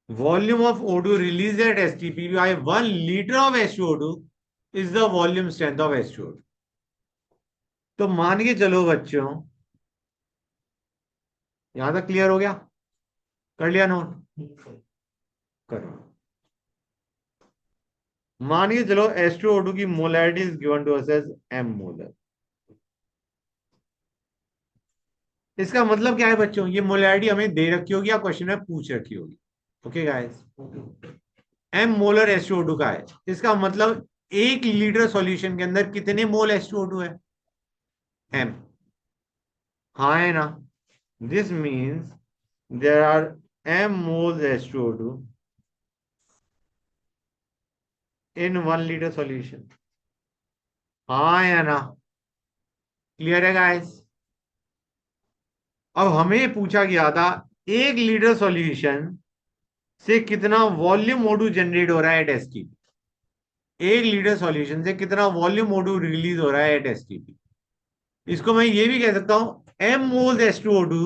Volume of O2 released at STP by 1 liter of H2O2 is the volume strength of H2O2। तो मान के चलो बच्चों, यहां तक क्लियर हो गया? कर लिया नोट? करो। मान के चलो H2O2 की molarity is given to us as m molar. इसका मतलब क्या है बच्चों? ये मोलैरिटी हमें दे रखी होगी या क्वेश्चन में पूछ रखी होगी। Okay guys, m molar H2O2 का है। इसका मतलब 1 लीटर सॉल्यूशन के अंदर कितने मोल H2O2 है? m। हाँ है ना? This means there are m moles H2O2 in 1 liter solution। हाँ या ना? क्लियर है गाइस? अब हमें पूछा गया था 1 लीटर सॉल्यूशन से कितना वॉल्यूम O2 जनरेट हो रहा है एट एसटीपी। 1 लीटर सॉल्यूशन से कितना वॉल्यूम O2 रिलीज हो रहा है एट एसटीपी। इसको मैं ये भी कह सकता हूं m मोल्स H2O2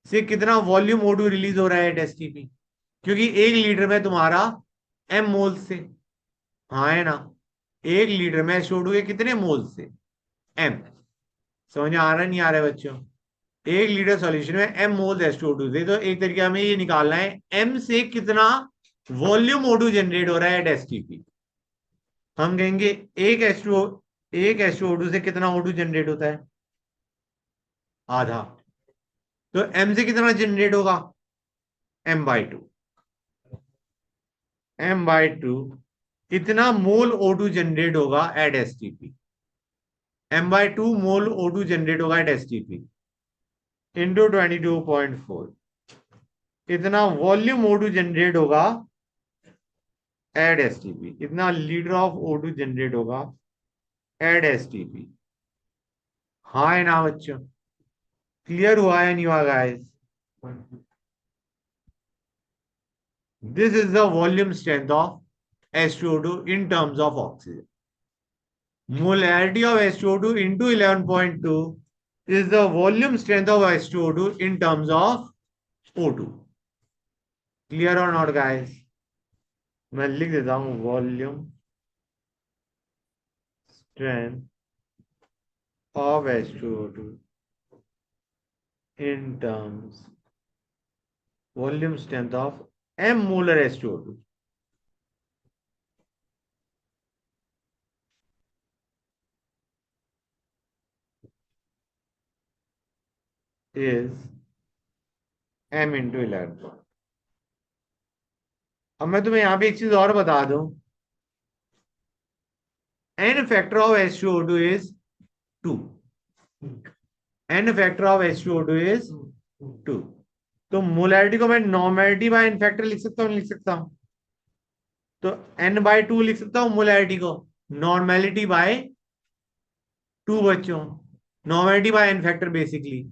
से कितना वॉल्यूम O2 रिलीज हो रहा है एट एसटीपी, क्योंकि 1 लीटर में तुम्हारा m मोल्स से। हाँ है ना? 1 लीटर में H2O2 के कितने मोल्स से? m। समझ आ रहा नहीं आ रहा है बच्चों? 1 लीटर सॉल्यूशन में m मोल्स H2O2 से, तो एक तरीके हमें ये निकालना है m से कितना वॉल्यूम O2 जनरेट हो रहा है एट एसटीपी। हम कहेंगे एक H2O2 से कितना O2 जनरेट होता है? आधा। तो m से कितना जनरेट होगा? m/2। m/2 इतना मोल O2 जनरेट होगा एट एसटीपी। m/2 मोल O2 जनरेट होगा एट एसटीपी इंटू 22.4। इतना वॉल्यूम O2 जनरेट होगा एट एसटीपी। इतना लीटर ऑफ O2 जनरेट होगा एट एसटीपी। हाँ है ना बच्चों? क्लियर हुआ है नहीं हुआ guys? This is the volume strength of H2O2 in terms of oxygen. Molarity of H2O2 into 11.2 is the volume strength of H2O2 in terms of O2। Clear or not guys? मैं लिख देता हूं volume strength of H2O2 in terms volume strength of m molar H2O2 is m into 11। अब मैं तुम्हें यहां पे एक चीज और बता दूं, n factor of H2O2 is 2। n factor of H2O2 is 2। तो मोलैरिटी को मैं नॉर्मेलिटी बाय n फैक्टर लिख सकता हूं, लिख सकता हूं? तो n/2 लिख सकता हूं मोलैरिटी को, नॉर्मेलिटी बाय 2 बच्चों। Normality by n factor basically.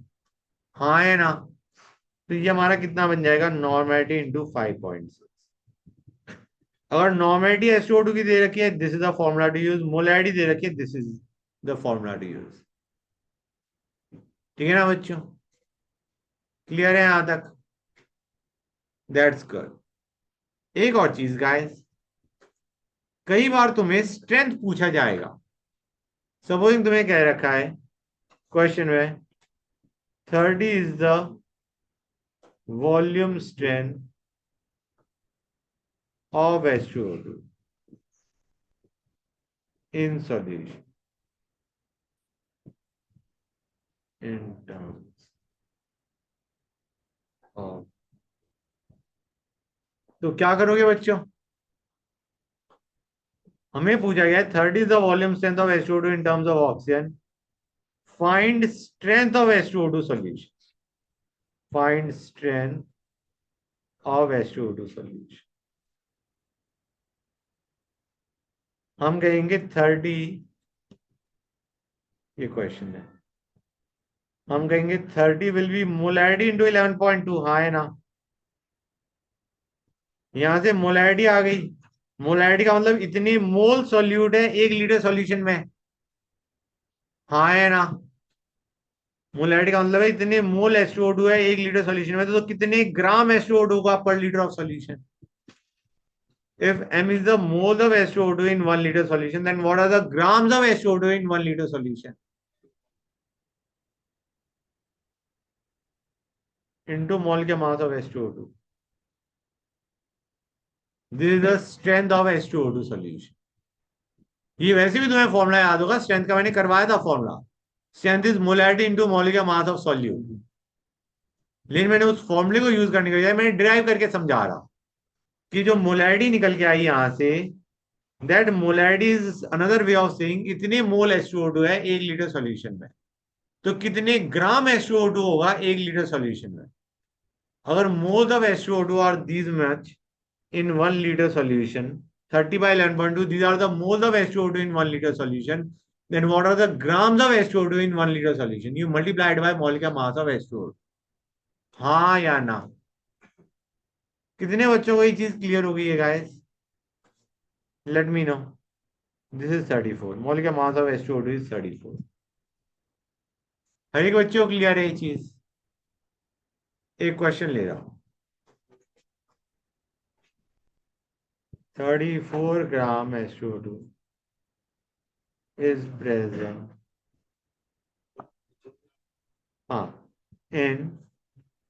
हाँ है ना? तो ये हमारा कितना बन जाएगा? Normality into 5.6। अगर नॉर्मेलिटी H2O2 की दे रखी है, this is the formula to use. Molarity दे रखी है, this is the formula to use. ठीक है ना बच्चों? क्लियर है यहां तक? That's good. एक और चीज गाइस, कई बार तुम्हें स्ट्रेंथ पूछा जाएगा। सपोजिंग तुम्हें कह रखा है क्वेश्चन में 30 is the volume strength of H2O2 in solution in terms of तो क्या करोगे बच्चों? हमें पूछा गया 30 is the volume strength of H2O2 in terms of oxygen, find strength of H2O2 solution, find strength of H2O2 solution. हम कहेंगे 30, ये क्वेश्चन है, हम कहेंगे 30 विल बी मोलैरिटी इंटू 11.2, हाँ है ना? यहां से मोलैरिटी आ गई, मोलैरिटी का मतलब इतनी मोल सॉल्यूट है 1 लीटर सॉल्यूशन में, हाँ है ना? मोलैरिटी का मतलब है इतने मोल H2O2 है 1 लीटर सॉल्यूशन में, तो कितने ग्राम H2O2 का पर litre of solution? If m is the moles of H2O2 in 1 liter solution, then what are the grams of H2O2 in 1 liter solution? Into mole के mass of H2O2. This is the strength of H2O2 solution. ये वैसे भी तुम्हें formula याद होगा, strength का मैंने करवाया था formula, strength is molarity into molecular mass of solute. लेकिन मैंने उस फॉर्मूले को यूज करने के बजाय मैंने डिराइव करके समझा रहा कि जो मोलैरिटी निकल के आई यहां से, that molarity is another way of saying इतने मोल H2O2 है 1 लीटर सॉल्यूशन में, तो कितने ग्राम H2O2 होगा 1 लीटर सॉल्यूशन में? अगर moles of H2O2 are these much in 1 liter solution, 30 by 11.2, these are the moles of H2O2 in 1 liter solution. Then what are the grams of H2O2 in 1 liter solution? You multiply it by molecular mass of H2O2. हाँ या ना? कितने बच्चों को ये चीज clear हो गई है guys? Let me no. This is 34, molecular mass of H2O2 is 34। हर एक बच्चों को क्लियर है ये चीज? एक क्वेश्चन ले रहा हूं, 34 ग्राम H2O2 is present, हाँ, in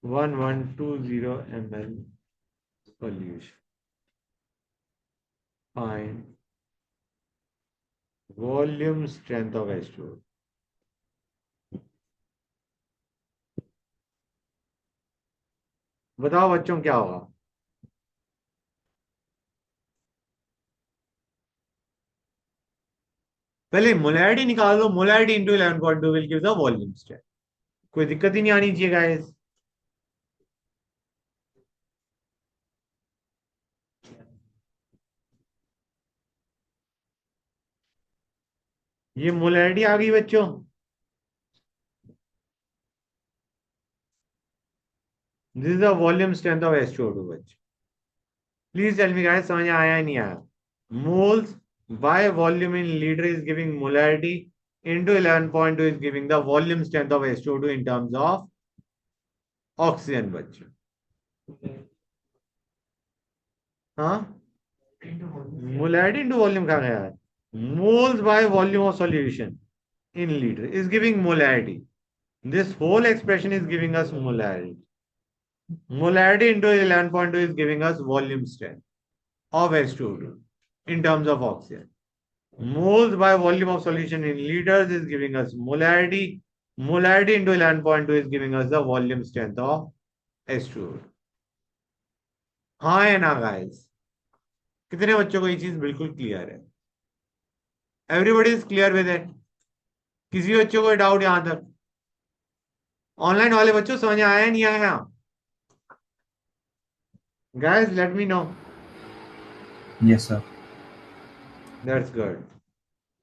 1120 ml solution. Find volume strength of H2O. बताओ बच्चों क्या होगा? पहले मोलैरिटी निकाल लो, molarity into 11.2 will give the volume strength. कोई दिक्कत ही नहीं आनी चाहिए गाइस। ये मोलैरिटी आ गई बच्चों, this is the volume strength of H2O2 बच्चों। प्लीज टेल मी गाइस, समझ आया या नहीं आया? Moles bye volume in litre is giving molarity into 11.2 is giving the volume strength of H2O2 in terms of oxygen बच्चों। हाँ, molarity into volume कहाँ गया है? Moles bye volume of solution in liter is giving molarity. This whole expression is giving us molarity. Molarity into 11.2 is giving us volume strength of H2O2 in terms of oxygen. Moles by volume of solution in liters is giving us molarity. Molarity into 11.2 is giving us the volume strength of H2O2. हाँ है ना guys? कितने बच्चों को ये चीज बिल्कुल clear है? Everybody is clear with it? किसी बच्चों को डाउट यहां तक? ऑनलाइन वाले बच्चों समझ आया नहीं आया? Guys, let me know. Yes, sir. That's good.